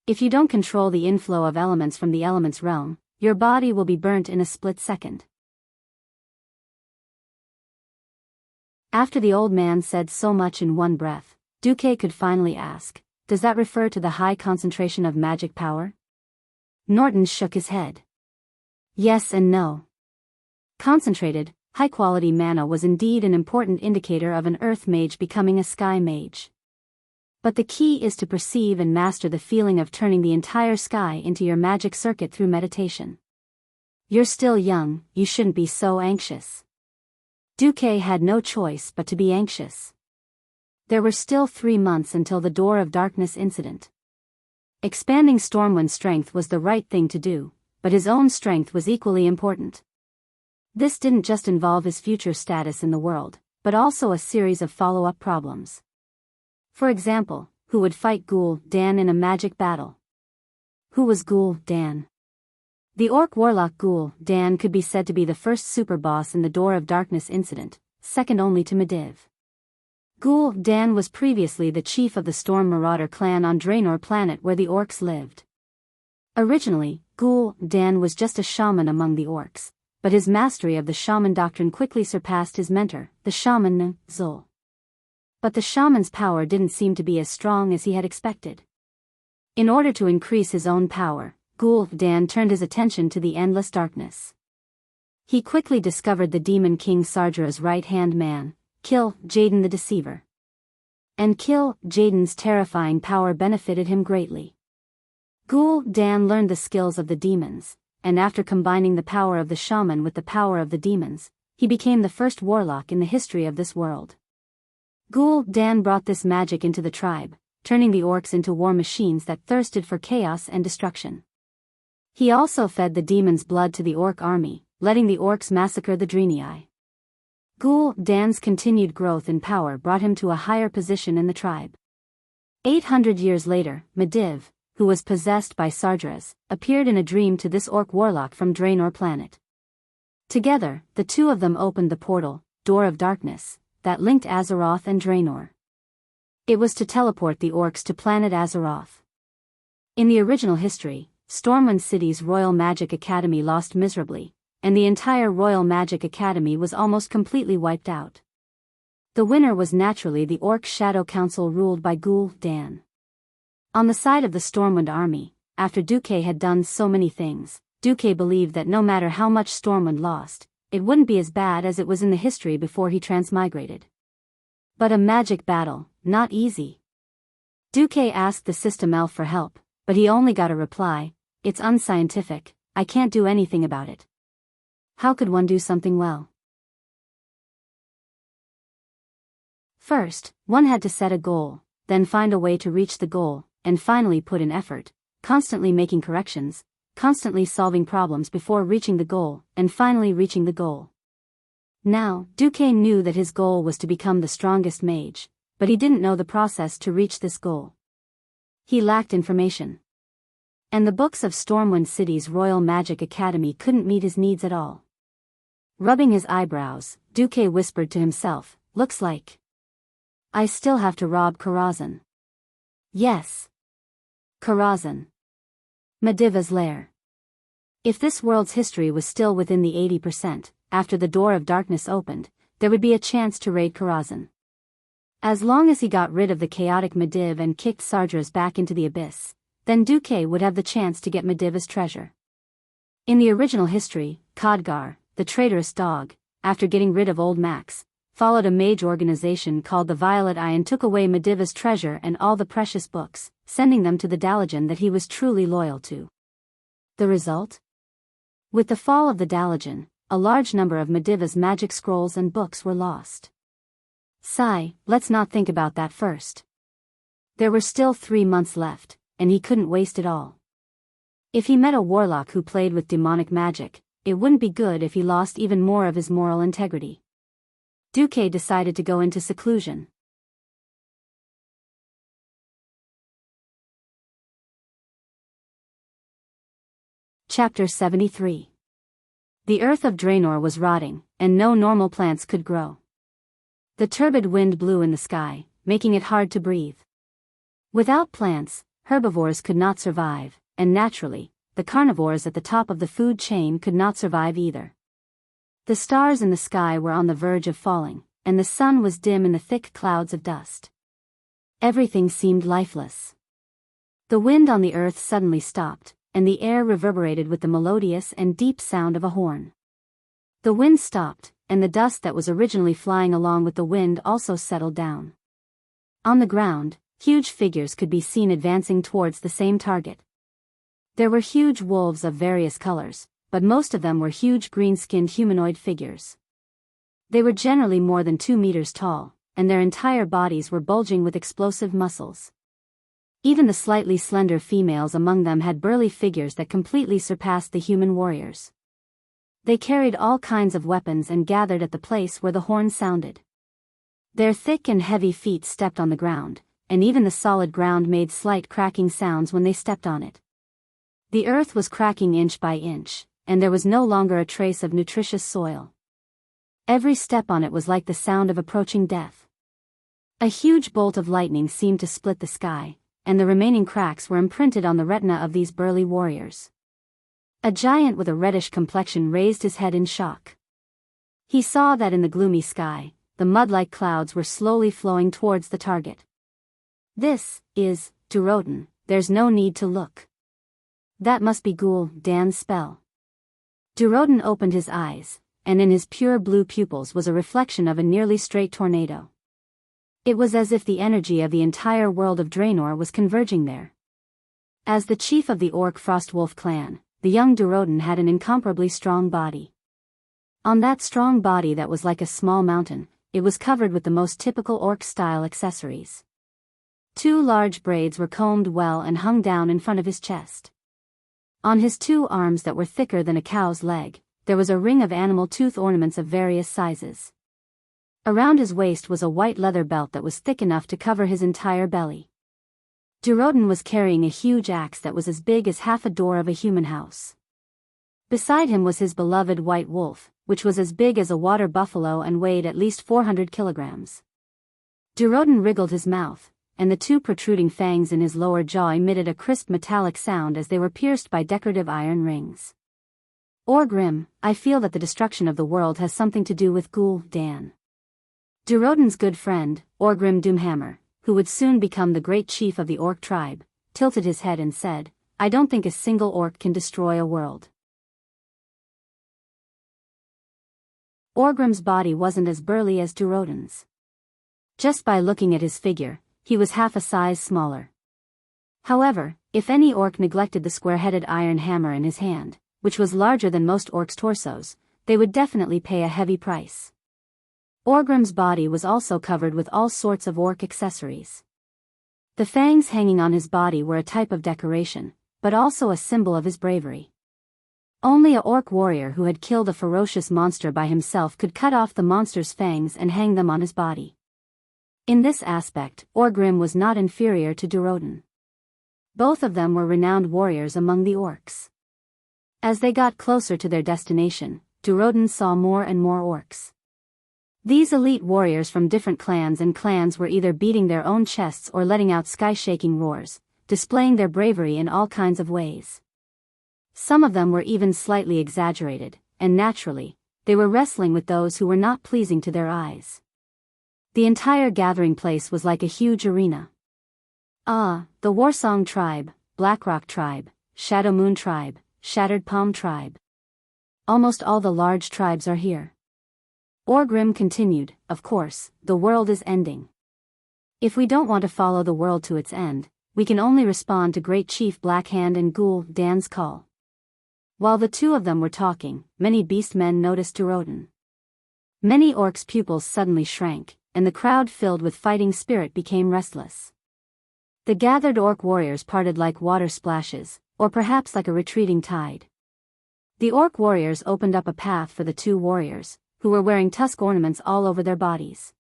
If you don't control the inflow of elements from the elements realm, your body will be burnt in a split second. After the old man said so much in one breath, Duque could finally ask, "Does that refer to the high concentration of magic power?" Norton shook his head. Yes and no. Concentrated, high-quality mana was indeed an important indicator of an earth mage becoming a sky mage. But the key is to perceive and master the feeling of turning the entire sky into your magic circuit through meditation. You're still young, you shouldn't be so anxious. Duque had no choice but to be anxious. There were still 3 months until the Door of Darkness incident. Expanding Stormwind's strength was the right thing to do, but his own strength was equally important. This didn't just involve his future status in the world, but also a series of follow-up problems. For example, who would fight Ghoul Dan in a magic battle? Who was Ghoul Dan? The orc warlock Ghoul Dan could be said to be the first super boss in the Door of Darkness incident, second only to Medivh. Ghoul Dan was previously the chief of the Storm Marauder clan on Draenor planet where the orcs lived. Originally, Ghoul Dan was just a shaman among the orcs, but his mastery of the shaman doctrine quickly surpassed his mentor, the shaman Zul. But the shaman's power didn't seem to be as strong as he had expected. In order to increase his own power, Ghoul Dan turned his attention to the endless darkness. He quickly discovered the demon king Sardra's right-hand man, Kill Jaden the Deceiver. And Kill Jaden's terrifying power benefited him greatly. Ghoul Dan learned the skills of the demons, and after combining the power of the shaman with the power of the demons, he became the first warlock in the history of this world. Ghoul Dan brought this magic into the tribe, turning the orcs into war machines that thirsted for chaos and destruction. He also fed the demons' blood to the orc army, letting the orcs massacre the Draenei. Ghoul Dan's continued growth in power brought him to a higher position in the tribe. 800 years later, Medivh, who was possessed by Sardras, appeared in a dream to this orc warlock from Draenor planet. Together, the two of them opened the portal, Door of Darkness, that linked Azeroth and Draenor. It was to teleport the orcs to planet Azeroth. In the original history, Stormwind City's Royal Magic Academy lost miserably, and the entire Royal Magic Academy was almost completely wiped out. The winner was naturally the Orc Shadow Council ruled by Ghoul Dan. On the side of the Stormwind army, after Duque had done so many things, Duque believed that no matter how much Stormwind lost, it wouldn't be as bad as it was in the history before he transmigrated. But a magic battle, not easy. Duque asked the system elf for help, but he only got a reply, "It's unscientific, I can't do anything about it." How could one do something well? First, one had to set a goal, then find a way to reach the goal, and finally put in effort, constantly making corrections, constantly solving problems before reaching the goal, and finally reaching the goal. Now, Duque knew that his goal was to become the strongest mage, but he didn't know the process to reach this goal. He lacked information. And the books of Stormwind City's Royal Magic Academy couldn't meet his needs at all. Rubbing his eyebrows, Duque whispered to himself, "Looks like I still have to rob Karazhan." Yes. Karazhan. Medivh's lair. If this world's history was still within the 80%, after the Door of Darkness opened, there would be a chance to raid Karazhan. As long as he got rid of the chaotic Medivh and kicked Sardras back into the abyss, then Duque would have the chance to get Medivh's treasure. In the original history, Khadgar, the traitorous dog, after getting rid of Old Max, followed a mage organization called the Violet Eye and took away Medivh's treasure and all the precious books, sending them to the Dalajan that he was truly loyal to. The result? With the fall of the Dalajan, a large number of Medivh's magic scrolls and books were lost. Sigh, let's not think about that first. There were still 3 months left, and he couldn't waste it all. If he met a warlock who played with demonic magic, it wouldn't be good if he lost even more of his moral integrity. Duque decided to go into seclusion. Chapter 73. The earth of Draenor was rotting, and no normal plants could grow. The turbid wind blew in the sky, making it hard to breathe. Without plants, herbivores could not survive, and naturally, the carnivores at the top of the food chain could not survive either. The stars in the sky were on the verge of falling, and the sun was dim in the thick clouds of dust. Everything seemed lifeless. The wind on the earth suddenly stopped, and the air reverberated with the melodious and deep sound of a horn. The wind stopped, and the dust that was originally flying along with the wind also settled down. On the ground, huge figures could be seen advancing towards the same target. There were huge wolves of various colors, but most of them were huge green-skinned humanoid figures. They were generally more than 2 meters tall, and their entire bodies were bulging with explosive muscles. Even the slightly slender females among them had burly figures that completely surpassed the human warriors. They carried all kinds of weapons and gathered at the place where the horn sounded. Their thick and heavy feet stepped on the ground, and even the solid ground made slight cracking sounds when they stepped on it. The earth was cracking inch by inch, and there was no longer a trace of nutritious soil. Every step on it was like the sound of approaching death. A huge bolt of lightning seemed to split the sky, and the remaining cracks were imprinted on the retina of these burly warriors. A giant with a reddish complexion raised his head in shock. He saw that in the gloomy sky, the mud-like clouds were slowly flowing towards the target. This is Durotan, there's no need to look. That must be Ghoul Dan's spell. Durotan opened his eyes, and in his pure blue pupils was a reflection of a nearly straight tornado. It was as if the energy of the entire world of Draenor was converging there. As the chief of the Orc Frostwolf clan, the young Durotan had an incomparably strong body. On that strong body that was like a small mountain, it was covered with the most typical Orc-style accessories. 2 large braids were combed well and hung down in front of his chest. On his 2 arms that were thicker than a cow's leg, there was a ring of animal tooth ornaments of various sizes. Around his waist was a white leather belt that was thick enough to cover his entire belly. Durotan was carrying a huge axe that was as big as half a door of a human house. Beside him was his beloved white wolf, which was as big as a water buffalo and weighed at least 400 kilograms. Durotan wriggled his mouth, and the 2 protruding fangs in his lower jaw emitted a crisp metallic sound as they were pierced by decorative iron rings. Orgrim, I feel that the destruction of the world has something to do with Ghoul Dan. Durotan's good friend, Orgrim Doomhammer, who would soon become the great chief of the Orc tribe, tilted his head and said, I don't think a single Orc can destroy a world. Orgrim's body wasn't as burly as Durotan's. Just by looking at his figure, he was half a size smaller. However, if any Orc neglected the square-headed iron hammer in his hand, which was larger than most Orcs' torsos, they would definitely pay a heavy price. Orgrim's body was also covered with all sorts of Orc accessories. The fangs hanging on his body were a type of decoration, but also a symbol of his bravery. Only a Orc warrior who had killed a ferocious monster by himself could cut off the monster's fangs and hang them on his body. In this aspect, Orgrim was not inferior to Durotan. Both of them were renowned warriors among the Orcs. As they got closer to their destination, Durotan saw more and more Orcs. These elite warriors from different clans were either beating their own chests or letting out sky-shaking roars, displaying their bravery in all kinds of ways. Some of them were even slightly exaggerated, and naturally, they were wrestling with those who were not pleasing to their eyes. The entire gathering place was like a huge arena. The Warsong tribe, Blackrock tribe, Shadow Moon tribe, Shattered Palm tribe. Almost all the large tribes are here. Orgrim continued, of course, the world is ending. If we don't want to follow the world to its end, we can only respond to Great Chief Blackhand and Ghoul Dan's call. While the 2 of them were talking, many beastmen noticed Durotan. Many Orcs' pupils suddenly shrank, and the crowd filled with fighting spirit became restless. The gathered Orc warriors parted like water splashes, or perhaps like a retreating tide. The Orc warriors opened up a path for the 2 warriors, who were wearing tusk ornaments all over their bodies.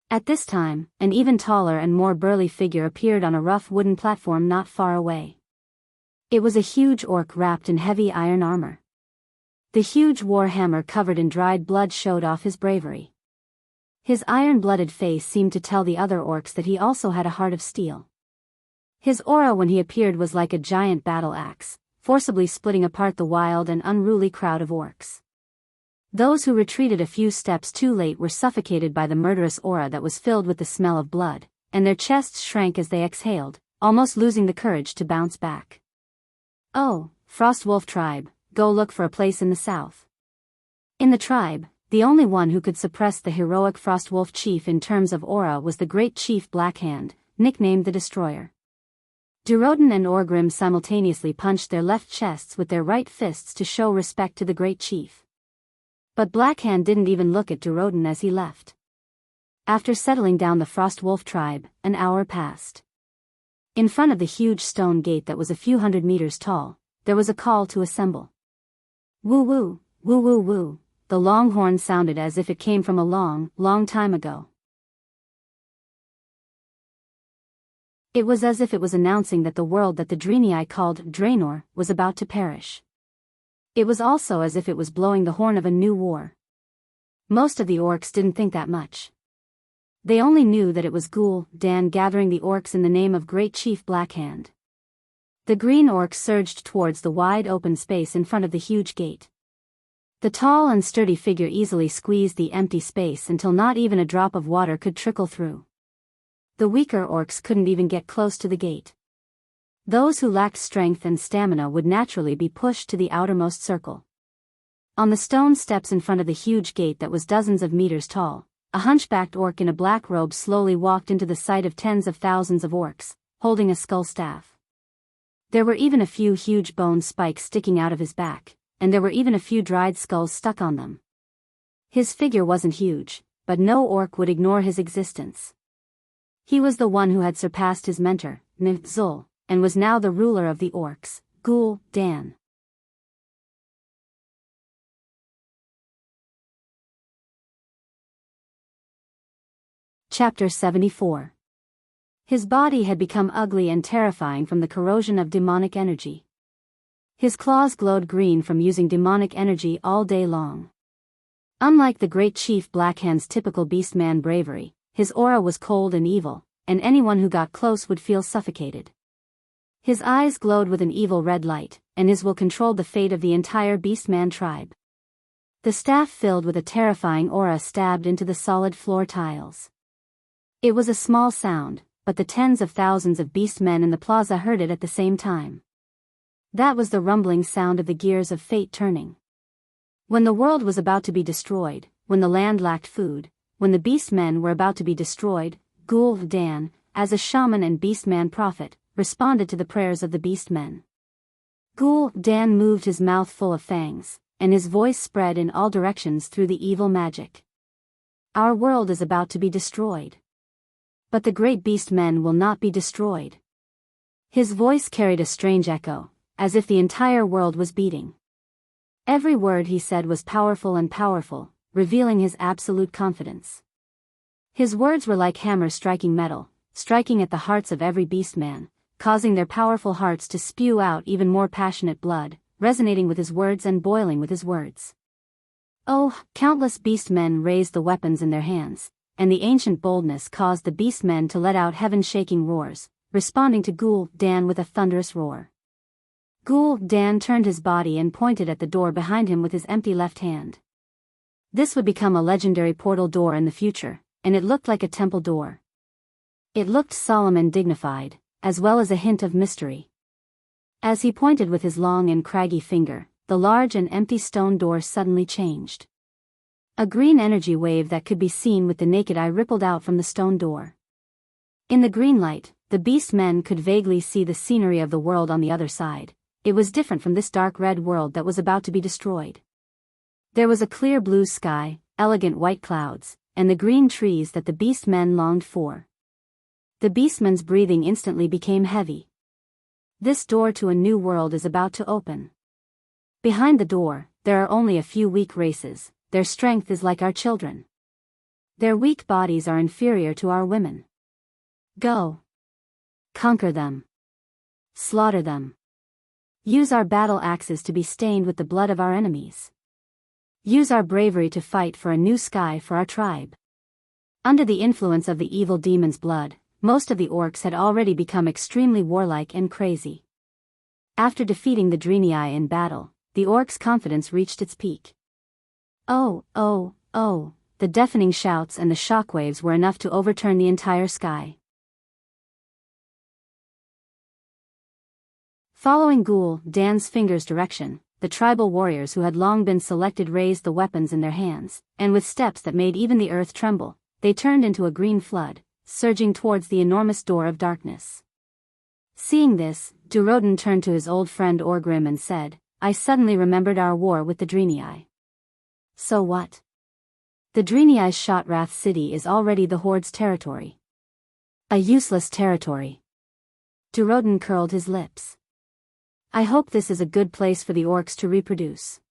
At this time, an even taller and more burly figure appeared on a rough wooden platform not far away. It was a huge Orc wrapped in heavy iron armor. The huge war hammer covered in dried blood showed off his bravery. His iron-blooded face seemed to tell the other Orcs that he also had a heart of steel. His aura when he appeared was like a giant battle axe, forcibly splitting apart the wild and unruly crowd of orcs. Those who retreated a few steps too late were suffocated by the murderous aura that was filled with the smell of blood, and their chests shrank as they exhaled, almost losing the courage to bounce back. Oh, Frost Wolf tribe, go look for a place in the south. In the tribe, the only one who could suppress the heroic Frost Wolf chief in terms of aura was the great chief Blackhand, nicknamed the Destroyer. Duroden and Orgrim simultaneously punched their left chests with their right fists to show respect to the great chief. But Blackhand didn't even look at Duroden as he left. After settling down the Frost Wolf tribe, an hour passed. In front of the huge stone gate that was a few hundred meters tall, there was a call to assemble. Woo woo, woo woo woo, the long horn sounded as if it came from a long, long time ago. It was as if it was announcing that the world that the Draenei called Draenor was about to perish. It was also as if it was blowing the horn of a new war. Most of the orcs didn't think that much. They only knew that it was Dan gathering the orcs in the name of Great Chief Blackhand. The green orcs surged towards the wide open space in front of the huge gate. The tall and sturdy figure easily squeezed the empty space until not even a drop of water could trickle through. The weaker orcs couldn't even get close to the gate. Those who lacked strength and stamina would naturally be pushed to the outermost circle. On the stone steps in front of the huge gate that was dozens of meters tall, a hunchbacked orc in a black robe slowly walked into the sight of tens of thousands of orcs, holding a skull staff. There were even a few huge bone spikes sticking out of his back, and there were even a few dried skulls stuck on them. His figure wasn't huge, but no orc would ignore his existence. He was the one who had surpassed his mentor, Nifzul, and was now the ruler of the orcs, Dan. Chapter 74. His body had become ugly and terrifying from the corrosion of demonic energy. His claws glowed green from using demonic energy all day long. Unlike the great chief Blackhand's typical beastman bravery, his aura was cold and evil, and anyone who got close would feel suffocated. His eyes glowed with an evil red light, and his will controlled the fate of the entire beastman tribe. The staff filled with a terrifying aura stabbed into the solid floor tiles. It was a small sound, but the tens of thousands of beastmen in the plaza heard it at the same time. That was the rumbling sound of the gears of fate turning. When the world was about to be destroyed, when the land lacked food, when the beastmen were about to be destroyed, Dan, as a shaman and beastman prophet, responded to the prayers of the beastmen. Dan moved his mouth full of fangs, and his voice spread in all directions through the evil magic. Our world is about to be destroyed. But the great beastmen will not be destroyed. His voice carried a strange echo, as if the entire world was beating. Every word he said was powerful and powerful, revealing his absolute confidence. His words were like hammers striking metal, striking at the hearts of every beastman, causing their powerful hearts to spew out even more passionate blood, resonating with his words and boiling with his words. Oh, countless beastmen raised the weapons in their hands, and the ancient boldness caused the beastmen to let out heaven-shaking roars, responding to Dan with a thunderous roar. Dan turned his body and pointed at the door behind him with his empty left hand. This would become a legendary portal door in the future, and it looked like a temple door. It looked solemn and dignified, as well as a hint of mystery. As he pointed with his long and craggy finger, the large and empty stone door suddenly changed. A green energy wave that could be seen with the naked eye rippled out from the stone door. In the green light, the beastmen could vaguely see the scenery of the world on the other side. It was different from this dark red world that was about to be destroyed. There was a clear blue sky, elegant white clouds, and the green trees that the beastmen longed for. The beastmen's breathing instantly became heavy. This door to a new world is about to open. Behind the door, there are only a few weak races. Their strength is like our children. Their weak bodies are inferior to our women. Go. Conquer them. Slaughter them. Use our battle axes to be stained with the blood of our enemies. Use our bravery to fight for a new sky for our tribe. Under the influence of the evil demon's blood, most of the orcs had already become extremely warlike and crazy. After defeating the Draenei in battle, the orcs' confidence reached its peak. Oh, oh, oh, the deafening shouts and the shockwaves were enough to overturn the entire sky. Following Ghoul Dan's finger's direction, the tribal warriors who had long been selected raised the weapons in their hands, and with steps that made even the earth tremble, they turned into a green flood, surging towards the enormous door of darkness. Seeing this, Duroden turned to his old friend Orgrim and said, "I suddenly remembered our war with the Draenei." "So what?" "The Draenei's Shotrath city is already the Horde's territory." "A useless territory." Duroden curled his lips. "I hope this is a good place for the orcs to reproduce."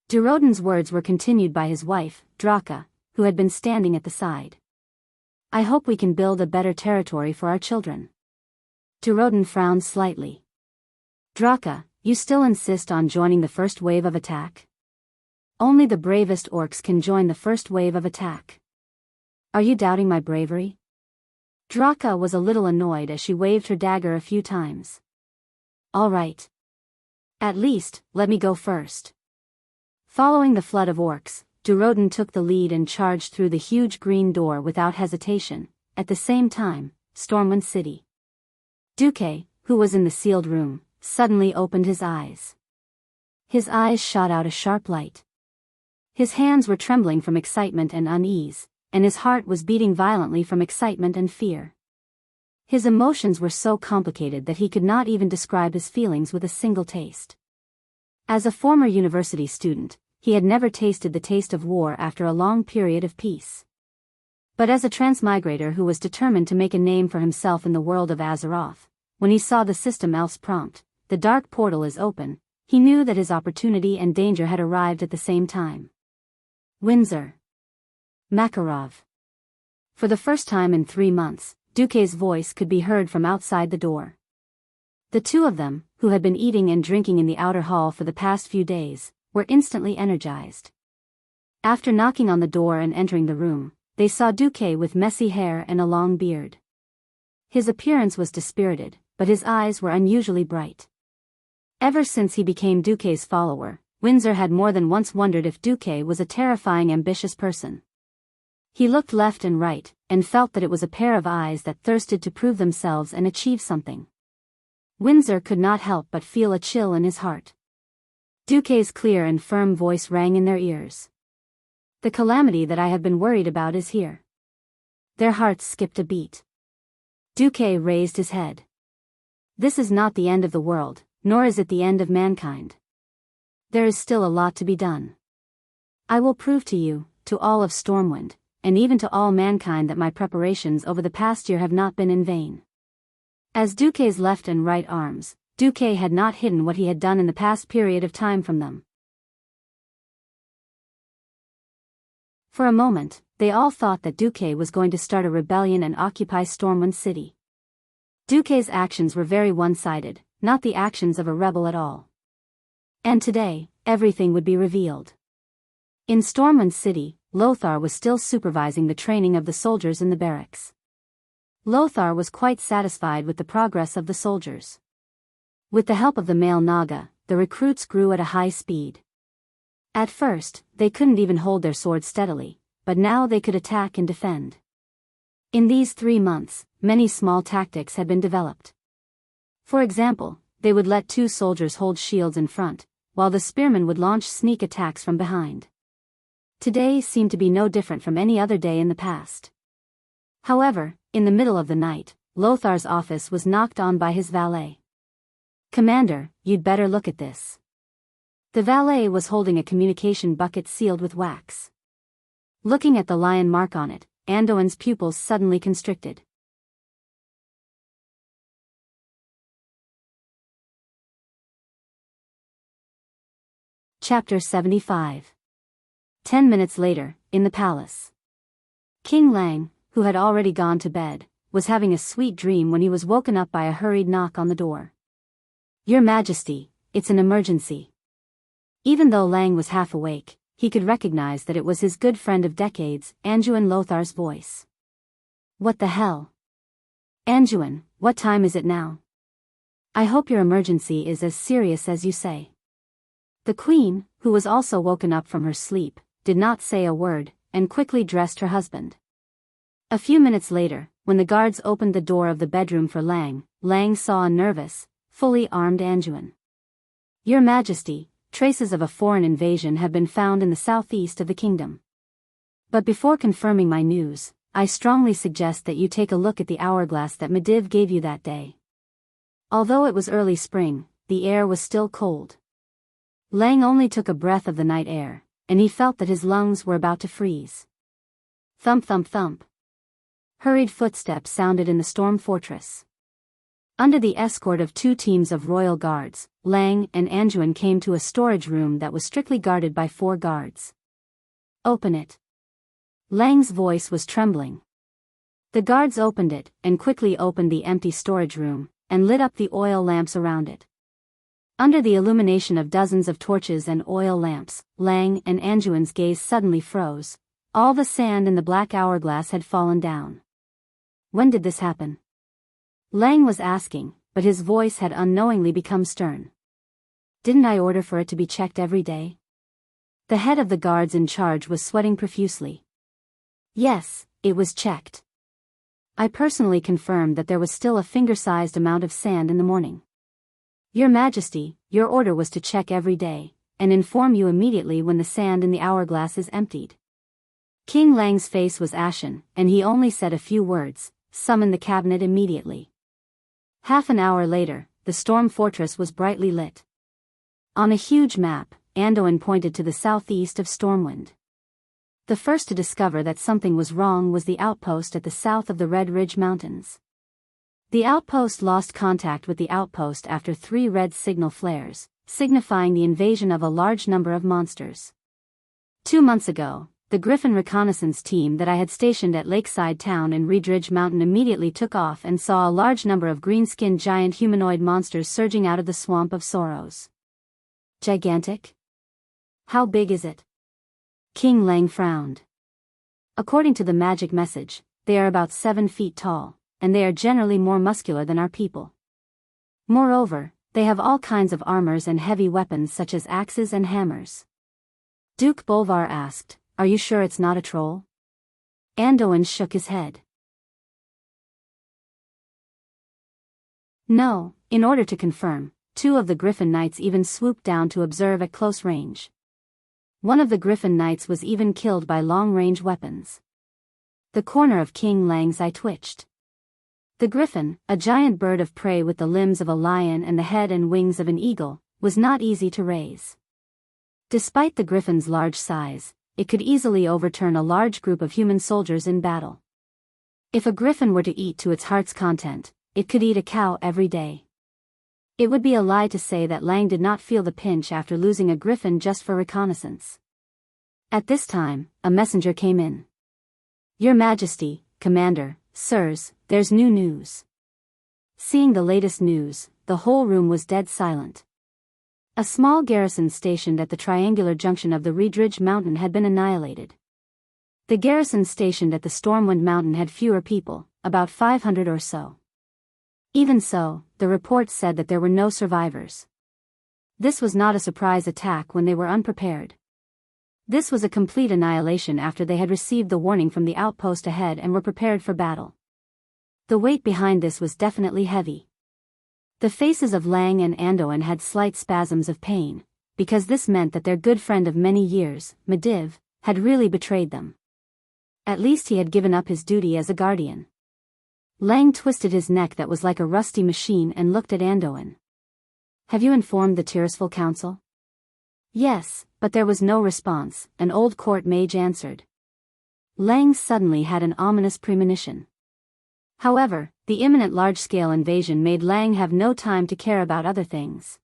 Duroden's words were continued by his wife, Draka, who had been standing at the side. "I hope we can build a better territory for our children." Duroden frowned slightly. "Draka, you still insist on joining the first wave of attack?" "Only the bravest orcs can join the first wave of attack." "Are you doubting my bravery?" Draka was a little annoyed as she waved her dagger a few times. "All right. At least, let me go first." Following the flood of orcs, Duroden took the lead and charged through the huge green door without hesitation. At the same time, Stormwind City. Duque, who was in the sealed room, suddenly opened his eyes. His eyes shot out a sharp light. His hands were trembling from excitement and unease, and his heart was beating violently from excitement and fear. His emotions were so complicated that he could not even describe his feelings with a single taste. As a former university student, he had never tasted the taste of war after a long period of peace. But as a transmigrator who was determined to make a name for himself in the world of Azeroth, when he saw the system elf's prompt, "The dark portal is open," he knew that his opportunity and danger had arrived at the same time. Windsor. Makarov. For the first time in 3 months, Duque's voice could be heard from outside the door. The two of them, who had been eating and drinking in the outer hall for the past few days, were instantly energized. After knocking on the door and entering the room, they saw Duque with messy hair and a long beard. His appearance was dispirited, but his eyes were unusually bright. Ever since he became Duque's follower, Windsor had more than once wondered if Duque was a terrifying, ambitious person. He looked left and right, and felt that it was a pair of eyes that thirsted to prove themselves and achieve something. Windsor could not help but feel a chill in his heart. Duque's clear and firm voice rang in their ears. "The calamity that I have been worried about is here." Their hearts skipped a beat. Duque raised his head. "This is not the end of the world, nor is it the end of mankind. There is still a lot to be done. I will prove to you, to all of Stormwind, and even to all mankind, that my preparations over the past year have not been in vain." As Duque's left and right arms, Duque had not hidden what he had done in the past period of time from them. For a moment, they all thought that Duque was going to start a rebellion and occupy Stormwind City. Duque's actions were very one-sided, not the actions of a rebel at all. And today, everything would be revealed. In Stormwind City, Lothar was still supervising the training of the soldiers in the barracks. Lothar was quite satisfied with the progress of the soldiers. With the help of the male Naga, the recruits grew at a high speed. At first, they couldn't even hold their swords steadily, but now they could attack and defend. In these 3 months, many small tactics had been developed. For example, they would let 2 soldiers hold shields in front, while the spearmen would launch sneak attacks from behind. Today seemed to be no different from any other day in the past. However, in the middle of the night, Lothar's office was knocked on by his valet. "Commander, you'd better look at this." The valet was holding a communication bucket sealed with wax. Looking at the lion mark on it, Anduin's pupils suddenly constricted. Chapter 75. 10 minutes later, in the palace. King Lang, who had already gone to bed, was having a sweet dream when he was woken up by a hurried knock on the door. "Your Majesty, it's an emergency." Even though Lang was half awake, he could recognize that it was his good friend of decades, Anduin Lothar's voice. "What the hell?" Anjuan, what time is it now? I hope your emergency is as serious as you say. The queen, who was also woken up from her sleep, did not say a word, and quickly dressed her husband. A few minutes later, when the guards opened the door of the bedroom for Lang saw a nervous, fully armed Anjuan. Your Majesty, traces of a foreign invasion have been found in the southeast of the kingdom. But before confirming my news, I strongly suggest that you take a look at the hourglass that Mediv gave you that day. Although it was early spring, the air was still cold. Lang only took a breath of the night air, and he felt that his lungs were about to freeze. Thump thump thump. Hurried footsteps sounded in the storm fortress. Under the escort of 2 teams of royal guards, Lang and Anjuan came to a storage room that was strictly guarded by 4 guards. Open it. Lang's voice was trembling. The guards opened it, and quickly opened the empty storage room, and lit up the oil lamps around it. Under the illumination of dozens of torches and oil lamps, Lang and Anjuan's gaze suddenly froze. All the sand in the black hourglass had fallen down. When did this happen? Lang was asking, but his voice had unknowingly become stern. Didn't I order for it to be checked every day? The head of the guards in charge was sweating profusely. Yes, it was checked. I personally confirmed that there was still a finger-sized amount of sand in the morning. Your Majesty, your order was to check every day, and inform you immediately when the sand in the hourglass is emptied. King Lang's face was ashen, and he only said a few words, summon the cabinet immediately. Half an hour later, the storm fortress was brightly lit. On a huge map, Anduin pointed to the southeast of Stormwind. The first to discover that something was wrong was the outpost at the south of the Red Ridge Mountains. The outpost lost contact with the outpost after 3 red signal flares, signifying the invasion of a large number of monsters. 2 months ago, the Griffin reconnaissance team that I had stationed at Lakeside Town in Red Ridge Mountain immediately took off and saw a large number of green-skinned giant humanoid monsters surging out of the Swamp of Sorrows. Gigantic? How big is it? King Lang frowned. According to the magic message, they are about 7 feet tall, and they are generally more muscular than our people. Moreover, they have all kinds of armors and heavy weapons such as axes and hammers. Duke Bolvar asked, Are you sure it's not a troll? Anduin shook his head. No, in order to confirm, 2 of the Griffin Knights even swooped down to observe at close range. One of the Griffin Knights was even killed by long-range weapons. The corner of King Lang's eye twitched. The griffin, a giant bird of prey with the limbs of a lion and the head and wings of an eagle, was not easy to raise. Despite the griffin's large size, it could easily overturn a large group of human soldiers in battle. If a griffin were to eat to its heart's content, it could eat a cow every day. It would be a lie to say that Lang did not feel the pinch after losing a griffin just for reconnaissance. At this time, a messenger came in. Your Majesty, Commander, Sirs, there's new news. Seeing the latest news, the whole room was dead silent. A small garrison stationed at the triangular junction of the Red Ridge Mountain had been annihilated. The garrison stationed at the Stormwind Mountain had fewer people, about 500 or so. Even so, the report said that there were no survivors. This was not a surprise attack when they were unprepared. This was a complete annihilation after they had received the warning from the outpost ahead and were prepared for battle. The weight behind this was definitely heavy. The faces of Lang and Anduin had slight spasms of pain, because this meant that their good friend of many years, Mediv, had really betrayed them. At least he had given up his duty as a guardian. Lang twisted his neck that was like a rusty machine and looked at Anduin. Have you informed the Tirisful Council? Yes, but there was no response, an old court mage answered. Lang suddenly had an ominous premonition. However, the imminent large-scale invasion made Lang have no time to care about other things.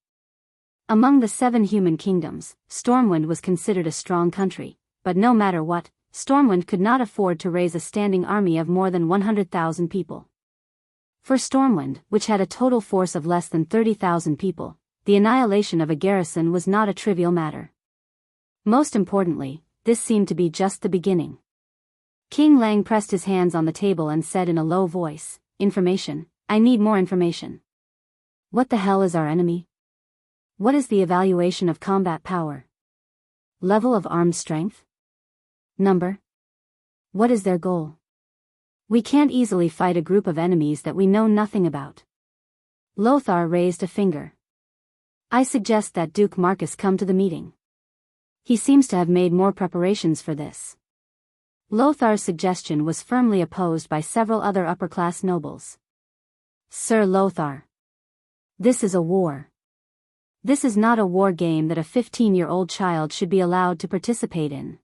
Among the 7 human kingdoms, Stormwind was considered a strong country, but no matter what, Stormwind could not afford to raise a standing army of more than 100,000 people. For Stormwind, which had a total force of less than 30,000 people, the annihilation of a garrison was not a trivial matter. Most importantly, this seemed to be just the beginning. King Lang pressed his hands on the table and said in a low voice, Information. I need more information. What the hell is our enemy? What is the evaluation of combat power? Level of armed strength? Number? What is their goal? We can't easily fight a group of enemies that we know nothing about. Lothar raised a finger. I suggest that Duke Marcus come to the meeting. He seems to have made more preparations for this. Lothar's suggestion was firmly opposed by several other upper-class nobles. Sir Lothar. This is a war. This is not a war game that a 15-year-old child should be allowed to participate in.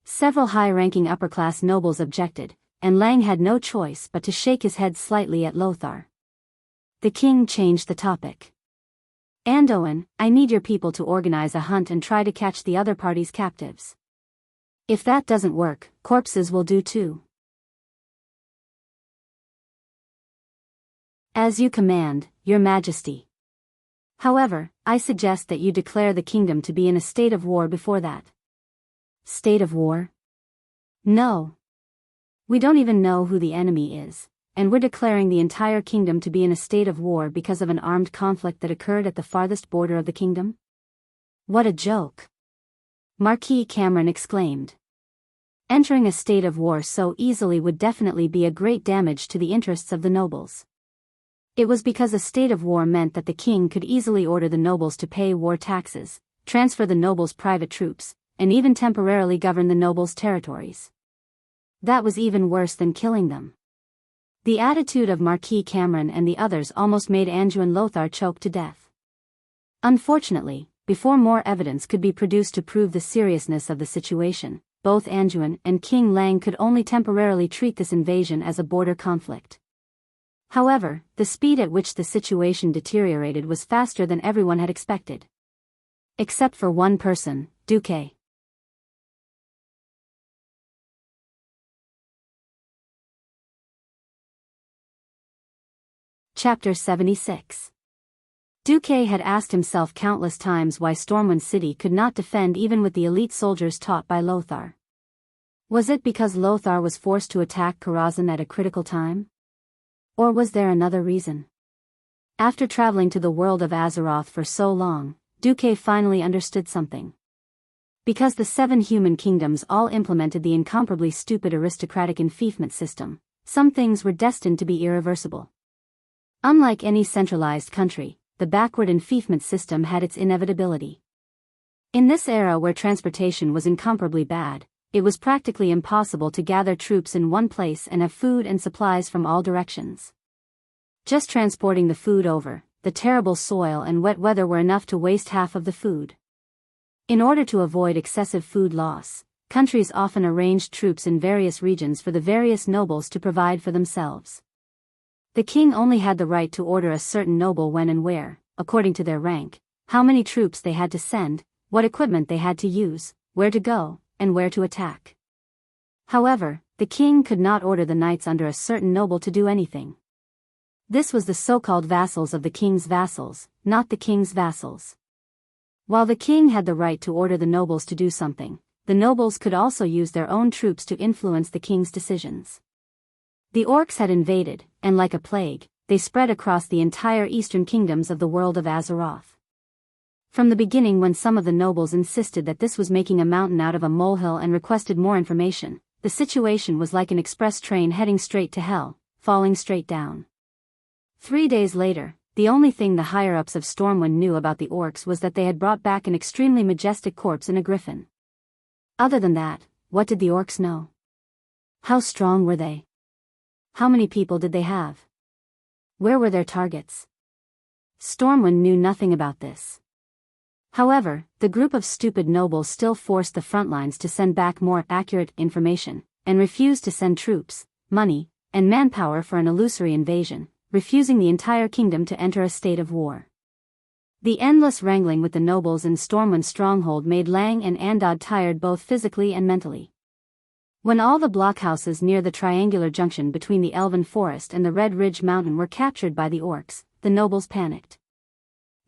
Several high-ranking upper-class nobles objected, and Lang had no choice but to shake his head slightly at Lothar. The king changed the topic. Andoin, I need your people to organize a hunt and try to catch the other party's captives. If that doesn't work, corpses will do too. As you command, your majesty. However, I suggest that you declare the kingdom to be in a state of war before that. State of war? No. We don't even know who the enemy is, and we're declaring the entire kingdom to be in a state of war because of an armed conflict that occurred at the farthest border of the kingdom? What a joke! Marquis Cameron exclaimed. Entering a state of war so easily would definitely be a great damage to the interests of the nobles. It was because a state of war meant that the king could easily order the nobles to pay war taxes, transfer the nobles' private troops, and even temporarily govern the nobles' territories. That was even worse than killing them. The attitude of Marquis Cameron and the others almost made Anduin Lothar choke to death. Unfortunately, before more evidence could be produced to prove the seriousness of the situation, both Anduin and King Lang could only temporarily treat this invasion as a border conflict. However, the speed at which the situation deteriorated was faster than everyone had expected. Except for one person, Duque. Chapter 76. Duque had asked himself countless times why Stormwind City could not defend even with the elite soldiers taught by Lothar. Was it because Lothar was forced to attack Karazhan at a critical time? Or was there another reason? After traveling to the world of Azeroth for so long, Duque finally understood something. Because the 7 human kingdoms all implemented the incomparably stupid aristocratic enfeoffment system, some things were destined to be irreversible. Unlike any centralized country, the backward enfeoffment system had its inevitability. In this era where transportation was incomparably bad, it was practically impossible to gather troops in one place and have food and supplies from all directions. Just transporting the food over, the terrible soil and wet weather were enough to waste half of the food. In order to avoid excessive food loss, countries often arranged troops in various regions for the various nobles to provide for themselves. The king only had the right to order a certain noble when and where, according to their rank, how many troops they had to send, what equipment they had to use, where to go, and where to attack. However, the king could not order the knights under a certain noble to do anything. This was the so-called vassals of the king's vassals, not the king's vassals. While the king had the right to order the nobles to do something, the nobles could also use their own troops to influence the king's decisions. The orcs had invaded, and like a plague, they spread across the entire eastern kingdoms of the world of Azeroth. From the beginning, when some of the nobles insisted that this was making a mountain out of a molehill and requested more information, the situation was like an express train heading straight to hell, falling straight down. 3 days later, the only thing the higher-ups of Stormwind knew about the orcs was that they had brought back an extremely majestic corpse in a griffin. Other than that, what did the orcs know? How strong were they? How many people did they have? Where were their targets? Stormwind knew nothing about this. However, the group of stupid nobles still forced the front lines to send back more accurate information, and refused to send troops, money, and manpower for an illusory invasion, refusing the entire kingdom to enter a state of war. The endless wrangling with the nobles in Stormwind's stronghold made Lang and Andod tired both physically and mentally. When all the blockhouses near the triangular junction between the Elven Forest and the Red Ridge Mountain were captured by the orcs, the nobles panicked.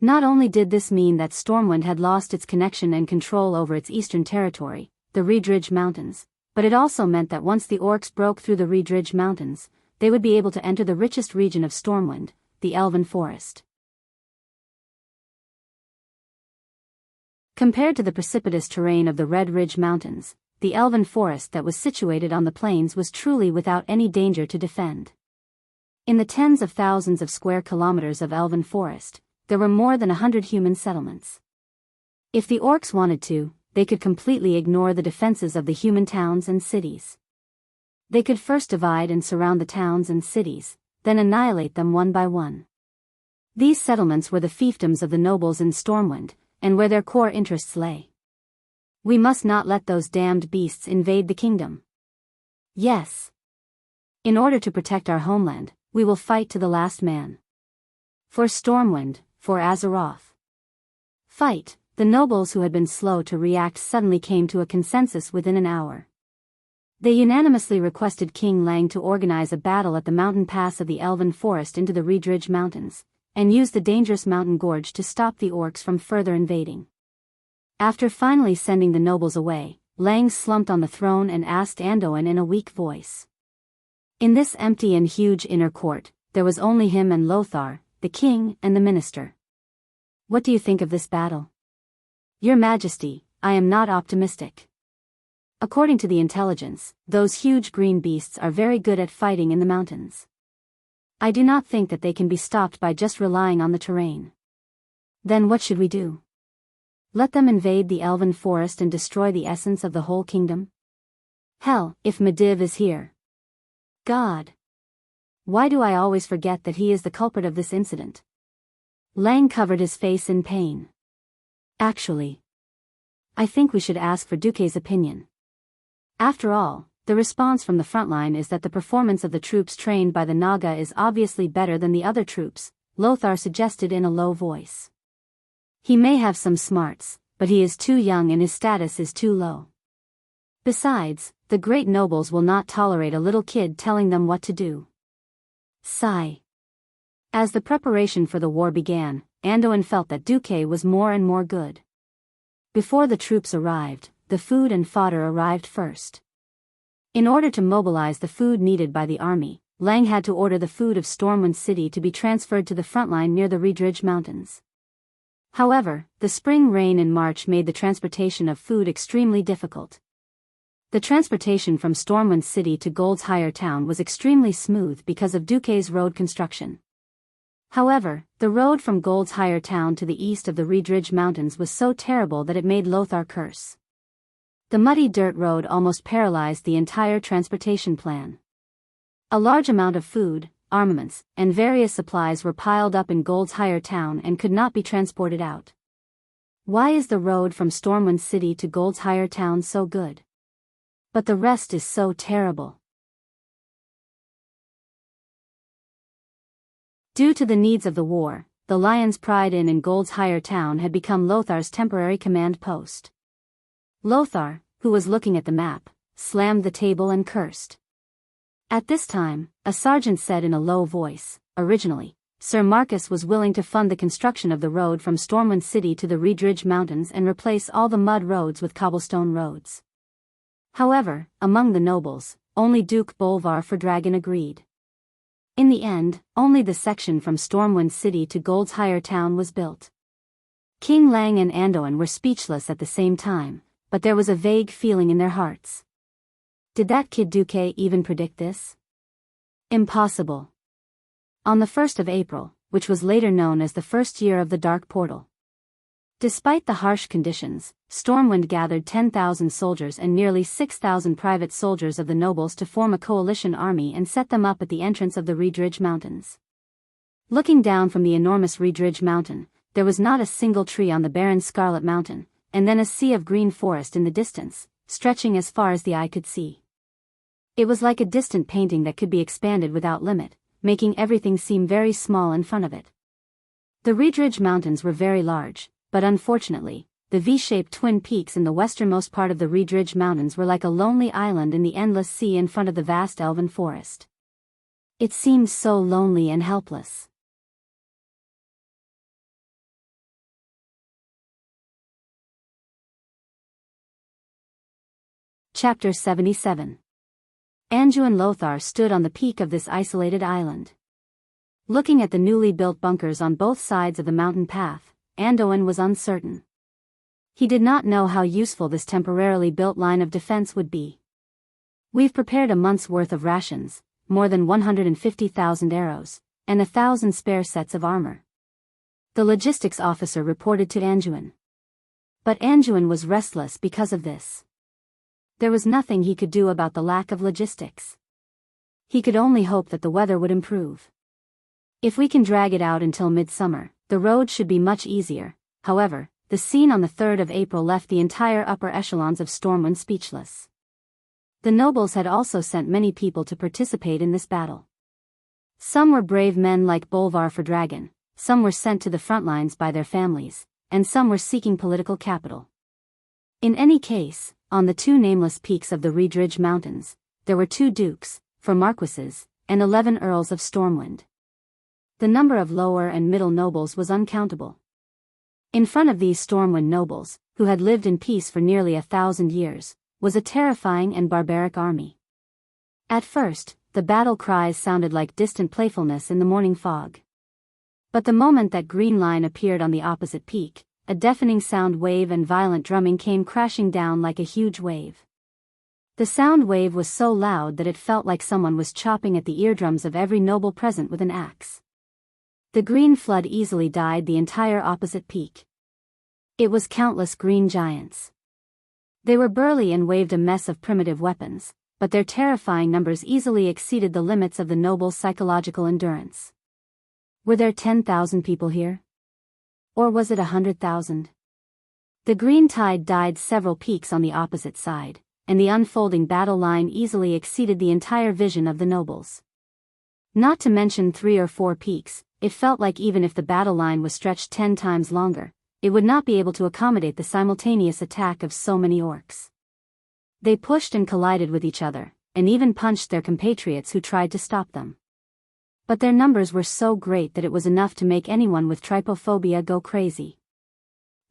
Not only did this mean that Stormwind had lost its connection and control over its eastern territory, the Red Ridge Mountains, but it also meant that once the orcs broke through the Red Ridge Mountains, they would be able to enter the richest region of Stormwind, the Elven Forest. Compared to the precipitous terrain of the Red Ridge Mountains, the Elven Forest that was situated on the plains was truly without any danger to defend. In the tens of thousands of square kilometers of Elven Forest, there were more than 100 human settlements. If the orcs wanted to, they could completely ignore the defenses of the human towns and cities. They could first divide and surround the towns and cities, then annihilate them one by one. These settlements were the fiefdoms of the nobles in Stormwind, and where their core interests lay. We must not let those damned beasts invade the kingdom. Yes. In order to protect our homeland, we will fight to the last man. For Stormwind, for Azeroth. Fight. The nobles who had been slow to react suddenly came to a consensus within an hour. They unanimously requested King Lang to organize a battle at the mountain pass of the Elven Forest into the Reedridge Mountains, and use the dangerous mountain gorge to stop the orcs from further invading. After finally sending the nobles away, Lang slumped on the throne and asked Anduin in a weak voice. In this empty and huge inner court, there was only him and Lothar, the king and the minister. What do you think of this battle? Your Majesty, I am not optimistic. According to the intelligence, those huge green beasts are very good at fighting in the mountains. I do not think that they can be stopped by just relying on the terrain. Then what should we do? Let them invade the Elven Forest and destroy the essence of the whole kingdom? Hell, if Medivh is here. God! Why do I always forget that he is the culprit of this incident? Lang covered his face in pain. Actually, I think we should ask for Duque's opinion. After all, the response from the front line is that the performance of the troops trained by the Naga is obviously better than the other troops, Lothar suggested in a low voice. He may have some smarts, but he is too young and his status is too low. Besides, the great nobles will not tolerate a little kid telling them what to do. Sigh. As the preparation for the war began, Anduin felt that Duque was more and more good. Before the troops arrived, the food and fodder arrived first. In order to mobilize the food needed by the army, Lang had to order the food of Stormwind City to be transferred to the front line near the Reedridge Mountains. However, the spring rain in March made the transportation of food extremely difficult. The transportation from Stormwind City to Gold's Higher Town was extremely smooth because of Duque's road construction. However, the road from Gold's Higher Town to the east of the Reedridge Mountains was so terrible that it made Lothar curse. The muddy dirt road almost paralyzed the entire transportation plan. A large amount of food, armaments, and various supplies were piled up in Gold's Higher Town and could not be transported out. Why is the road from Stormwind City to Gold's Higher Town so good? But the rest is so terrible. Due to the needs of the war, the Lion's Pride Inn in Gold's Higher Town had become Lothar's temporary command post. Lothar, who was looking at the map, slammed the table and cursed. At this time, a sergeant said in a low voice, originally, Sir Marcus was willing to fund the construction of the road from Stormwind City to the Reedridge Mountains and replace all the mud roads with cobblestone roads. However, among the nobles, only Duke Bolvar for Dragon agreed. In the end, only the section from Stormwind City to Gold's Higher Town was built. King Lang and Anduin were speechless at the same time, but there was a vague feeling in their hearts. Did that kid Duque even predict this? Impossible. On the 1st of April, which was later known as the first year of the Dark Portal. Despite the harsh conditions, Stormwind gathered 10,000 soldiers and nearly 6,000 private soldiers of the nobles to form a coalition army and set them up at the entrance of the Reedridge Mountains. Looking down from the enormous Reedridge Mountain, there was not a single tree on the barren Scarlet Mountain, and then a sea of green forest in the distance, stretching as far as the eye could see. It was like a distant painting that could be expanded without limit, making everything seem very small in front of it. The Reedridge Mountains were very large, but unfortunately, the V-shaped twin peaks in the westernmost part of the Reedridge Mountains were like a lonely island in the endless sea in front of the vast elven forest. It seemed so lonely and helpless. Chapter 77. Anju and Lothar stood on the peak of this isolated island. Looking at the newly built bunkers on both sides of the mountain path, Andoin was uncertain. He did not know how useful this temporarily built line of defense would be. "We've prepared a month's worth of rations, more than 150,000 arrows, and 1,000 spare sets of armor," the logistics officer reported to Anjuin. But Anjuin was restless because of this. There was nothing he could do about the lack of logistics. He could only hope that the weather would improve. "If we can drag it out until midsummer, the road should be much easier." However, the scene on the 3rd of April left the entire upper echelons of Stormwind speechless. The nobles had also sent many people to participate in this battle. Some were brave men like Bolvar for Dragon, some were sent to the front lines by their families, and some were seeking political capital. In any case, on the two nameless peaks of the Riedridge Mountains, there were 2 dukes, 4 marquises, and 11 earls of Stormwind. The number of lower and middle nobles was uncountable. In front of these Stormwind nobles, who had lived in peace for nearly 1,000 years, was a terrifying and barbaric army. At first, the battle cries sounded like distant playfulness in the morning fog. But the moment that green line appeared on the opposite peak, a deafening sound wave and violent drumming came crashing down like a huge wave. The sound wave was so loud that it felt like someone was chopping at the eardrums of every noble present with an axe. The green flood easily dyed the entire opposite peak. It was countless green giants. They were burly and waved a mess of primitive weapons, but their terrifying numbers easily exceeded the limits of the nobles' psychological endurance. Were there 10,000 people here? Or was it 100,000? The green tide dyed several peaks on the opposite side, and the unfolding battle line easily exceeded the entire vision of the nobles. Not to mention 3 or 4 peaks, it felt like even if the battle line was stretched 10 times longer, it would not be able to accommodate the simultaneous attack of so many orcs. They pushed and collided with each other, and even punched their compatriots who tried to stop them. But their numbers were so great that it was enough to make anyone with trypophobia go crazy.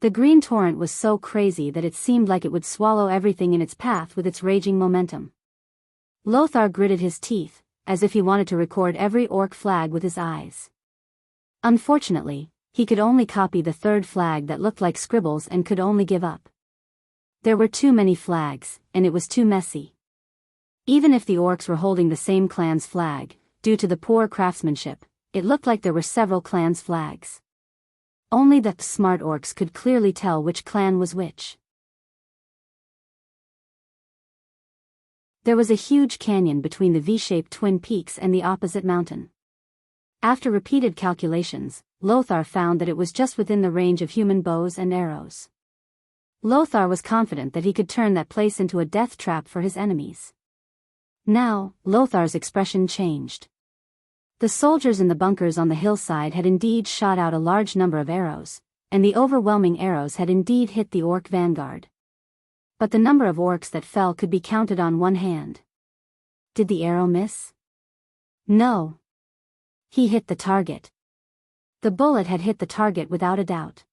The green torrent was so crazy that it seemed like it would swallow everything in its path with its raging momentum. Lothar gritted his teeth, as if he wanted to record every orc flag with his eyes. Unfortunately, he could only copy the 3rd flag that looked like scribbles and could only give up. There were too many flags, and it was too messy. Even if the orcs were holding the same clan's flag, due to the poor craftsmanship, it looked like there were several clans' flags. Only the smart orcs could clearly tell which clan was which. There was a huge canyon between the V-shaped twin peaks and the opposite mountain. After repeated calculations, Lothar found that it was just within the range of human bows and arrows. Lothar was confident that he could turn that place into a death trap for his enemies. Now, Lothar's expression changed. The soldiers in the bunkers on the hillside had indeed shot out a large number of arrows, and the overwhelming arrows had indeed hit the orc vanguard. But the number of orcs that fell could be counted on one hand. Did the arrow miss? No. He hit the target. The bullet had hit the target without a doubt.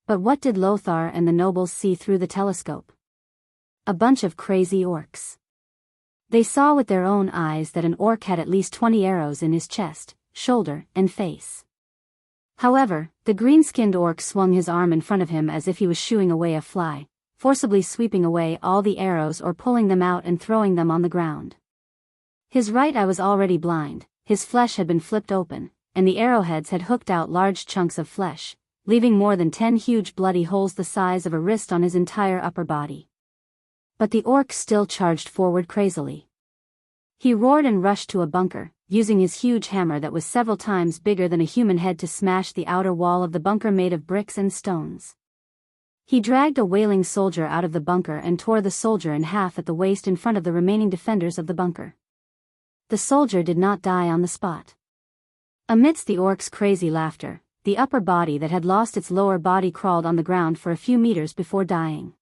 But what did Lothar and the nobles see through the telescope? A bunch of crazy orcs. They saw with their own eyes that an orc had at least 20 arrows in his chest, shoulder, and face. However, the green-skinned orc swung his arm in front of him as if he was shooing away a fly, forcibly sweeping away all the arrows or pulling them out and throwing them on the ground. His right eye was already blind, his flesh had been flipped open, and the arrowheads had hooked out large chunks of flesh, leaving more than 10 huge bloody holes the size of a wrist on his entire upper body. But the orc still charged forward crazily. He roared and rushed to a bunker, using his huge hammer that was several times bigger than a human head to smash the outer wall of the bunker made of bricks and stones. He dragged a wailing soldier out of the bunker and tore the soldier in half at the waist in front of the remaining defenders of the bunker. The soldier did not die on the spot. Amidst the orc's crazy laughter, the upper body that had lost its lower body crawled on the ground for a few meters before dying.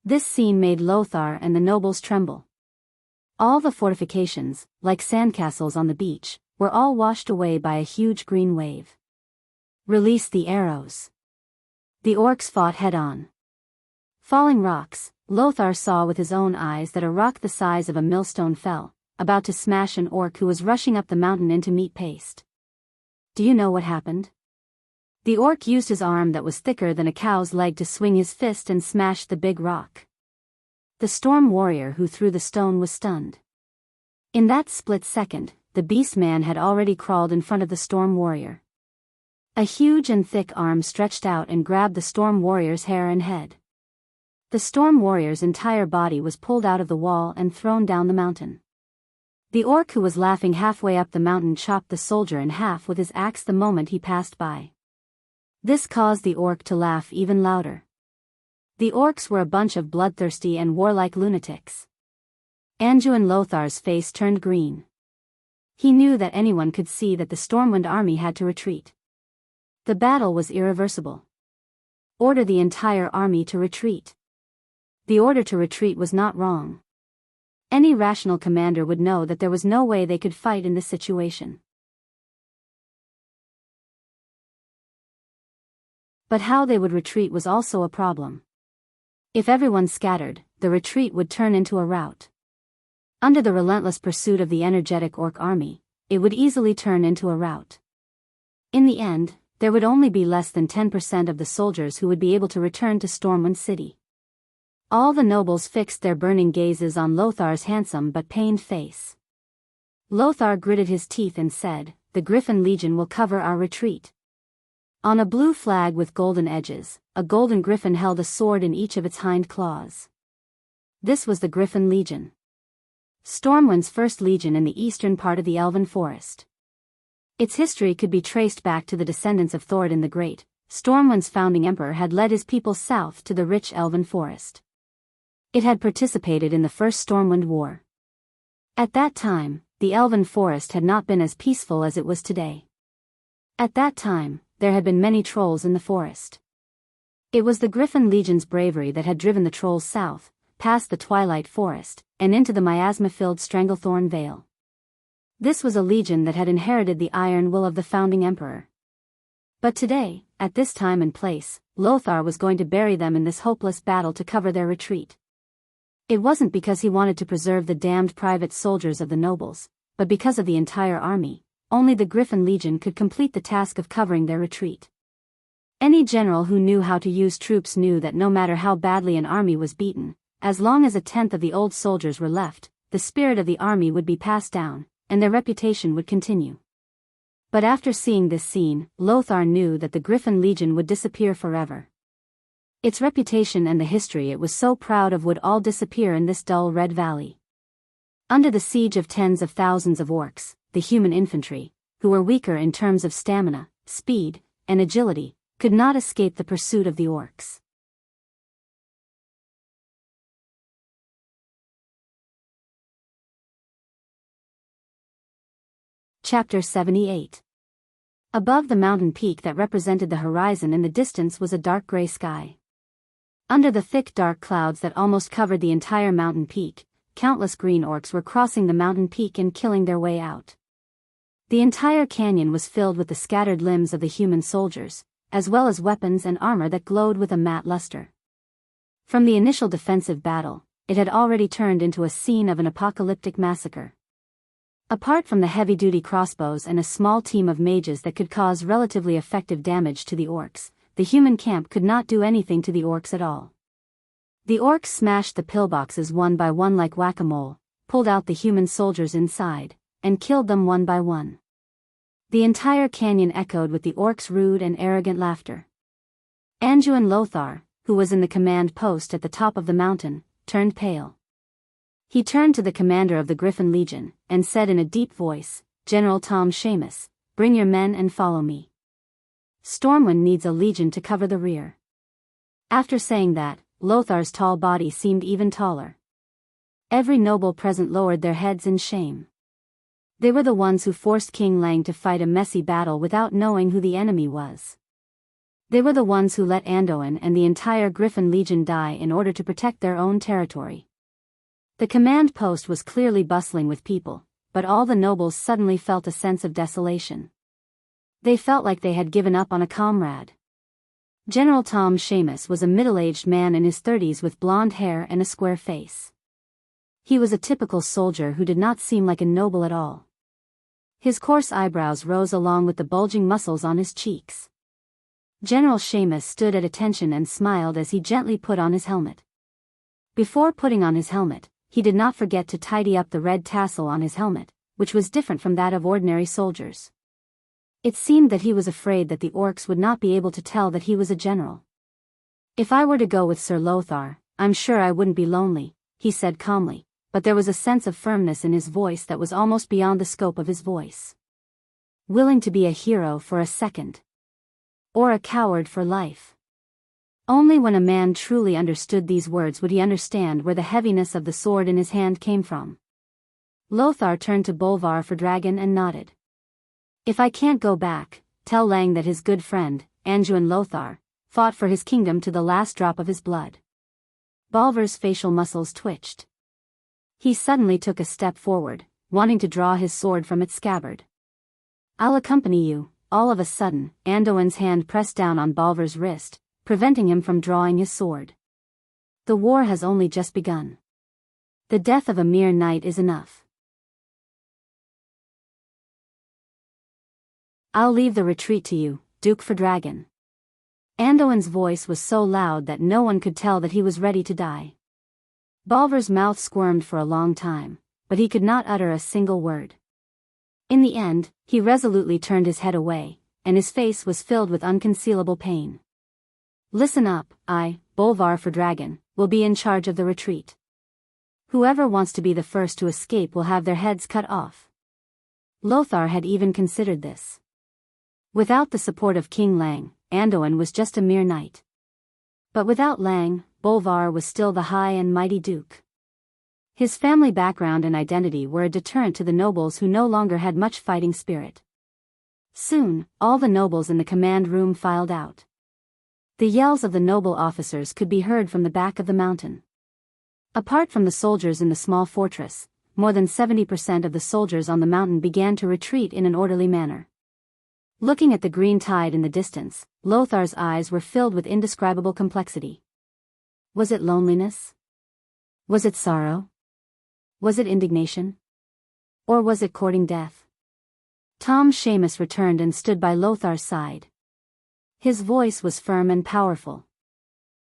This scene made Lothar and the nobles tremble. All the fortifications, like sandcastles on the beach, were all washed away by a huge green wave. Release the arrows. The orcs fought head-on. Falling rocks, Lothar saw with his own eyes that a rock the size of a millstone fell, about to smash an orc who was rushing up the mountain into meat paste. Do you know what happened? The orc used his arm that was thicker than a cow's leg to swing his fist and smash the big rock. The storm warrior who threw the stone was stunned. In that split second, the beast man had already crawled in front of the storm warrior. A huge and thick arm stretched out and grabbed the storm warrior's hair and head. The storm warrior's entire body was pulled out of the wall and thrown down the mountain. The orc who was laughing halfway up the mountain chopped the soldier in half with his axe the moment he passed by. This caused the orc to laugh even louder. The orcs were a bunch of bloodthirsty and warlike lunatics. Anduin Lothar's face turned green. He knew that anyone could see that the Stormwind army had to retreat. The battle was irreversible. Order the entire army to retreat. The order to retreat was not wrong. Any rational commander would know that there was no way they could fight in this situation. But how they would retreat was also a problem. If everyone scattered, the retreat would turn into a rout. Under the relentless pursuit of the energetic orc army, it would easily turn into a rout. In the end, there would only be less than 10% of the soldiers who would be able to return to Stormwind City. All the nobles fixed their burning gazes on Lothar's handsome but pained face. Lothar gritted his teeth and said, "The Griffin Legion will cover our retreat." On a blue flag with golden edges, a golden griffin held a sword in each of its hind claws. This was the Griffin Legion. Stormwind's first legion in the eastern part of the Elven Forest. Its history could be traced back to the descendants of Thoradin the Great. Stormwind's founding emperor had led his people south to the rich Elven Forest. It had participated in the First Stormwind War. At that time, the Elven Forest had not been as peaceful as it was today. At that time, there had been many trolls in the forest. It was the Griffin Legion's bravery that had driven the trolls south, past the Twilight Forest, and into the miasma-filled Stranglethorn Vale. This was a legion that had inherited the iron will of the founding emperor. But today, at this time and place, Lothar was going to bury them in this hopeless battle to cover their retreat. It wasn't because he wanted to preserve the damned private soldiers of the nobles, but because of the entire army. Only the Griffin Legion could complete the task of covering their retreat. Any general who knew how to use troops knew that no matter how badly an army was beaten, as long as a tenth of the old soldiers were left, the spirit of the army would be passed down, and their reputation would continue. But after seeing this scene, Lothar knew that the Griffin Legion would disappear forever. Its reputation and the history it was so proud of would all disappear in this dull red valley. Under the siege of tens of thousands of orcs, the human infantry, who were weaker in terms of stamina, speed, and agility, could not escape the pursuit of the orcs. Chapter 78. Above the mountain peak that represented the horizon in the distance was a dark gray sky. Under the thick dark clouds that almost covered the entire mountain peak, countless green orcs were crossing the mountain peak and killing their way out. The entire canyon was filled with the scattered limbs of the human soldiers, as well as weapons and armor that glowed with a matte luster. From the initial defensive battle, it had already turned into a scene of an apocalyptic massacre. Apart from the heavy-duty crossbows and a small team of mages that could cause relatively effective damage to the orcs, the human camp could not do anything to the orcs at all. The orcs smashed the pillboxes one by one like whack-a-mole, pulled out the human soldiers inside, and killed them one by one. The entire canyon echoed with the orcs' rude and arrogant laughter. Anduin Lothar, who was in the command post at the top of the mountain, turned pale. He turned to the commander of the Griffin Legion, and said in a deep voice, "General Tom Seamus, bring your men and follow me. Stormwind needs a legion to cover the rear." After saying that, Lothar's tall body seemed even taller. Every noble present lowered their heads in shame. They were the ones who forced King Lang to fight a messy battle without knowing who the enemy was. They were the ones who let Anduin and the entire Griffin Legion die in order to protect their own territory. The command post was clearly bustling with people, but all the nobles suddenly felt a sense of desolation. They felt like they had given up on a comrade. General Tom Seamus was a middle-aged man in his 30s with blonde hair and a square face. He was a typical soldier who did not seem like a noble at all. His coarse eyebrows rose along with the bulging muscles on his cheeks. General Seamus stood at attention and smiled as he gently put on his helmet. Before putting on his helmet, he did not forget to tidy up the red tassel on his helmet, which was different from that of ordinary soldiers. It seemed that he was afraid that the orcs would not be able to tell that he was a general. "If I were to go with Sir Lothar, I'm sure I wouldn't be lonely," he said calmly, but there was a sense of firmness in his voice that was almost beyond the scope of his voice. Willing to be a hero for a second? Or a coward for life? Only when a man truly understood these words would he understand where the heaviness of the sword in his hand came from. Lothar turned to Bolvar for Dragon and nodded. "If I can't go back, tell Lang that his good friend, Anjuin Lothar, fought for his kingdom to the last drop of his blood." Bolvar's facial muscles twitched. He suddenly took a step forward, wanting to draw his sword from its scabbard. "I'll accompany you." All of a sudden, Anduin's hand pressed down on Bolvar's wrist, preventing him from drawing his sword. "The war has only just begun. The death of a mere knight is enough. I'll leave the retreat to you, Duke for Dragon." Anduin's voice was so loud that no one could tell that he was ready to die. Bolvar's mouth squirmed for a long time, but he could not utter a single word. In the end, he resolutely turned his head away, and his face was filled with unconcealable pain. "Listen up, I, Bolvar for Dragon, will be in charge of the retreat. Whoever wants to be the first to escape will have their heads cut off." Lothar had even considered this. Without the support of King Lang, Anduin was just a mere knight. But without Lang, Bolvar was still the high and mighty duke. His family background and identity were a deterrent to the nobles who no longer had much fighting spirit. Soon, all the nobles in the command room filed out. The yells of the noble officers could be heard from the back of the mountain. Apart from the soldiers in the small fortress, more than 70% of the soldiers on the mountain began to retreat in an orderly manner. Looking at the green tide in the distance, Lothar's eyes were filled with indescribable complexity. Was it loneliness? Was it sorrow? Was it indignation? Or was it courting death? Tom Seamus returned and stood by Lothar's side. His voice was firm and powerful.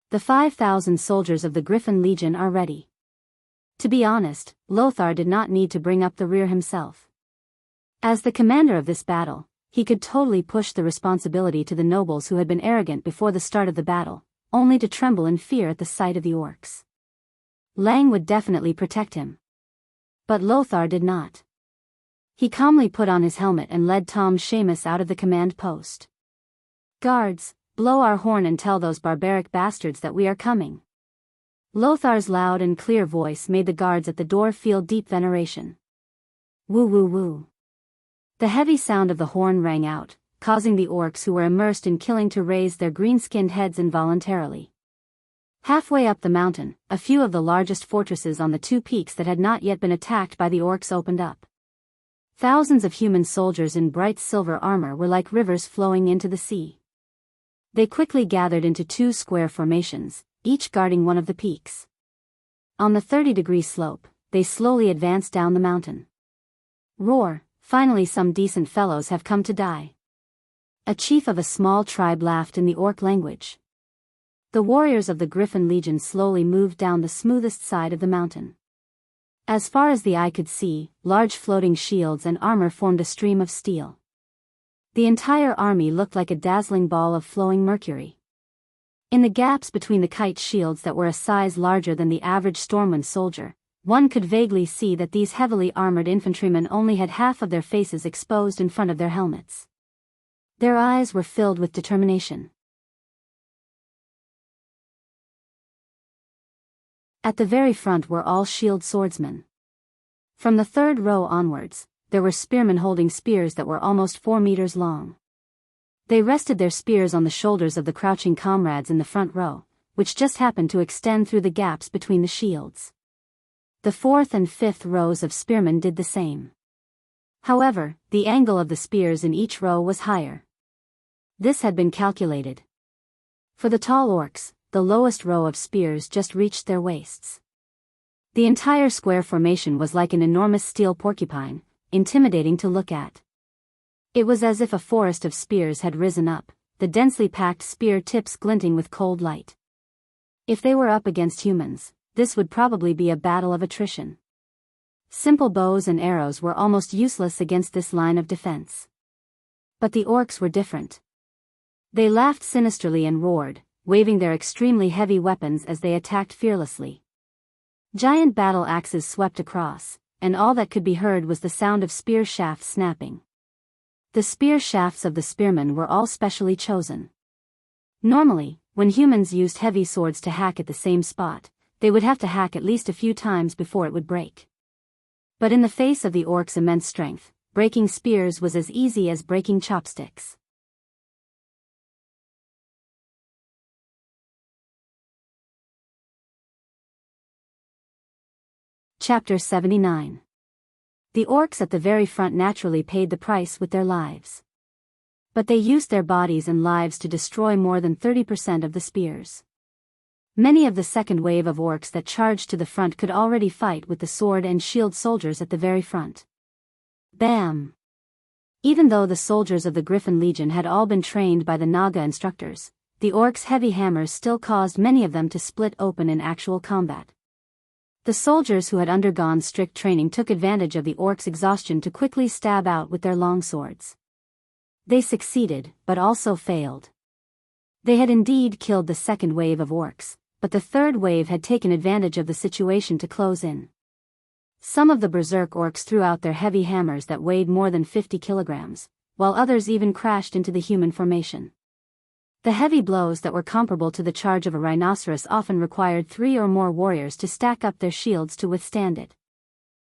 "The 5,000 soldiers of the Griffin Legion are ready." To be honest, Lothar did not need to bring up the rear himself. As the commander of this battle, he could totally push the responsibility to the nobles who had been arrogant before the start of the battle, only to tremble in fear at the sight of the orcs. Lang would definitely protect him. But Lothar did not. He calmly put on his helmet and led Tom Seamus out of the command post. "Guards, blow our horn and tell those barbaric bastards that we are coming." Lothar's loud and clear voice made the guards at the door feel deep veneration. Woo woo woo. The heavy sound of the horn rang out, causing the orcs who were immersed in killing to raise their green-skinned heads involuntarily. Halfway up the mountain, a few of the largest fortresses on the two peaks that had not yet been attacked by the orcs opened up. Thousands of human soldiers in bright silver armor were like rivers flowing into the sea. They quickly gathered into two square formations, each guarding one of the peaks. On the 30-degree slope, they slowly advanced down the mountain. Roar, finally some decent fellows have come to die. A chief of a small tribe laughed in the orc language. The warriors of the Griffin Legion slowly moved down the smoothest side of the mountain. As far as the eye could see, large floating shields and armor formed a stream of steel. The entire army looked like a dazzling ball of flowing mercury. In the gaps between the kite shields that were a size larger than the average Stormwind soldier, one could vaguely see that these heavily armored infantrymen only had half of their faces exposed in front of their helmets. Their eyes were filled with determination. At the very front were all shield swordsmen. From the third row onwards, there were spearmen holding spears that were almost 4 meters long. They rested their spears on the shoulders of the crouching comrades in the front row, which just happened to extend through the gaps between the shields. The fourth and fifth rows of spearmen did the same. However, the angle of the spears in each row was higher. This had been calculated. For the tall orcs, the lowest row of spears just reached their waists. The entire square formation was like an enormous steel porcupine, intimidating to look at. It was as if a forest of spears had risen up, the densely packed spear tips glinting with cold light. If they were up against humans, this would probably be a battle of attrition. Simple bows and arrows were almost useless against this line of defense. But the orcs were different. They laughed sinisterly and roared, waving their extremely heavy weapons as they attacked fearlessly. Giant battle axes swept across, and all that could be heard was the sound of spear shafts snapping. The spear shafts of the spearmen were all specially chosen. Normally, when humans used heavy swords to hack at the same spot, they would have to hack at least a few times before it would break. But in the face of the orcs' immense strength, breaking spears was as easy as breaking chopsticks. Chapter 79. The orcs at the very front naturally paid the price with their lives. But they used their bodies and lives to destroy more than 30% of the spears. Many of the second wave of orcs that charged to the front could already fight with the sword and shield soldiers at the very front. Bam! Even though the soldiers of the Griffin Legion had all been trained by the Naga instructors, the orcs' heavy hammers still caused many of them to split open in actual combat. The soldiers who had undergone strict training took advantage of the orcs' exhaustion to quickly stab out with their long swords. They succeeded, but also failed. They had indeed killed the second wave of orcs, but the third wave had taken advantage of the situation to close in. Some of the berserk orcs threw out their heavy hammers that weighed more than 50 kilograms, while others even crashed into the human formation. The heavy blows that were comparable to the charge of a rhinoceros often required 3 or more warriors to stack up their shields to withstand it.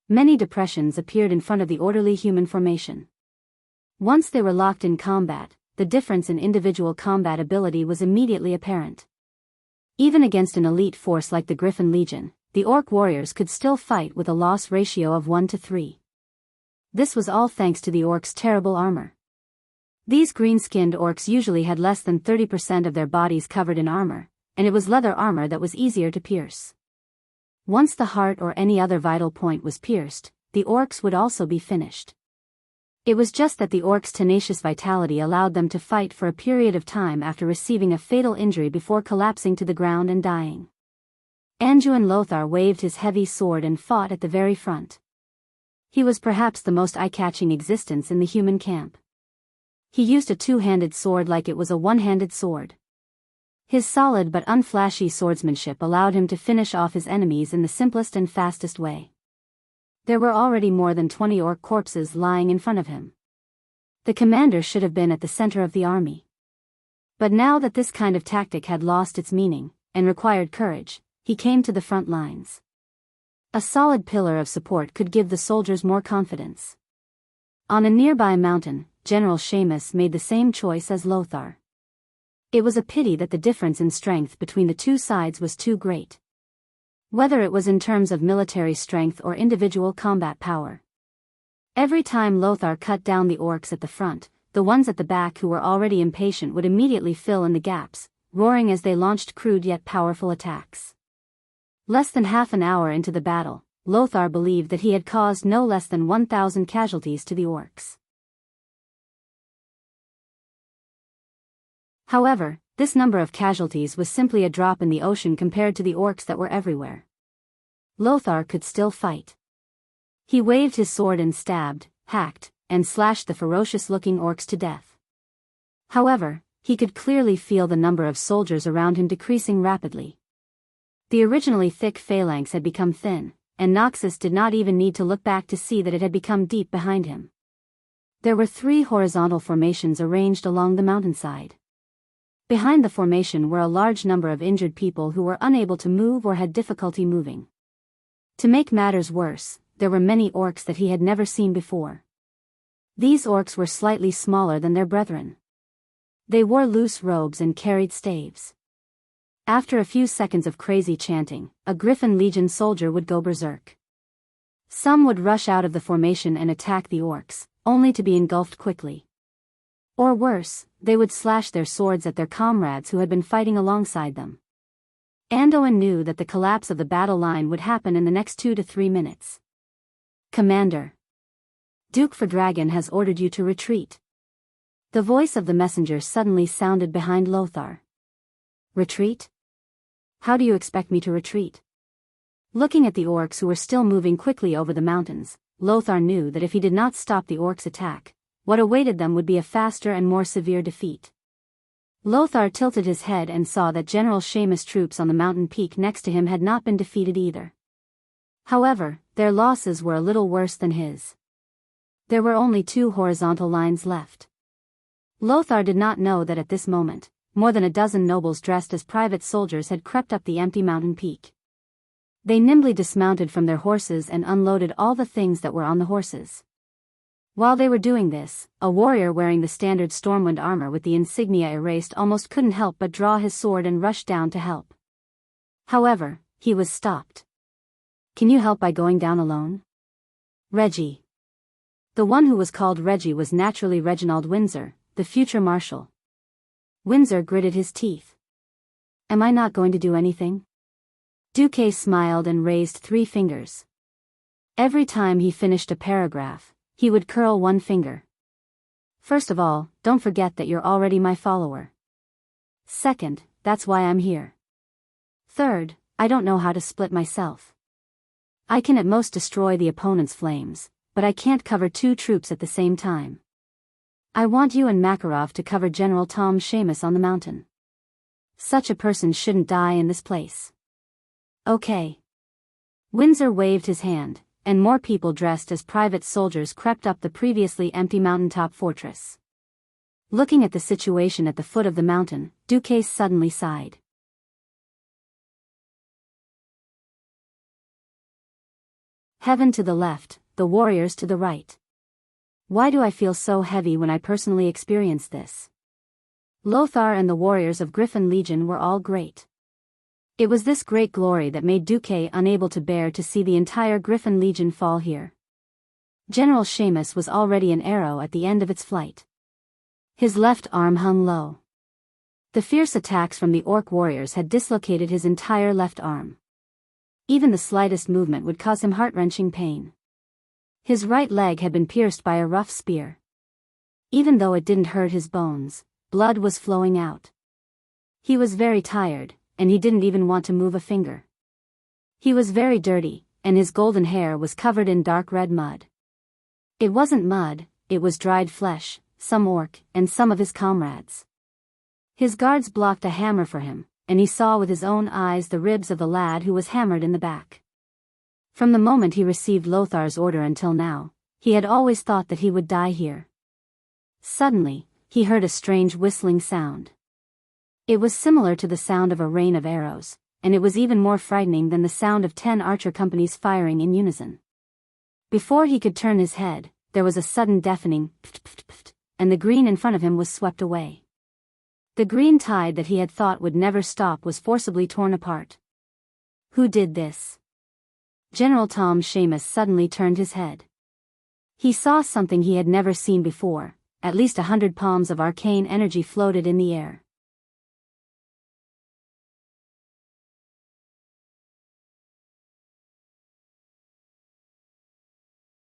Many depressions appeared in front of the orderly human formation. Once they were locked in combat, the difference in individual combat ability was immediately apparent. Even against an elite force like the Griffin Legion, the orc warriors could still fight with a loss ratio of 1 to 3. This was all thanks to the orcs' terrible armor. These green-skinned orcs usually had less than 30% of their bodies covered in armor, and it was leather armor that was easier to pierce. Once the heart or any other vital point was pierced, the orcs would also be finished. It was just that the orcs' tenacious vitality allowed them to fight for a period of time after receiving a fatal injury before collapsing to the ground and dying. Anduin Lothar waved his heavy sword and fought at the very front. He was perhaps the most eye-catching existence in the human camp. He used a two-handed sword like it was a one-handed sword. His solid but unflashy swordsmanship allowed him to finish off his enemies in the simplest and fastest way. There were already more than 20 orc corpses lying in front of him. The commander should have been at the center of the army. But now that this kind of tactic had lost its meaning, and required courage, he came to the front lines. A solid pillar of support could give the soldiers more confidence. On a nearby mountain, General Seamus made the same choice as Lothar. It was a pity that the difference in strength between the two sides was too great. Whether it was in terms of military strength or individual combat power. Every time Lothar cut down the orcs at the front, the ones at the back who were already impatient would immediately fill in the gaps, roaring as they launched crude yet powerful attacks. Less than half an hour into the battle, Lothar believed that he had caused no less than 1,000 casualties to the orcs. However, this number of casualties was simply a drop in the ocean compared to the orcs that were everywhere. Lothar could still fight. He waved his sword and stabbed, hacked, and slashed the ferocious-looking orcs to death. However, he could clearly feel the number of soldiers around him decreasing rapidly. The originally thick phalanx had become thin, and Noxus did not even need to look back to see that it had become deep behind him. There were 3 horizontal formations arranged along the mountainside. Behind the formation were a large number of injured people who were unable to move or had difficulty moving. To make matters worse, there were many orcs that he had never seen before. These orcs were slightly smaller than their brethren. They wore loose robes and carried staves. After a few seconds of crazy chanting, a Griffin Legion soldier would go berserk. Some would rush out of the formation and attack the orcs, only to be engulfed quickly. Or worse, they would slash their swords at their comrades who had been fighting alongside them. Anduin knew that the collapse of the battle line would happen in the next 2 to 3 minutes. "Commander, Duke Dragon has ordered you to retreat." The voice of the messenger suddenly sounded behind Lothar. "Retreat? How do you expect me to retreat?" Looking at the orcs who were still moving quickly over the mountains, Lothar knew that if he did not stop the orcs' attack, what awaited them would be a faster and more severe defeat. Lothar tilted his head and saw that General Seamus' troops on the mountain peak next to him had not been defeated either. However, their losses were a little worse than his. There were only 2 horizontal lines left. Lothar did not know that at this moment, more than a dozen nobles dressed as private soldiers had crept up the empty mountain peak. They nimbly dismounted from their horses and unloaded all the things that were on the horses. While they were doing this, a warrior wearing the standard Stormwind armor with the insignia erased almost couldn't help but draw his sword and rush down to help. However, he was stopped. "Can you help by going down alone?" "Reggie." The one who was called Reggie was naturally Reginald Windsor, the future marshal. Windsor gritted his teeth. "Am I not going to do anything?" Duque smiled and raised 3 fingers. Every time he finished a paragraph, he would curl 1 finger. "First of all, don't forget that you're already my follower. Second, that's why I'm here. Third, I don't know how to split myself. I can at most destroy the opponent's flames, but I can't cover 2 troops at the same time. I want you and Makarov to cover General Tom Seamus on the mountain. Such a person shouldn't die in this place." "Okay." Windsor waved his hand, and more people dressed as private soldiers crept up the previously empty mountaintop fortress. Looking at the situation at the foot of the mountain, Duque suddenly sighed. Heaven to the left, the warriors to the right. Why do I feel so heavy when I personally experience this? Lothar and the warriors of Griffin Legion were all great. It was this great glory that made Duque unable to bear to see the entire Griffin Legion fall here. General Seamus was already an arrow at the end of its flight. His left arm hung low. The fierce attacks from the orc warriors had dislocated his entire left arm. Even the slightest movement would cause him heart-wrenching pain. His right leg had been pierced by a rough spear. Even though it didn't hurt his bones, blood was flowing out. He was very tired, and he didn't even want to move a finger. He was very dirty, and his golden hair was covered in dark red mud. It wasn't mud, it was dried flesh, some orc, and some of his comrades. His guards blocked a hammer for him, and he saw with his own eyes the ribs of the lad who was hammered in the back. From the moment he received Lothar's order until now, he had always thought that he would die here. Suddenly, he heard a strange whistling sound. It was similar to the sound of a rain of arrows, and it was even more frightening than the sound of 10 archer companies firing in unison. Before he could turn his head, there was a sudden deafening pft, and the green in front of him was swept away. The green tide that he had thought would never stop was forcibly torn apart. Who did this? General Tom Seamus suddenly turned his head. He saw something he had never seen before. At least 100 palms of arcane energy floated in the air.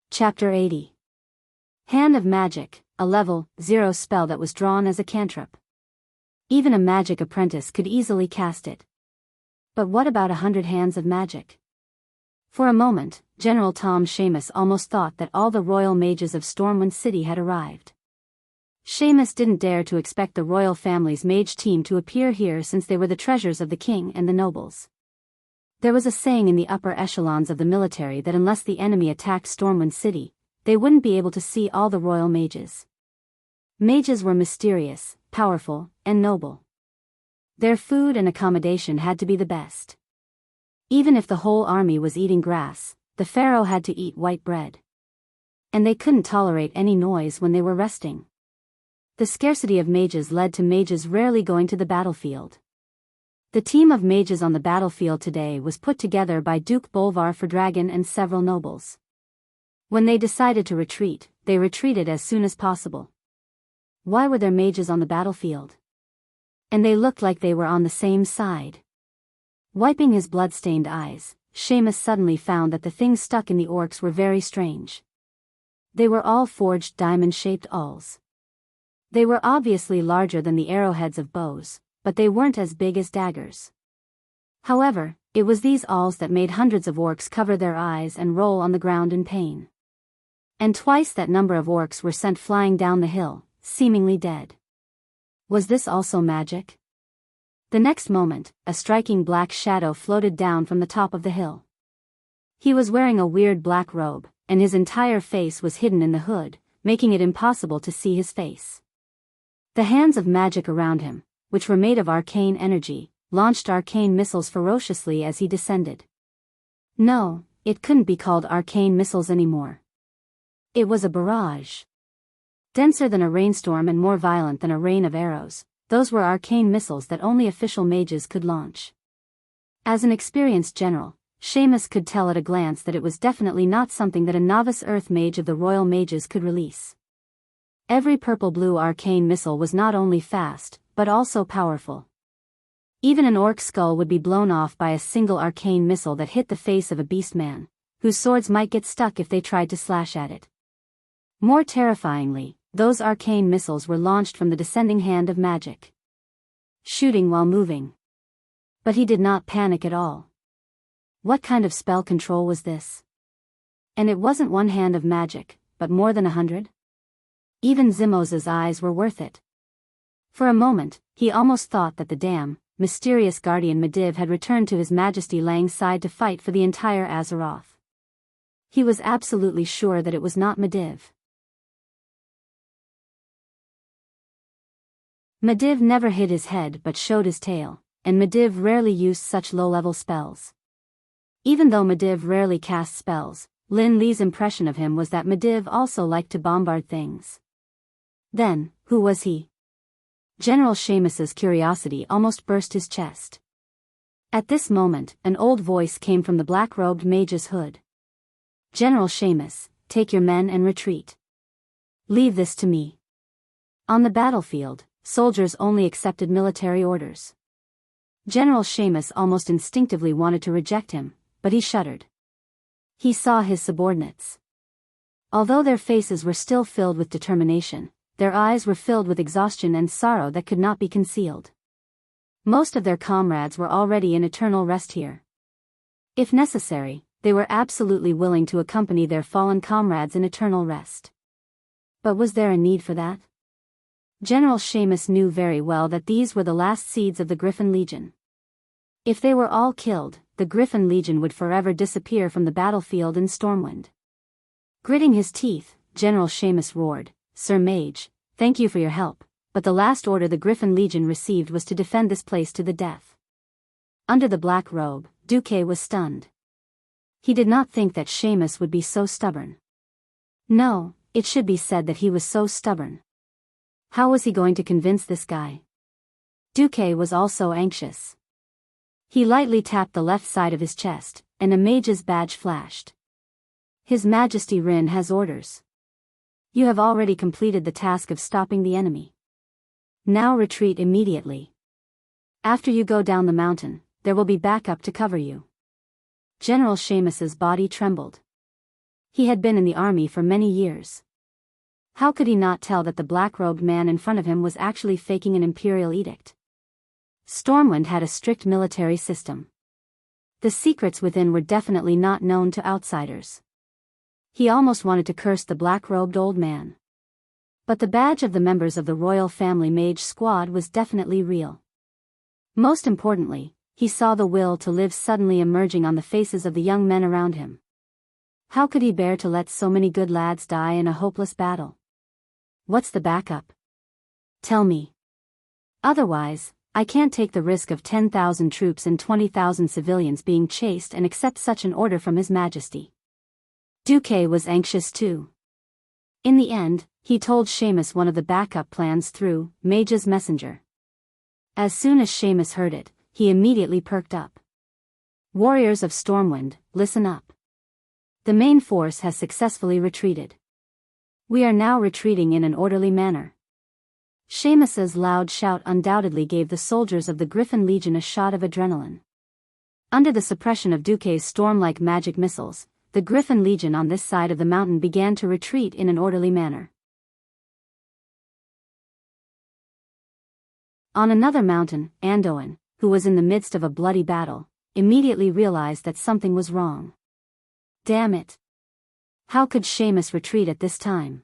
Chapter 80. Hand of Magic, a level 0 spell that was drawn as a cantrip. Even a magic apprentice could easily cast it. But what about 100 hands of magic? For a moment, General Tom Seamus almost thought that all the royal mages of Stormwind City had arrived. Seamus didn't dare to expect the royal family's mage team to appear here since they were the treasures of the king and the nobles. There was a saying in the upper echelons of the military that unless the enemy attacked Stormwind City, they wouldn't be able to see all the royal mages. Mages were mysterious, powerful, and noble. Their food and accommodation had to be the best. Even if the whole army was eating grass, the pharaoh had to eat white bread. And they couldn't tolerate any noise when they were resting. The scarcity of mages led to mages rarely going to the battlefield. The team of mages on the battlefield today was put together by Duke Bolvar Dragon and several nobles. When they decided to retreat, they retreated as soon as possible. Why were there mages on the battlefield? And they looked like they were on the same side. Wiping his blood-stained eyes, Seamus suddenly found that the things stuck in the orcs were very strange. They were all forged diamond-shaped awls. They were obviously larger than the arrowheads of bows, but they weren't as big as daggers. However, it was these awls that made hundreds of orcs cover their eyes and roll on the ground in pain. And twice that number of orcs were sent flying down the hill, seemingly dead. Was this also magic? The next moment, a striking black shadow floated down from the top of the hill. He was wearing a weird black robe, and his entire face was hidden in the hood, making it impossible to see his face. The hands of magic around him, which were made of arcane energy, launched arcane missiles ferociously as he descended. No, it couldn't be called arcane missiles anymore. It was a barrage. Denser than a rainstorm and more violent than a rain of arrows, those were arcane missiles that only official mages could launch. As an experienced general, Seamus could tell at a glance that it was definitely not something that a novice earth mage of the royal mages could release. Every purple-blue arcane missile was not only fast, but also powerful. Even an orc skull would be blown off by a single arcane missile that hit the face of a beastman, whose swords might get stuck if they tried to slash at it. More terrifyingly, those arcane missiles were launched from the descending hand of magic. Shooting while moving. But he did not panic at all. What kind of spell control was this? And it wasn't one hand of magic, but more than 100? Even Zimos's eyes were worth it. For a moment, he almost thought that the damn, mysterious guardian Medivh had returned to His Majesty Lang's side to fight for the entire Azeroth. He was absolutely sure that it was not Medivh. Medivh never hid his head but showed his tail, and Medivh rarely used such low-level spells. Even though Medivh rarely cast spells, Lin Li's impression of him was that Medivh also liked to bombard things. Then, who was he? General Seamus's curiosity almost burst his chest. At this moment, an old voice came from the black-robed mage's hood. General Seamus, take your men and retreat. Leave this to me. On the battlefield, soldiers only accepted military orders. General Seamus almost instinctively wanted to reject him, but he shuddered. He saw his subordinates. Although their faces were still filled with determination, their eyes were filled with exhaustion and sorrow that could not be concealed. Most of their comrades were already in eternal rest here. If necessary, they were absolutely willing to accompany their fallen comrades in eternal rest. But was there a need for that? General Seamus knew very well that these were the last seeds of the Griffin Legion. If they were all killed, the Griffin Legion would forever disappear from the battlefield in Stormwind. Gritting his teeth, General Seamus roared, "Sir Mage, thank you for your help, but the last order the Griffin Legion received was to defend this place to the death." Under the black robe, Duque was stunned. He did not think that Seamus would be so stubborn. No, it should be said that he was so stubborn. How was he going to convince this guy? Duque was also anxious. He lightly tapped the left side of his chest, and a mage's badge flashed. His Majesty Rin has orders. You have already completed the task of stopping the enemy. Now retreat immediately. After you go down the mountain, there will be backup to cover you. General Seamus's body trembled. He had been in the army for many years. How could he not tell that the black-robed man in front of him was actually faking an imperial edict? Stormwind had a strict military system. The secrets within were definitely not known to outsiders. He almost wanted to curse the black-robed old man. But the badge of the members of the royal family mage squad was definitely real. Most importantly, he saw the will to live suddenly emerging on the faces of the young men around him. How could he bear to let so many good lads die in a hopeless battle? What's the backup? Tell me. Otherwise, I can't take the risk of 10,000 troops and 20,000 civilians being chased and accept such an order from His Majesty. Duque was anxious too. In the end, he told Seamus one of the backup plans through Mage's messenger. As soon as Seamus heard it, he immediately perked up. Warriors of Stormwind, listen up. The main force has successfully retreated. We are now retreating in an orderly manner. Seamus's loud shout undoubtedly gave the soldiers of the Griffin Legion a shot of adrenaline. Under the suppression of Duque's storm-like magic missiles, the Griffin Legion on this side of the mountain began to retreat in an orderly manner. On another mountain, Andoan, who was in the midst of a bloody battle, immediately realized that something was wrong. Damn it! How could Seamus retreat at this time?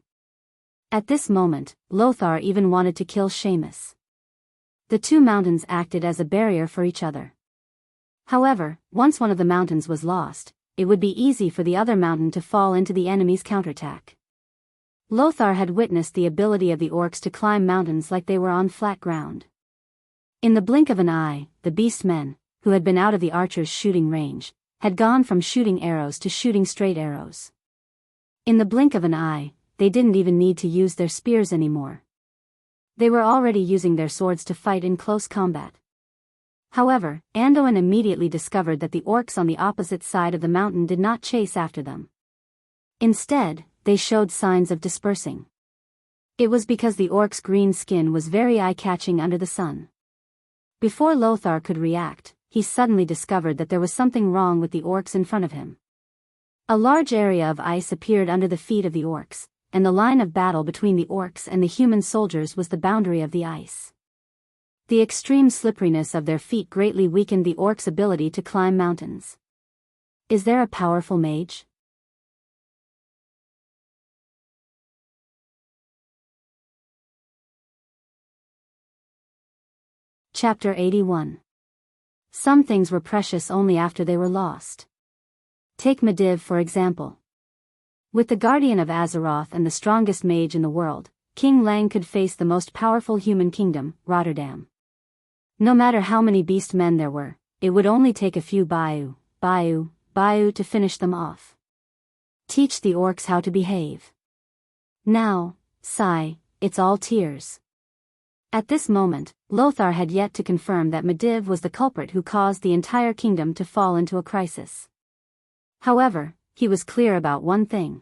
At this moment, Lothar even wanted to kill Seamus. The two mountains acted as a barrier for each other. However, once one of the mountains was lost, it would be easy for the other mountain to fall into the enemy's counterattack. Lothar had witnessed the ability of the orcs to climb mountains like they were on flat ground. In the blink of an eye, the beast men, who had been out of the archer's shooting range, had gone from shooting arrows to shooting straight arrows. In the blink of an eye, they didn't even need to use their spears anymore. They were already using their swords to fight in close combat. However, Andoan immediately discovered that the orcs on the opposite side of the mountain did not chase after them. Instead, they showed signs of dispersing. It was because the orcs' green skin was very eye-catching under the sun. Before Lothar could react, he suddenly discovered that there was something wrong with the orcs in front of him. A large area of ice appeared under the feet of the orcs, and the line of battle between the orcs and the human soldiers was the boundary of the ice. The extreme slipperiness of their feet greatly weakened the orcs' ability to climb mountains. Is there a powerful mage? Chapter 81. Some things were precious only after they were lost. Take Medivh for example. With the guardian of Azeroth and the strongest mage in the world, King Lang could face the most powerful human kingdom, Rotterdam. No matter how many beast men there were, it would only take a few Biyao to finish them off. Teach the orcs how to behave. Now, sigh, it's all tears. At this moment, Lothar had yet to confirm that Medivh was the culprit who caused the entire kingdom to fall into a crisis. However, he was clear about one thing.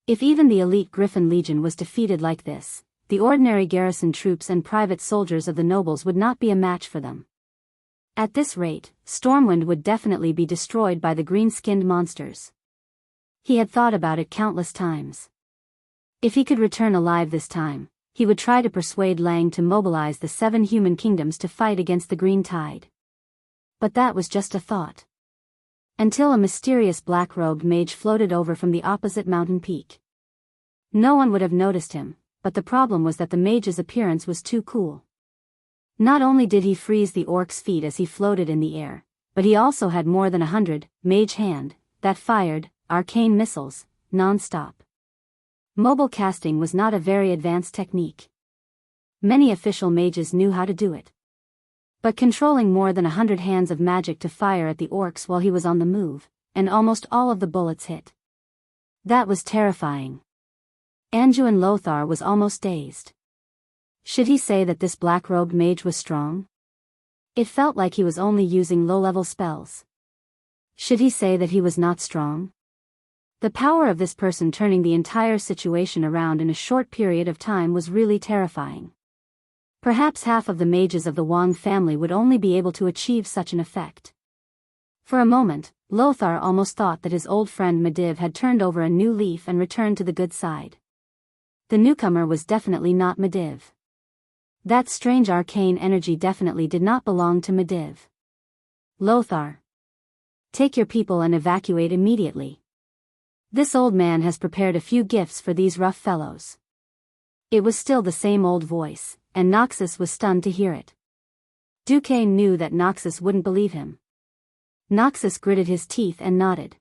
If even the elite Griffin Legion was defeated like this, the ordinary garrison troops and private soldiers of the nobles would not be a match for them. At this rate, Stormwind would definitely be destroyed by the green-skinned monsters. He had thought about it countless times. If he could return alive this time, he would try to persuade Lang to mobilize the 7 human kingdoms to fight against the Green Tide. But that was just a thought. Until a mysterious black-robed mage floated over from the opposite mountain peak. No one would have noticed him, but the problem was that the mage's appearance was too cool. Not only did he freeze the orc's feet as he floated in the air, but he also had more than 100 mage hand that fired arcane missiles non-stop. Mobile casting was not a very advanced technique. Many official mages knew how to do it. But controlling more than 100 hands of magic to fire at the orcs while he was on the move, and almost all of the bullets hit. That was terrifying. Anduin Lothar was almost dazed. Should he say that this black-robed mage was strong? It felt like he was only using low-level spells. Should he say that he was not strong? The power of this person turning the entire situation around in a short period of time was really terrifying. Perhaps half of the mages of the Wang family would only be able to achieve such an effect. For a moment, Lothar almost thought that his old friend Medivh had turned over a new leaf and returned to the good side. The newcomer was definitely not Medivh. That strange arcane energy definitely did not belong to Medivh. Lothar. Take your people and evacuate immediately. This old man has prepared a few gifts for these rough fellows. It was still the same old voice, and Noxus was stunned to hear it. Duque knew that Noxus wouldn't believe him. Noxus gritted his teeth and nodded.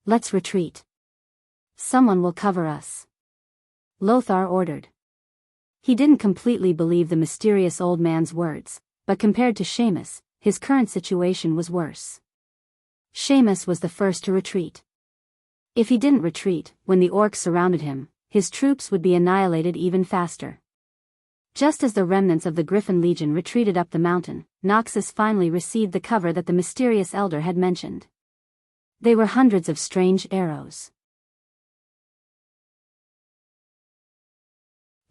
Let's retreat. Someone will cover us. Lothar ordered. He didn't completely believe the mysterious old man's words, but compared to Seamus, his current situation was worse. Seamus was the first to retreat. If he didn't retreat, when the orcs surrounded him, his troops would be annihilated even faster. Just as the remnants of the Griffin Legion retreated up the mountain, Noxus finally received the cover that the mysterious elder had mentioned. They were hundreds of strange arrows.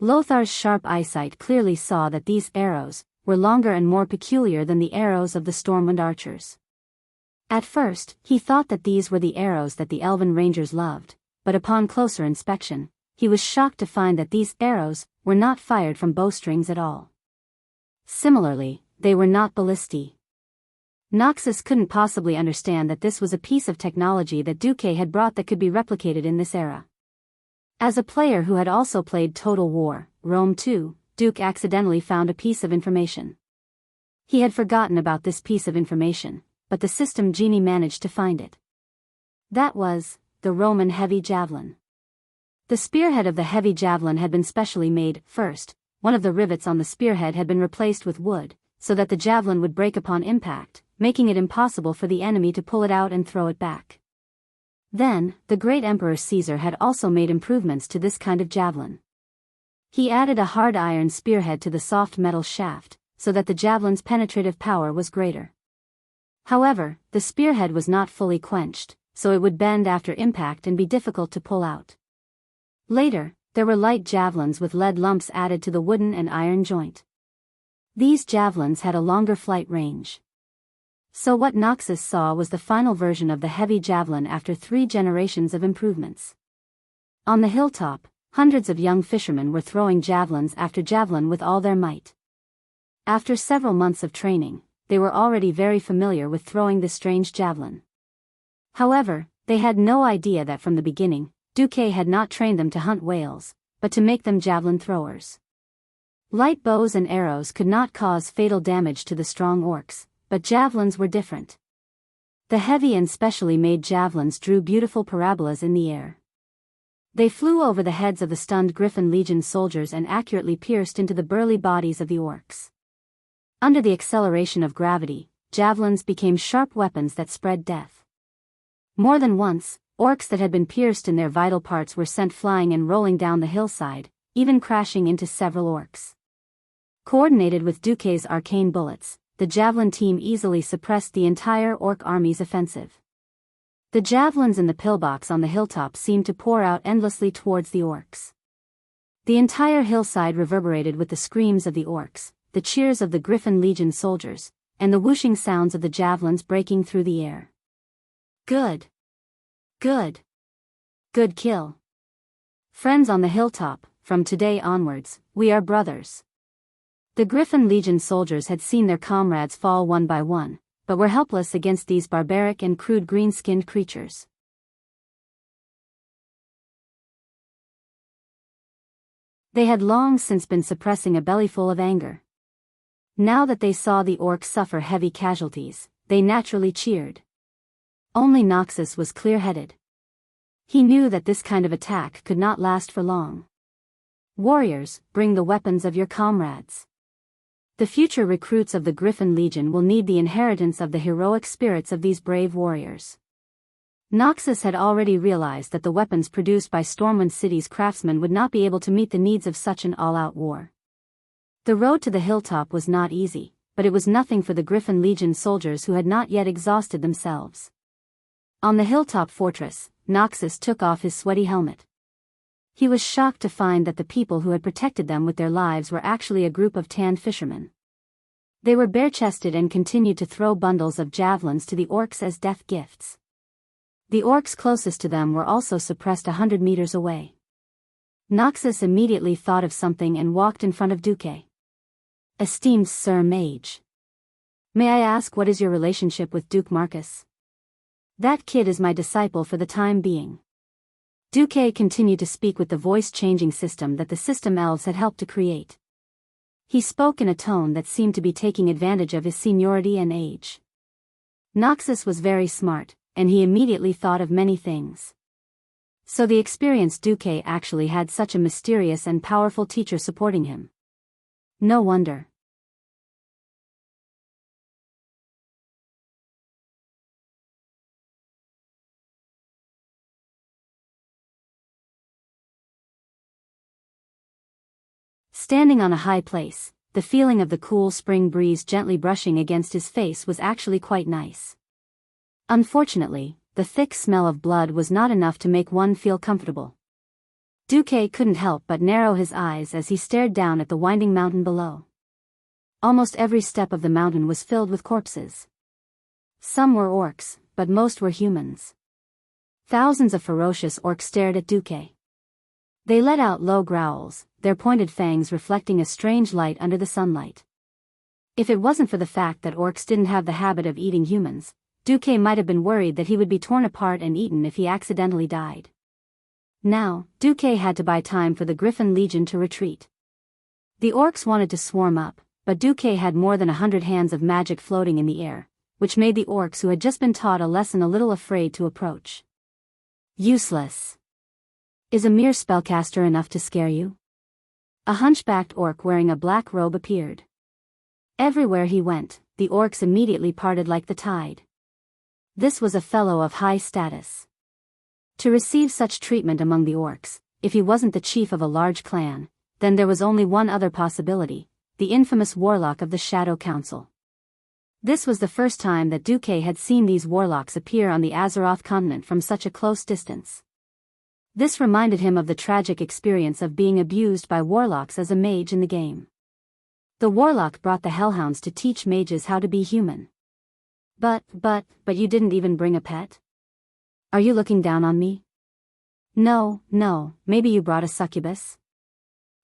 Lothar's sharp eyesight clearly saw that these arrows were longer and more peculiar than the arrows of the Stormwind archers. At first, he thought that these were the arrows that the Elven Rangers loved, but upon closer inspection, he was shocked to find that these arrows were not fired from bowstrings at all. Similarly, they were not ballistae. Noxus couldn't possibly understand that this was a piece of technology that Duque had brought that could be replicated in this era. As a player who had also played Total War, Rome 2, Duke accidentally found a piece of information. He had forgotten about this piece of information, but the system genie managed to find it. That was the Roman heavy javelin. The spearhead of the heavy javelin had been specially made. First, one of the rivets on the spearhead had been replaced with wood, so that the javelin would break upon impact, making it impossible for the enemy to pull it out and throw it back. Then, the great Emperor Caesar had also made improvements to this kind of javelin. He added a hard iron spearhead to the soft metal shaft, so that the javelin's penetrative power was greater. However, the spearhead was not fully quenched, so it would bend after impact and be difficult to pull out. Later, there were light javelins with lead lumps added to the wooden and iron joint. These javelins had a longer flight range. So what Noxus saw was the final version of the heavy javelin after 3 generations of improvements. On the hilltop, hundreds of young fishermen were throwing javelins after javelin with all their might. After several months of training, they were already very familiar with throwing this strange javelin. However, they had no idea that from the beginning, Duque had not trained them to hunt whales, but to make them javelin throwers. Light bows and arrows could not cause fatal damage to the strong orcs, but javelins were different. The heavy and specially made javelins drew beautiful parabolas in the air. They flew over the heads of the stunned Griffin Legion soldiers and accurately pierced into the burly bodies of the orcs. Under the acceleration of gravity, javelins became sharp weapons that spread death. More than once, orcs that had been pierced in their vital parts were sent flying and rolling down the hillside, even crashing into several orcs. Coordinated with Duque's arcane bullets, the javelin team easily suppressed the entire orc army's offensive. The javelins in the pillbox on the hilltop seemed to pour out endlessly towards the orcs. The entire hillside reverberated with the screams of the orcs, the cheers of the Griffin Legion soldiers, and the whooshing sounds of the javelins breaking through the air. Good. Good. Good kill. Friends on the hilltop, from today onwards, we are brothers. The Griffin Legion soldiers had seen their comrades fall one by one, but were helpless against these barbaric and crude green-skinned creatures. They had long since been suppressing a bellyful of anger. Now that they saw the orcs suffer heavy casualties, they naturally cheered. Only Noxus was clear-headed. He knew that this kind of attack could not last for long. Warriors, bring the weapons of your comrades. The future recruits of the Griffin Legion will need the inheritance of the heroic spirits of these brave warriors. Noxus had already realized that the weapons produced by Stormwind City's craftsmen would not be able to meet the needs of such an all-out war. The road to the hilltop was not easy, but it was nothing for the Griffin Legion soldiers who had not yet exhausted themselves. On the hilltop fortress, Noxus took off his sweaty helmet. He was shocked to find that the people who had protected them with their lives were actually a group of tanned fishermen. They were bare-chested and continued to throw bundles of javelins to the orcs as death gifts. The orcs closest to them were also suppressed 100 meters away. Noxus immediately thought of something and walked in front of Duque. Esteemed Sir Mage. May I ask what is your relationship with Duke Marcus? That kid is my disciple for the time being. Duque continued to speak with the voice-changing system that the system elves had helped to create. He spoke in a tone that seemed to be taking advantage of his seniority and age. Noxus was very smart, and he immediately thought of many things. So the experienced Duque actually had such a mysterious and powerful teacher supporting him. No wonder. Standing on a high place, the feeling of the cool spring breeze gently brushing against his face was actually quite nice. Unfortunately, the thick smell of blood was not enough to make one feel comfortable. Duque couldn't help but narrow his eyes as he stared down at the winding mountain below. Almost every step of the mountain was filled with corpses. Some were orcs, but most were humans. Thousands of ferocious orcs stared at Duque. They let out low growls, their pointed fangs reflecting a strange light under the sunlight. If it wasn't for the fact that orcs didn't have the habit of eating humans, Duque might have been worried that he would be torn apart and eaten if he accidentally died. Now, Duque had to buy time for the Griffin Legion to retreat. The orcs wanted to swarm up, but Duque had more than 100 hands of magic floating in the air, which made the orcs who had just been taught a lesson a little afraid to approach. Useless. Is a mere spellcaster enough to scare you? A hunchbacked orc wearing a black robe appeared. Everywhere he went, the orcs immediately parted like the tide. This was a fellow of high status. To receive such treatment among the orcs, if he wasn't the chief of a large clan, then there was only one other possibility, the infamous warlock of the Shadow Council. This was the first time that Duque had seen these warlocks appear on the Azeroth continent from such a close distance. This reminded him of the tragic experience of being abused by warlocks as a mage in the game. The warlock brought the hellhounds to teach mages how to be human. But you didn't even bring a pet? Are you looking down on me? No, maybe you brought a succubus?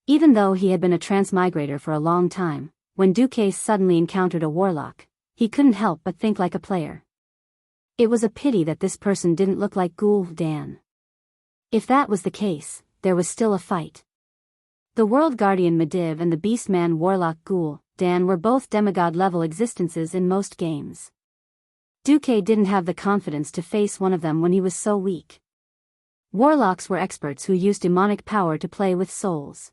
Even though he had been a transmigrator for a long time, when Duque suddenly encountered a warlock, he couldn't help but think like a player. It was a pity that this person didn't look like Gul'dan. If that was the case, there was still a fight. The World Guardian Medivh and the Beastman Warlock Gul'dan were both demigod-level existences in most games. Duque didn't have the confidence to face one of them when he was so weak. Warlocks were experts who used demonic power to play with souls.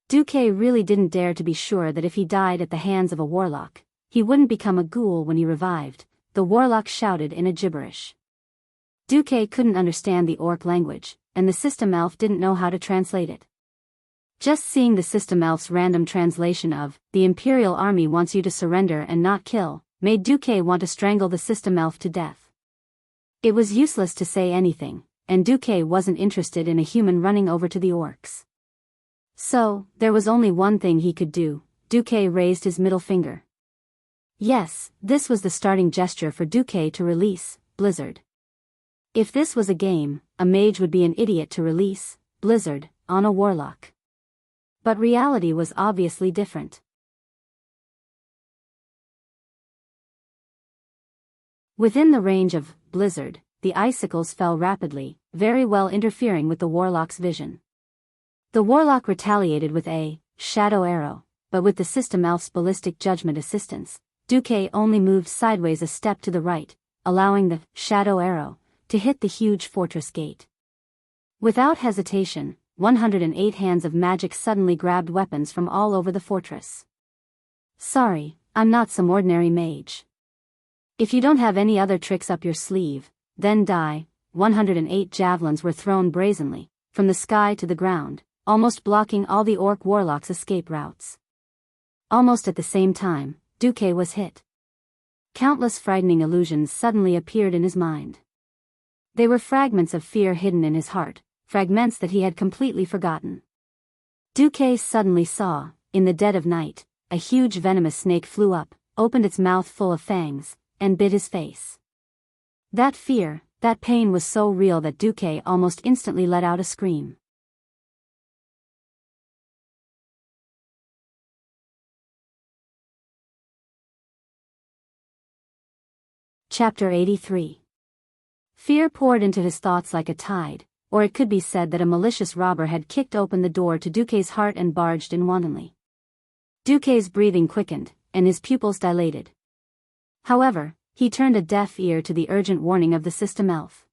Duque really didn't dare to be sure that if he died at the hands of a warlock, he wouldn't become a ghoul when he revived, the warlock shouted in a gibberish. Duque couldn't understand the orc language, and the system elf didn't know how to translate it. Just seeing the system elf's random translation of, "The Imperial Army wants you to surrender and not kill," made Duque want to strangle the system elf to death. It was useless to say anything, and Duque wasn't interested in a human running over to the orcs. So, there was only one thing he could do. Duque raised his middle finger. Yes, this was the starting gesture for Duque to release Blizzard. If this was a game, a mage would be an idiot to release Blizzard on a warlock. But reality was obviously different. Within the range of Blizzard, the icicles fell rapidly, very well interfering with the warlock's vision. The warlock retaliated with a shadow arrow, but with the system elf's ballistic judgment assistance, Duque only moved sideways a step to the right, allowing the shadow arrow to hit the huge fortress gate. Without hesitation, 108 hands of magic suddenly grabbed weapons from all over the fortress. Sorry, I'm not some ordinary mage. If you don't have any other tricks up your sleeve, then die. 108 javelins were thrown brazenly, from the sky to the ground, almost blocking all the orc warlocks' escape routes. Almost at the same time, Duque was hit. Countless frightening illusions suddenly appeared in his mind. They were fragments of fear hidden in his heart, fragments that he had completely forgotten. Duque suddenly saw, in the dead of night, a huge venomous snake flew up, opened its mouth full of fangs, and bit his face. That fear, that pain was so real that Duque almost instantly let out a scream. Chapter 83. Fear poured into his thoughts like a tide, or it could be said that a malicious robber had kicked open the door to Duque's heart and barged in wantonly. Duque's breathing quickened, and his pupils dilated. However, he turned a deaf ear to the urgent warning of the system elf.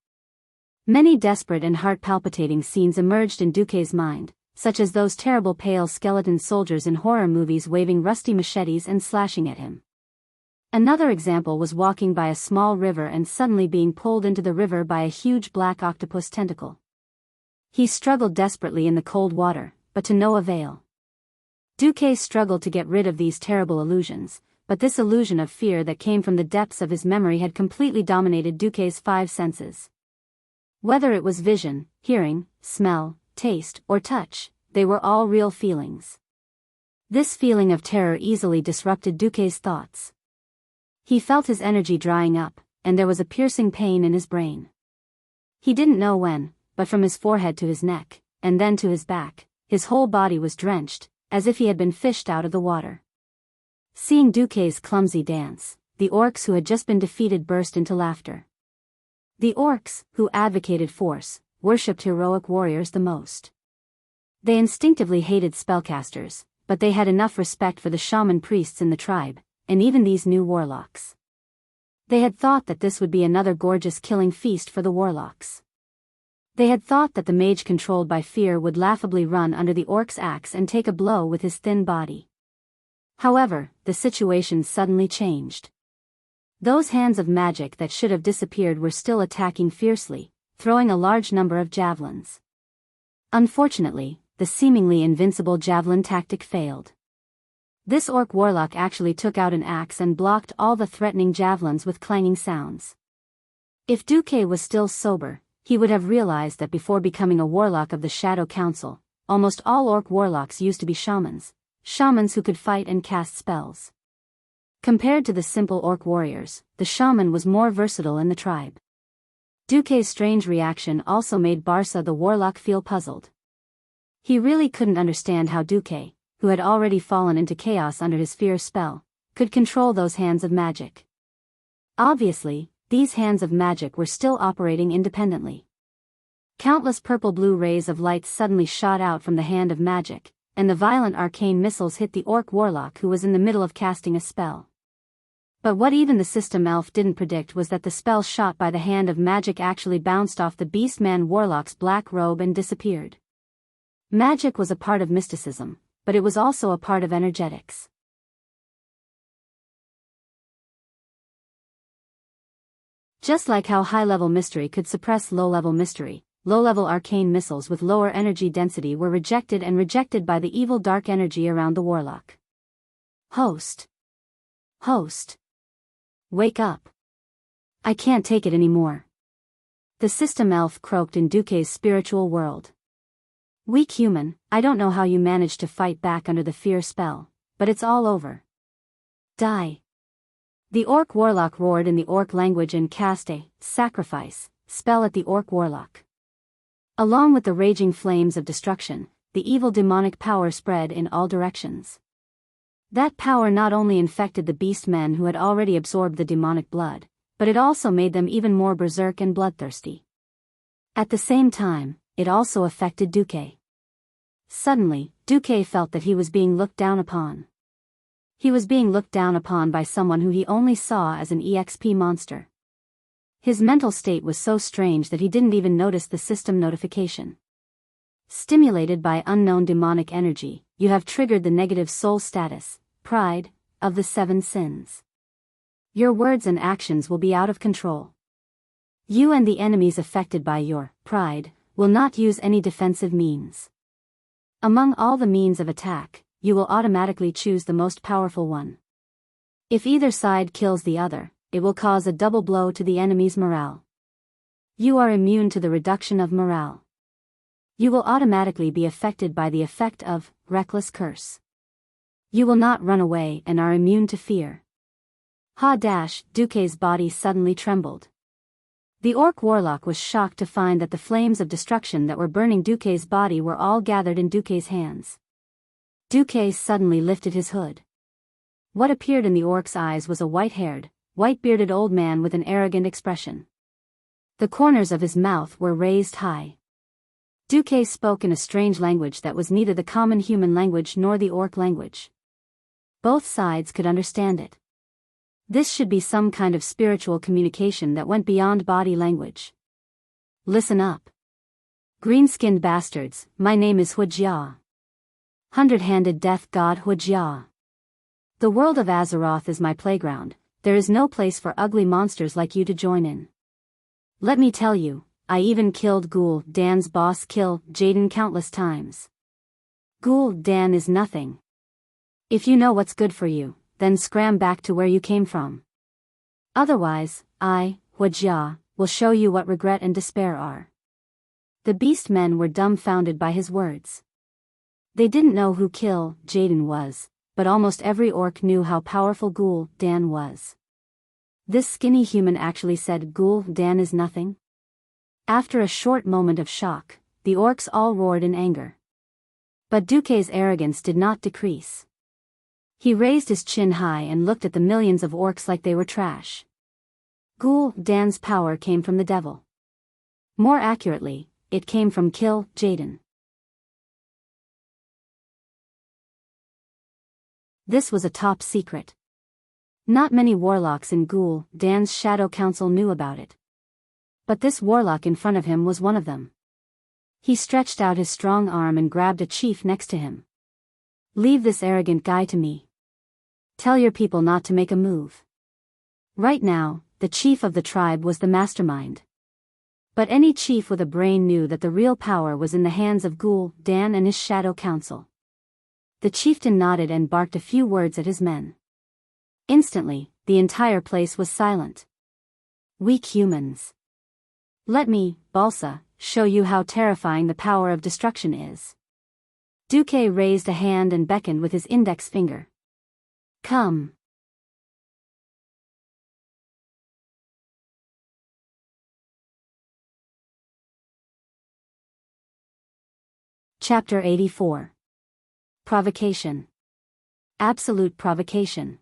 Many desperate and heart-palpitating scenes emerged in Duque's mind, such as those terrible pale skeleton soldiers in horror movies waving rusty machetes and slashing at him. Another example was walking by a small river and suddenly being pulled into the river by a huge black octopus tentacle. He struggled desperately in the cold water, but to no avail. Duque struggled to get rid of these terrible illusions, but this illusion of fear that came from the depths of his memory had completely dominated Duque's 5 senses. Whether it was vision, hearing, smell, taste, or touch, they were all real feelings. This feeling of terror easily disrupted Duque's thoughts. He felt his energy drying up, and there was a piercing pain in his brain. He didn't know when, but from his forehead to his neck, and then to his back, his whole body was drenched, as if he had been fished out of the water. Seeing Duque's clumsy dance, the orcs who had just been defeated burst into laughter. The orcs, who advocated force, worshipped heroic warriors the most. They instinctively hated spellcasters, but they had enough respect for the shaman priests in the tribe, and even these new warlocks. They had thought that this would be another gorgeous killing feast for the warlocks. They had thought that the mage controlled by fear would laughably run under the orc's axe and take a blow with his thin body. However, the situation suddenly changed. Those hands of magic that should have disappeared were still attacking fiercely, throwing a large number of javelins. Unfortunately, the seemingly invincible javelin tactic failed. This orc warlock actually took out an axe and blocked all the threatening javelins with clanging sounds. If Duque was still sober, he would have realized that before becoming a warlock of the Shadow Council, almost all orc warlocks used to be shamans who could fight and cast spells. Compared to the simple orc warriors, the shaman was more versatile in the tribe. Duque's strange reaction also made Barca the warlock feel puzzled. He really couldn't understand how Duque, who had already fallen into chaos under his fear spell, could control those hands of magic. Obviously, these hands of magic were still operating independently. Countless purple-blue rays of light suddenly shot out from the hand of magic, and the violent arcane missiles hit the orc warlock who was in the middle of casting a spell. But what even the system elf didn't predict was that the spell shot by the hand of magic actually bounced off the beastman warlock's black robe and disappeared. Magic was a part of mysticism, but it was also a part of energetics. Just like how high-level mystery could suppress low-level mystery, low-level arcane missiles with lower energy density were rejected by the evil dark energy around the warlock. Host. Wake up. I can't take it anymore. The system elf croaked in Duque's spiritual world. Weak human, I don't know how you managed to fight back under the fear spell, but it's all over. Die. The orc warlock roared in the orc language and cast a sacrifice spell at the orc warlock. Along with the raging flames of destruction, the evil demonic power spread in all directions. That power not only infected the beastmen who had already absorbed the demonic blood, but it also made them even more berserk and bloodthirsty. At the same time, it also affected Duque. Suddenly, Duque felt that he was being looked down upon. He was being looked down upon by someone who he only saw as an EXP monster. His mental state was so strange that he didn't even notice the system notification. Stimulated by unknown demonic energy, you have triggered the negative soul status, pride, of the 7 sins. Your words and actions will be out of control. You and the enemies affected by your pride will not use any defensive means. Among all the means of attack, you will automatically choose the most powerful one. If either side kills the other, it will cause a double blow to the enemy's morale. You are immune to the reduction of morale. You will automatically be affected by the effect of reckless curse. You will not run away and are immune to fear. Duque's body suddenly trembled. The orc warlock was shocked to find that the flames of destruction that were burning Duque's body were all gathered in Duque's hands. Duque suddenly lifted his hood. What appeared in the orc's eyes was a white-haired, white-bearded old man with an arrogant expression. The corners of his mouth were raised high. Duque spoke in a strange language that was neither the common human language nor the orc language. Both sides could understand it. This should be some kind of spiritual communication that went beyond body language. Listen up. Green-skinned bastards, my name is Wuxia. Hundred-handed death god Wuxia. The world of Azeroth is my playground, there is no place for ugly monsters like you to join in. Let me tell you, I even killed Ghoul Dan's boss kill Jaden countless times. Ghoul Dan is nothing. If you know what's good for you, then scram back to where you came from. Otherwise, I, Wuxia, will show you what regret and despair are. The beast men were dumbfounded by his words. They didn't know who Jaden was, but almost every orc knew how powerful Dan was. This skinny human actually said Dan is nothing? After a short moment of shock, the orcs all roared in anger. But Duke's arrogance did not decrease. He raised his chin high and looked at the millions of orcs like they were trash. Dan's power came from the devil. More accurately, it came from Jaden. This was a top secret. Not many warlocks in Dan's shadow council knew about it. But this warlock in front of him was one of them. He stretched out his strong arm and grabbed a chief next to him. "Leave this arrogant guy to me. Tell your people not to make a move." Right now, the chief of the tribe was the mastermind. But any chief with a brain knew that the real power was in the hands of Dan and his shadow council. The chieftain nodded and barked a few words at his men. Instantly, the entire place was silent. "Weak humans. Let me, Balsa, show you how terrifying the power of destruction is." Duke raised a hand and beckoned with his index finger. "Come." Chapter 84. Provocation. Absolute provocation.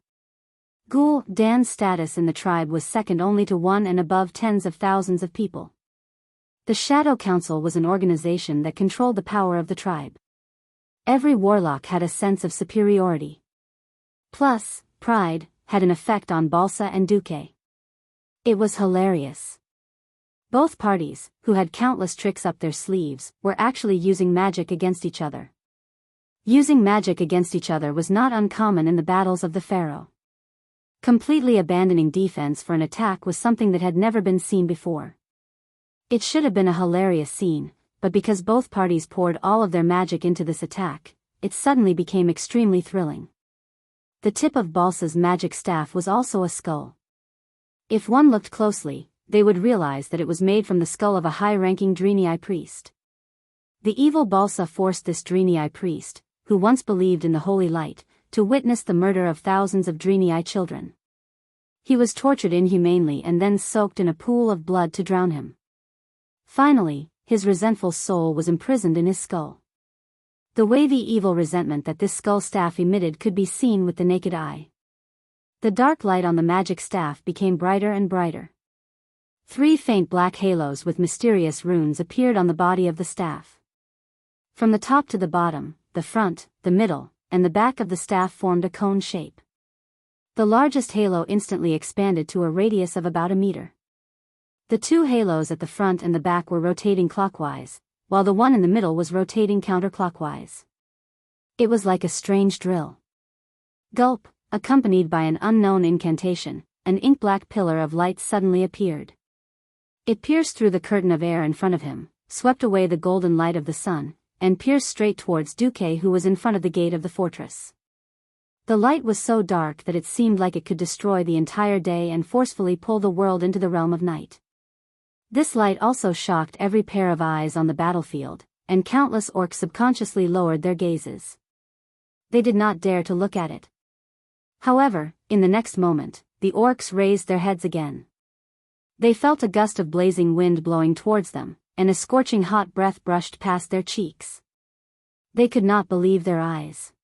Dan's status in the tribe was second only to one and above tens of thousands of people. The Shadow Council was an organization that controlled the power of the tribe. Every warlock had a sense of superiority. Plus, pride had an effect on Balsa and Duke. It was hilarious. Both parties, who had countless tricks up their sleeves, were actually using magic against each other. Using magic against each other was not uncommon in the battles of the Pharaoh. Completely abandoning defense for an attack was something that had never been seen before. It should have been a hilarious scene, but because both parties poured all of their magic into this attack, it suddenly became extremely thrilling. The tip of Balsa's magic staff was also a skull. If one looked closely, they would realize that it was made from the skull of a high-ranking Drenii priest. The evil Balsa forced this Drenii priest, who once believed in the holy light, to witness the murder of thousands of Drenii children. He was tortured inhumanely and then soaked in a pool of blood to drown him. Finally, his resentful soul was imprisoned in his skull. The wavy evil resentment that this skull staff emitted could be seen with the naked eye. The dark light on the magic staff became brighter and brighter. 3 faint black halos with mysterious runes appeared on the body of the staff. From the top to the bottom, the front, the middle, and the back of the staff formed a cone shape. The largest halo instantly expanded to a radius of about a meter. The 2 halos at the front and the back were rotating clockwise, while the one in the middle was rotating counterclockwise. It was like a strange drill. Gulp, accompanied by an unknown incantation, an ink-black pillar of light suddenly appeared. It pierced through the curtain of air in front of him, swept away the golden light of the sun, and pierced straight towards Duke, who was in front of the gate of the fortress. The light was so dark that it seemed like it could destroy the entire day and forcefully pull the world into the realm of night. This light also shocked every pair of eyes on the battlefield, and countless orcs subconsciously lowered their gazes. They did not dare to look at it. However, in the next moment, the orcs raised their heads again. They felt a gust of blazing wind blowing towards them, and a scorching hot breath brushed past their cheeks. They could not believe their eyes.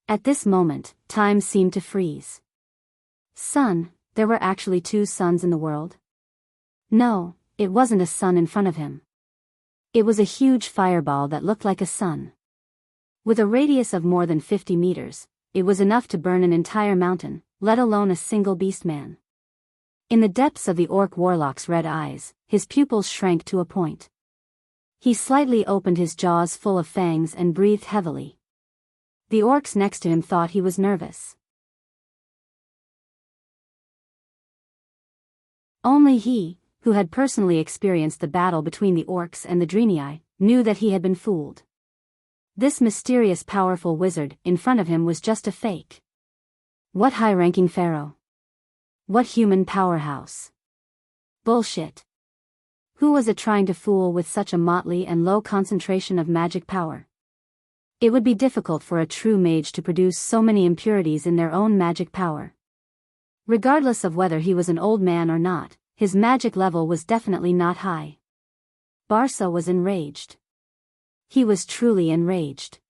At this moment, time seemed to freeze. Sun, there were actually 2 suns in the world? No, it wasn't a sun in front of him. It was a huge fireball that looked like a sun. With a radius of more than 50 meters, it was enough to burn an entire mountain, let alone a single beastman. In the depths of the orc warlock's red eyes, his pupils shrank to a point. He slightly opened his jaws full of fangs and breathed heavily. The orcs next to him thought he was nervous. Only he, who had personally experienced the battle between the orcs and the Drenii, knew that he had been fooled. This mysterious powerful wizard in front of him was just a fake. What high-ranking pharaoh? What human powerhouse? Bullshit. Who was it trying to fool with such a motley and low concentration of magic power? It would be difficult for a true mage to produce so many impurities in their own magic power. Regardless of whether he was an old man or not, his magic level was definitely not high. Barca was enraged. He was truly enraged.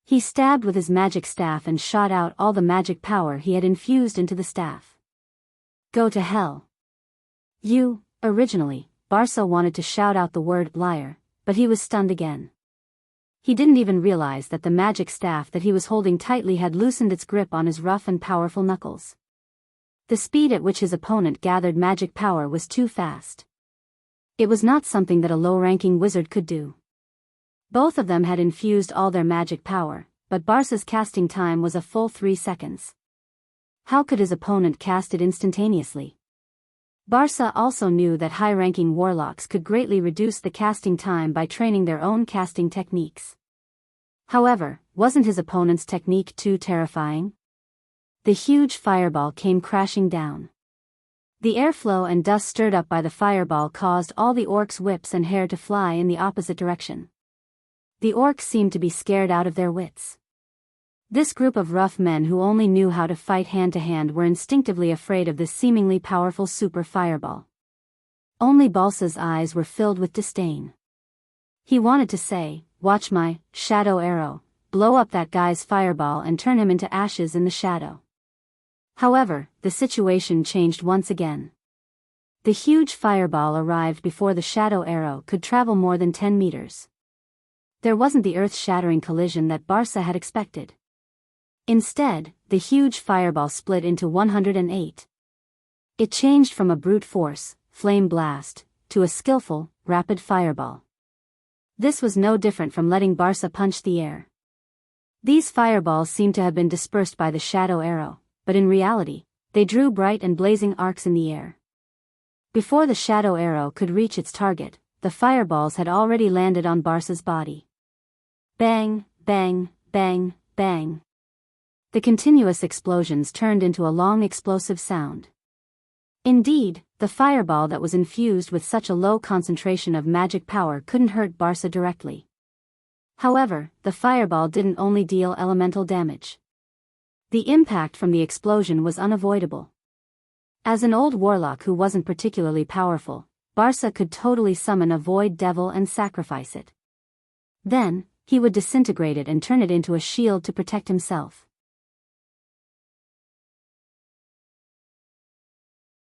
He stabbed with his magic staff and shot out all the magic power he had infused into the staff. Go to hell. Originally, Barca wanted to shout out the word liar, but he was stunned again. He didn't even realize that the magic staff that he was holding tightly had loosened its grip on his rough and powerful knuckles. The speed at which his opponent gathered magic power was too fast. It was not something that a low-ranking wizard could do. Both of them had infused all their magic power, but Barca's casting time was a full 3 seconds. How could his opponent cast it instantaneously? Barca also knew that high-ranking warlocks could greatly reduce the casting time by training their own casting techniques. However, wasn't his opponent's technique too terrifying? The huge fireball came crashing down. The airflow and dust stirred up by the fireball caused all the orcs' whips and hair to fly in the opposite direction. The orcs seemed to be scared out of their wits. This group of rough men who only knew how to fight hand-to-hand were instinctively afraid of this seemingly powerful super fireball. Only Barca's eyes were filled with disdain. He wanted to say, "Watch my shadow arrow, blow up that guy's fireball and turn him into ashes in the shadow." However, the situation changed once again. The huge fireball arrived before the shadow arrow could travel more than 10 meters. There wasn't the earth-shattering collision that Barca had expected. Instead, the huge fireball split into 108. It changed from a brute force, flame blast, to a skillful, rapid fireball. This was no different from letting Barca punch the air. These fireballs seemed to have been dispersed by the shadow arrow, but in reality, they drew bright and blazing arcs in the air. Before the shadow arrow could reach its target, the fireballs had already landed on Barca's body. Bang, bang, bang, bang. The continuous explosions turned into a long explosive sound. Indeed, the fireball that was infused with such a low concentration of magic power couldn't hurt Barca directly. However, the fireball didn't only deal elemental damage. The impact from the explosion was unavoidable. As an old warlock who wasn't particularly powerful, Barca could totally summon a void devil and sacrifice it. Then, he would disintegrate it and turn it into a shield to protect himself.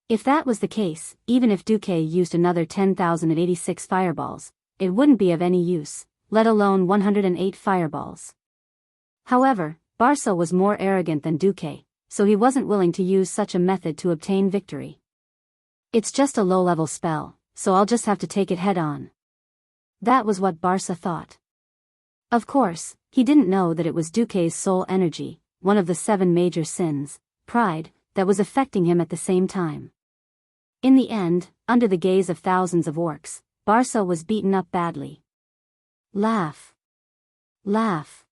If that was the case, even if Duque used another 10,086 fireballs, it wouldn't be of any use, let alone 108 fireballs. However, Barca was more arrogant than Duque, so he wasn't willing to use such a method to obtain victory. It's just a low-level spell, so I'll just have to take it head-on. That was what Barca thought. Of course, he didn't know that it was Duque's soul energy, one of the 7 major sins, pride, that was affecting him at the same time. In the end, under the gaze of thousands of orcs, Barca was beaten up badly. Laugh. Laugh.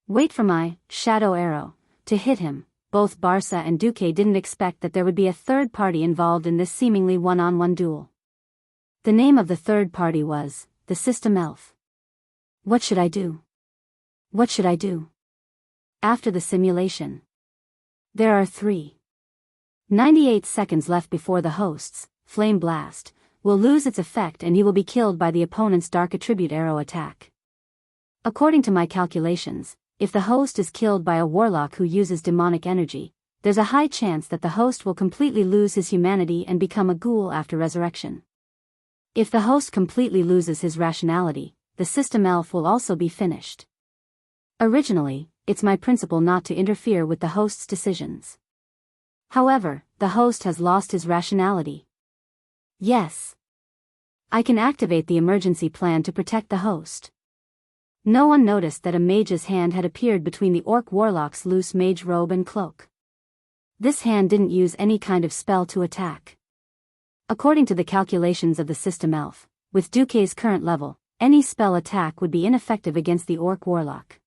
Wait for my shadow arrow to hit him. Both Barca and Duque didn't expect that there would be a third party involved in this seemingly one-on-one duel. The name of the third party was the System Elf. What should I do? What should I do? After the simulation. There are 98 seconds left before the host's Flame Blast will lose its effect and he will be killed by the opponent's Dark Attribute Arrow attack. According to my calculations, if the host is killed by a warlock who uses demonic energy, there's a high chance that the host will completely lose his humanity and become a ghoul after resurrection. If the host completely loses his rationality, the System Elf will also be finished. Originally, it's my principle not to interfere with the host's decisions. However, the host has lost his rationality. Yes. I can activate the emergency plan to protect the host. No one noticed that a mage's hand had appeared between the orc warlock's loose mage robe and cloak. This hand didn't use any kind of spell to attack. According to the calculations of the System Elf, with Duque's current level, any spell attack would be ineffective against the orc warlock.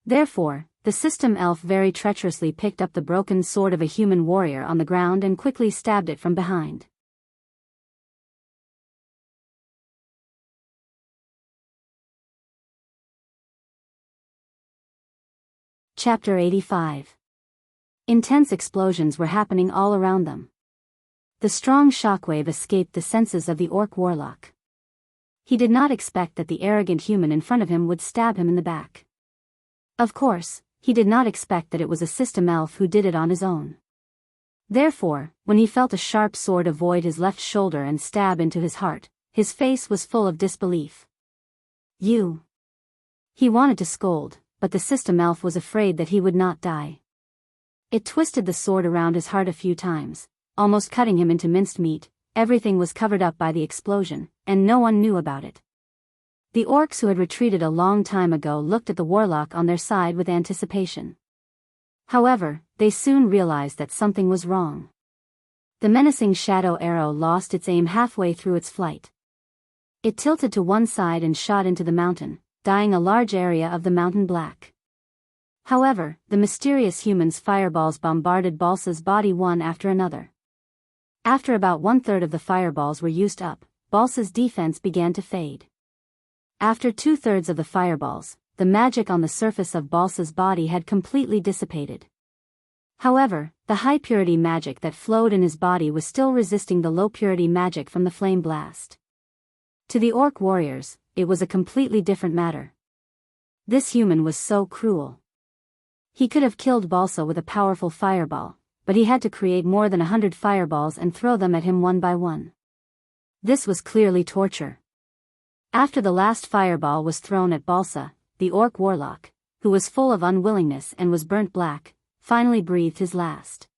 Therefore, the System Elf very treacherously picked up the broken sword of a human warrior on the ground and quickly stabbed it from behind. Chapter 85. Intense explosions were happening all around them. The strong shockwave escaped the senses of the orc warlock. He did not expect that the arrogant human in front of him would stab him in the back. Of course, he did not expect that it was a system elf who did it on his own. Therefore, when he felt a sharp sword avoid his left shoulder and stab into his heart, his face was full of disbelief. You. He wanted to scold, but the system elf was afraid that he would not die. It twisted the sword around his heart a few times, almost cutting him into minced meat. Everything was covered up by the explosion, and no one knew about it. The orcs who had retreated a long time ago looked at the warlock on their side with anticipation. However, they soon realized that something was wrong. The menacing shadow arrow lost its aim halfway through its flight. It tilted to one side and shot into the mountain, dyeing a large area of the mountain black. However, the mysterious human's fireballs bombarded Balsa's body one after another. After about 1/3 of the fireballs were used up, Balsa's defense began to fade. After 2/3 of the fireballs, the magic on the surface of Balsa's body had completely dissipated. However, the high-purity magic that flowed in his body was still resisting the low-purity magic from the flame blast. To the orc warriors, it was a completely different matter. This human was so cruel. He could have killed Balsa with a powerful fireball, but he had to create more than 100 fireballs and throw them at him one by one. This was clearly torture. After the last fireball was thrown at Balsa, the orc warlock, who was full of unwillingness and was burnt black, finally breathed his last.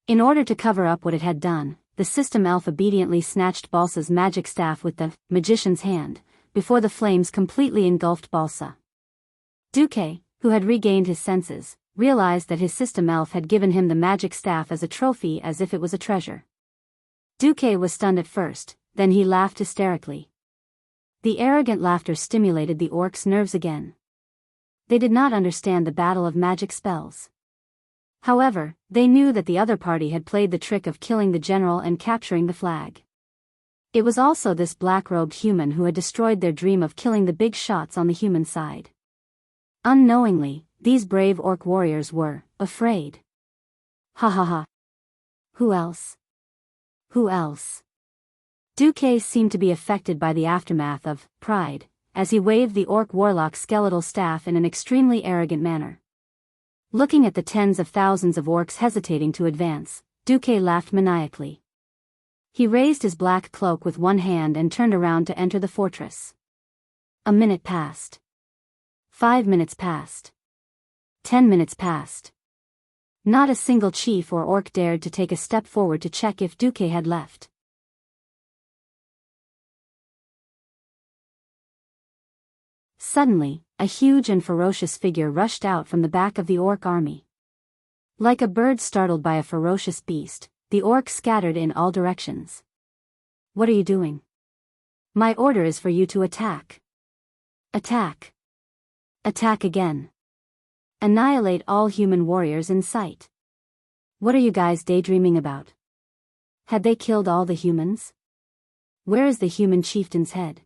In order to cover up what it had done, the system elf obediently snatched Balsa's magic staff with the magician's hand, before the flames completely engulfed Balsa. Duque, who had regained his senses, realized that his system elf had given him the magic staff as a trophy as if it was a treasure. Duque was stunned at first, then he laughed hysterically. The arrogant laughter stimulated the orcs' nerves again. They did not understand the battle of magic spells. However, they knew that the other party had played the trick of killing the general and capturing the flag. It was also this black-robed human who had destroyed their dream of killing the big shots on the human side. Unknowingly, these brave orc warriors were afraid. Ha ha ha. Who else? Who else? Duque seemed to be affected by the aftermath of pride, as he waved the orc warlock's skeletal staff in an extremely arrogant manner. Looking at the tens of thousands of orcs hesitating to advance, Duque laughed maniacally. He raised his black cloak with one hand and turned around to enter the fortress. A minute passed. 5 minutes passed. 10 minutes passed. Not a single chief or orc dared to take a step forward to check if Duque had left. Suddenly, a huge and ferocious figure rushed out from the back of the orc army. Like a bird startled by a ferocious beast, the orcs scattered in all directions. What are you doing? My order is for you to attack. Attack. Attack again. Annihilate all human warriors in sight. What are you guys daydreaming about? Had they killed all the humans? Where is the human chieftain's head?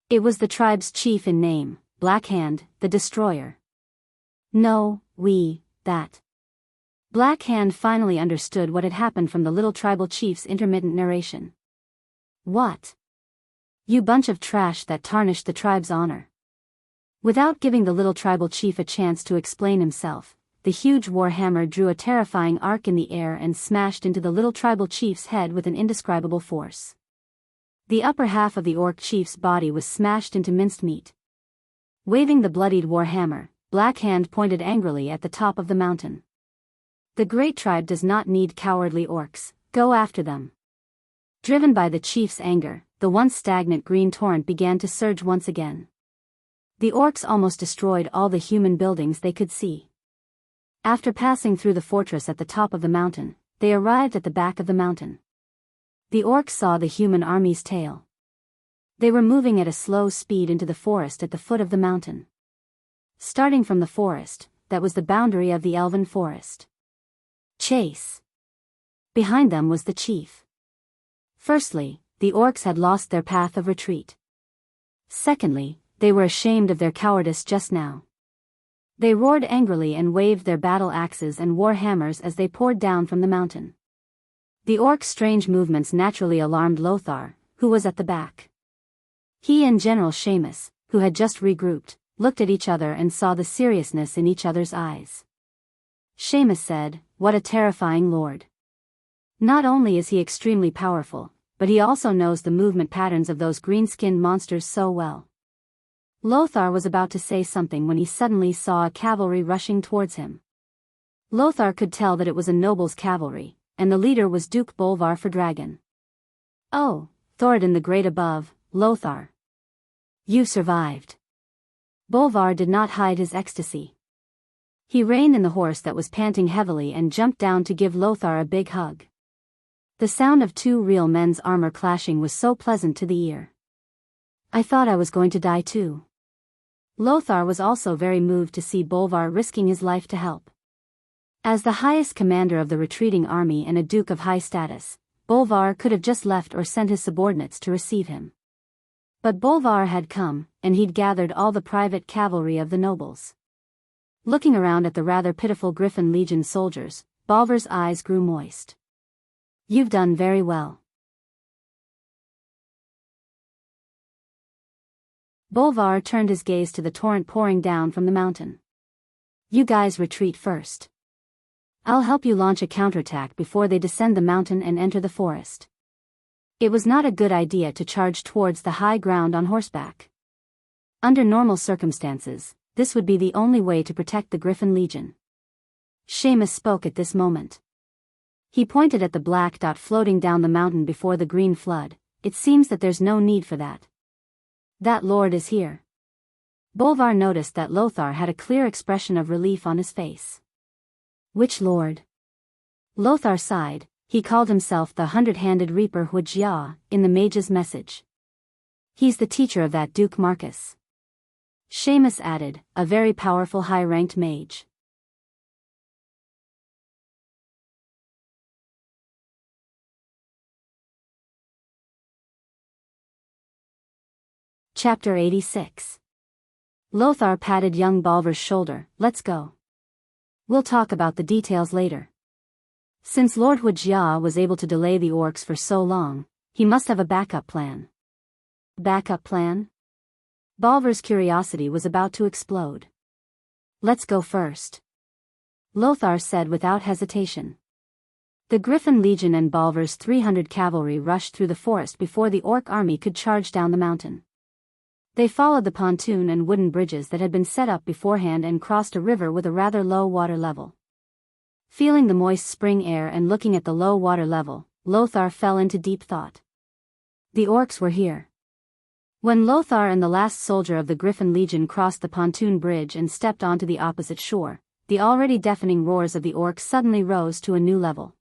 It was the tribe's chief in name, Black Hand, the Destroyer. No, that. Black Hand finally understood what had happened from the little tribal chief's intermittent narration. What? You bunch of trash that tarnished the tribe's honor. Without giving the little tribal chief a chance to explain himself, the huge warhammer drew a terrifying arc in the air and smashed into the little tribal chief's head with an indescribable force. The upper half of the orc chief's body was smashed into minced meat. Waving the bloodied warhammer, Black Hand pointed angrily at the top of the mountain. The great tribe does not need cowardly orcs, go after them. Driven by the chief's anger, the once stagnant green torrent began to surge once again. The orcs almost destroyed all the human buildings they could see. After passing through the fortress at the top of the mountain, they arrived at the back of the mountain. The orcs saw the human army's tail. They were moving at a slow speed into the forest at the foot of the mountain. Starting from the forest, that was the boundary of the elven forest. Chase. Behind them was the chief. Firstly, the orcs had lost their path of retreat. Secondly, they were ashamed of their cowardice just now. They roared angrily and waved their battle axes and war hammers as they poured down from the mountain. The orcs' strange movements naturally alarmed Lothar, who was at the back. He and General Seamus, who had just regrouped, looked at each other and saw the seriousness in each other's eyes. Seamus said, "What a terrifying lord. Not only is he extremely powerful, but he also knows the movement patterns of those green-skinned monsters so well." Lothar was about to say something when he suddenly saw a cavalry rushing towards him. Lothar could tell that it was a noble's cavalry, and the leader was Duke Bolvar Dragon. "Oh, Thoradin the Great above, Lothar. You survived." Bolvar did not hide his ecstasy. He reined in the horse that was panting heavily and jumped down to give Lothar a big hug. The sound of two real men's armor clashing was so pleasant to the ear. "I thought I was going to die too." Lothar was also very moved to see Bolvar risking his life to help. As the highest commander of the retreating army and a duke of high status, Bolvar could have just left or sent his subordinates to receive him. But Bolvar had come, and he'd gathered all the private cavalry of the nobles. Looking around at the rather pitiful Griffin Legion soldiers, Bolvar's eyes grew moist. "You've done very well." Bolvar turned his gaze to the torrent pouring down from the mountain. "You guys retreat first. I'll help you launch a counterattack before they descend the mountain and enter the forest." It was not a good idea to charge towards the high ground on horseback. Under normal circumstances, this would be the only way to protect the Griffin Legion. Seamus spoke at this moment. He pointed at the black dot floating down the mountain before the green flood. "It seems that there's no need for that. That lord is here." Bolvar noticed that Lothar had a clear expression of relief on his face. "Which lord?" Lothar sighed. He called himself the Hundred-Handed Reaper Wuxia, in the mage's message. "He's the teacher of that Duke Marcus." Seamus added, "A very powerful high-ranked mage." Chapter 86. Lothar patted young Bolvar's shoulder. "Let's go. We'll talk about the details later." Since Lord Wuxia was able to delay the orcs for so long, he must have a backup plan. Backup plan? Bolvar's curiosity was about to explode. "Let's go first," Lothar said without hesitation. The Griffin Legion and Bolvar's 300 cavalry rushed through the forest before the orc army could charge down the mountain. They followed the pontoon and wooden bridges that had been set up beforehand and crossed a river with a rather low water level. Feeling the moist spring air and looking at the low water level, Lothar fell into deep thought. The orcs were here. When Lothar and the last soldier of the Griffin Legion crossed the pontoon bridge and stepped onto the opposite shore, the already deafening roars of the orcs suddenly rose to a new level.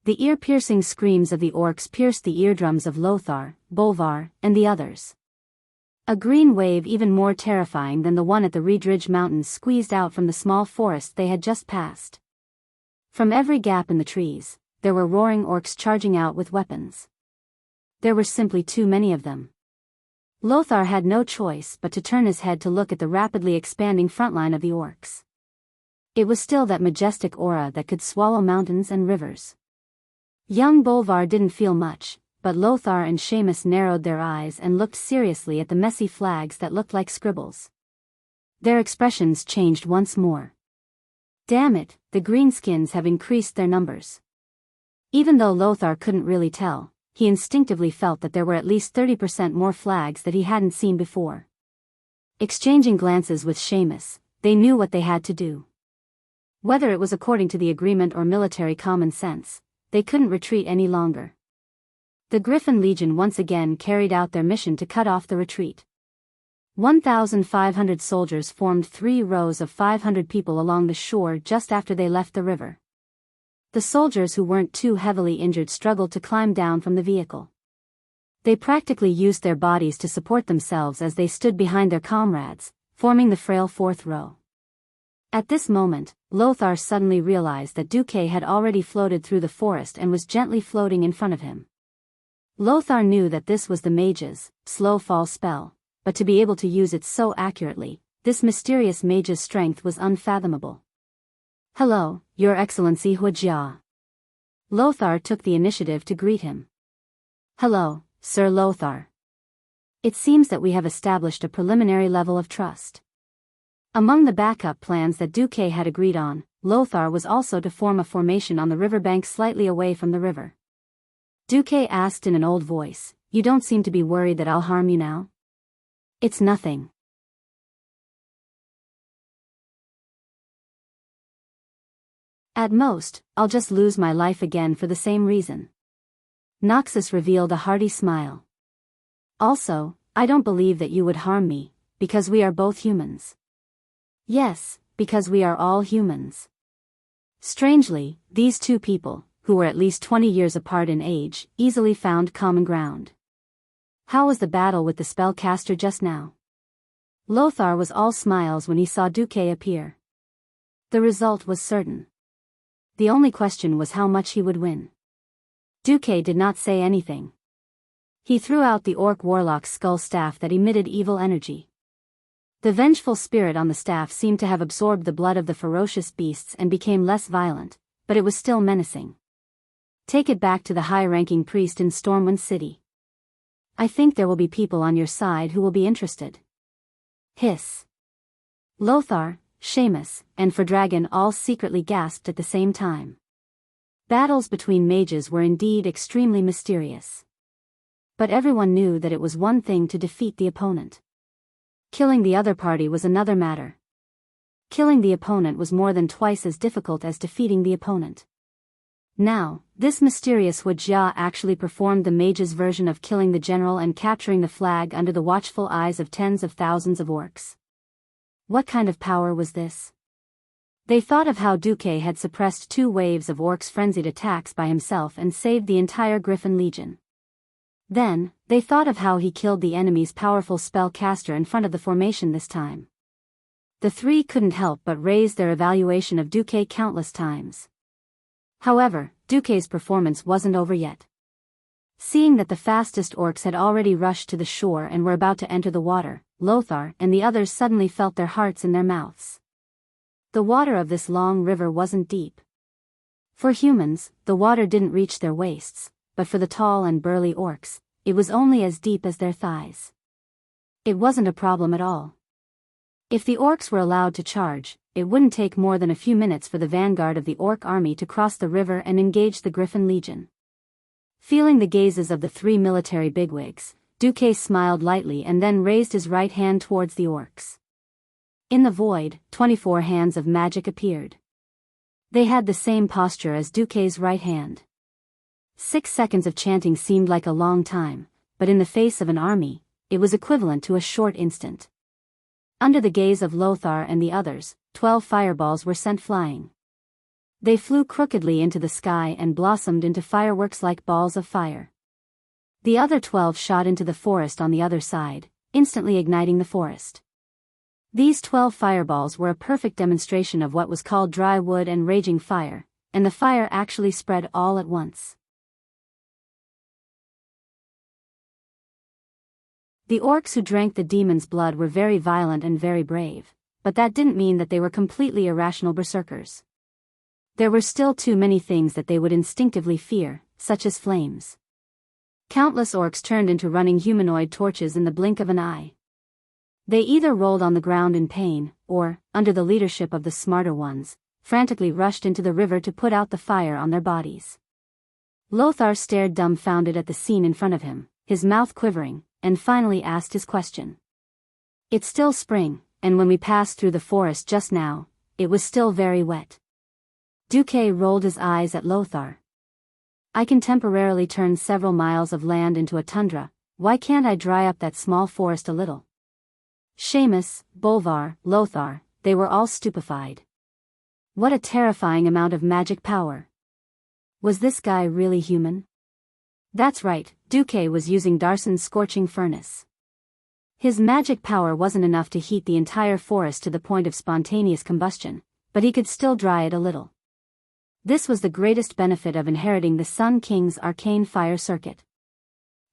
The ear-piercing screams of the orcs pierced the eardrums of Lothar, Bolvar, and the others. A green wave even more terrifying than the one at the Riedridge Mountains squeezed out from the small forest they had just passed. From every gap in the trees, there were roaring orcs charging out with weapons. There were simply too many of them. Lothar had no choice but to turn his head to look at the rapidly expanding front line of the orcs. It was still that majestic aura that could swallow mountains and rivers. Young Bolvar didn't feel much, but Lothar and Seamus narrowed their eyes and looked seriously at the messy flags that looked like scribbles. Their expressions changed once more. Damn it, the greenskins have increased their numbers. Even though Lothar couldn't really tell, he instinctively felt that there were at least 30% more flags that he hadn't seen before. Exchanging glances with Seamus, they knew what they had to do. Whether it was according to the agreement or military common sense, they couldn't retreat any longer. The Griffin Legion once again carried out their mission to cut off the retreat. 1,500 soldiers formed 3 rows of 500 people along the shore just after they left the river. The soldiers who weren't too heavily injured struggled to climb down from the vehicle. They practically used their bodies to support themselves as they stood behind their comrades, forming the frail 4th row. At this moment, Lothar suddenly realized that Duque had already floated through the forest and was gently floating in front of him. Lothar knew that this was the mage's slow fall spell, but to be able to use it so accurately, this mysterious mage's strength was unfathomable. "Hello, Your Excellency Wuxia." Lothar took the initiative to greet him. "Hello, Sir Lothar. It seems that we have established a preliminary level of trust." Among the backup plans that Duque had agreed on, Lothar was also to form a formation on the riverbank slightly away from the river. Duque asked in an old voice, "You don't seem to be worried that I'll harm you now?" "It's nothing. At most, I'll just lose my life again for the same reason." Noxus revealed a hearty smile. "Also, I don't believe that you would harm me, because we are both humans." "Yes, because we are all humans." Strangely, these two people, who were at least 20 years apart in age, easily found common ground. How was the battle with the spellcaster just now? Lothar was all smiles when he saw Duque appear. The result was certain. The only question was how much he would win. Duque did not say anything. He threw out the orc warlock's skull staff that emitted evil energy. The vengeful spirit on the staff seemed to have absorbed the blood of the ferocious beasts and became less violent, but it was still menacing. "Take it back to the high-ranking priest in Stormwind City. I think there will be people on your side who will be interested." Hiss. Lothar, Seamus, and Fordragon all secretly gasped at the same time. Battles between mages were indeed extremely mysterious. But everyone knew that it was one thing to defeat the opponent. Killing the other party was another matter. Killing the opponent was more than twice as difficult as defeating the opponent. Now, this mysterious Wuxia actually performed the mage's version of killing the general and capturing the flag under the watchful eyes of tens of thousands of orcs. What kind of power was this? They thought of how Duque had suppressed 2 waves of orcs' frenzied attacks by himself and saved the entire Griffin Legion. Then, they thought of how he killed the enemy's powerful spellcaster in front of the formation this time. The 3 couldn't help but raise their evaluation of Duque countless times. However, Duque's performance wasn't over yet. Seeing that the fastest orcs had already rushed to the shore and were about to enter the water, Lothar and the others suddenly felt their hearts in their mouths. The water of this long river wasn't deep. For humans, the water didn't reach their waists, but for the tall and burly orcs, it was only as deep as their thighs. It wasn't a problem at all. If the orcs were allowed to charge, it wouldn't take more than a few minutes for the vanguard of the orc army to cross the river and engage the Griffin Legion. Feeling the gazes of the 3 military bigwigs, Duque smiled lightly and then raised his right hand towards the orcs. In the void, 24 hands of magic appeared. They had the same posture as Duque's right hand. 6 seconds of chanting seemed like a long time, but in the face of an army, it was equivalent to a short instant. Under the gaze of Lothar and the others, 12 fireballs were sent flying. They flew crookedly into the sky and blossomed into fireworks like balls of fire. The other 12 shot into the forest on the other side, instantly igniting the forest. These 12 fireballs were a perfect demonstration of what was called dry wood and raging fire, and the fire actually spread all at once. The orcs who drank the demon's blood were very violent and very brave, but that didn't mean that they were completely irrational berserkers. There were still too many things that they would instinctively fear, such as flames. Countless orcs turned into running humanoid torches in the blink of an eye. They either rolled on the ground in pain, or, under the leadership of the smarter ones, frantically rushed into the river to put out the fire on their bodies. Lothar stared dumbfounded at the scene in front of him, his mouth quivering, and finally asked his question. "It's still spring, and when we passed through the forest just now, it was still very wet." Duque rolled his eyes at Lothar. "I can temporarily turn several miles of land into a tundra, why can't I dry up that small forest a little?" Seamus, Bolvar, Lothar, they were all stupefied. What a terrifying amount of magic power. Was this guy really human? That's right, Duque was using Darson's scorching furnace. His magic power wasn't enough to heat the entire forest to the point of spontaneous combustion, but he could still dry it a little. This was the greatest benefit of inheriting the Sun King's arcane fire circuit.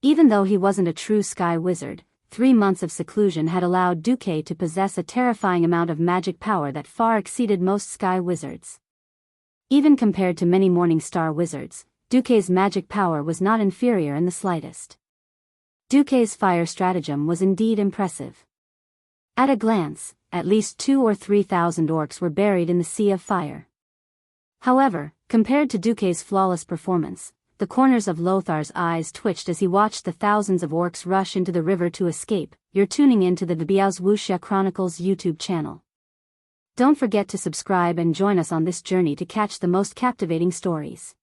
Even though he wasn't a true sky wizard, 3 months of seclusion had allowed Duque to possess a terrifying amount of magic power that far exceeded most sky wizards. Even compared to many Morning Star wizards, Duque's magic power was not inferior in the slightest. Duque's fire stratagem was indeed impressive. At a glance, at least 2,000 or 3,000 orcs were buried in the sea of fire. However, compared to Duque's flawless performance, the corners of Lothar's eyes twitched as he watched the thousands of orcs rush into the river to escape. You're tuning in to the Biyao's Wuxia Chronicles YouTube channel. Don't forget to subscribe and join us on this journey to catch the most captivating stories.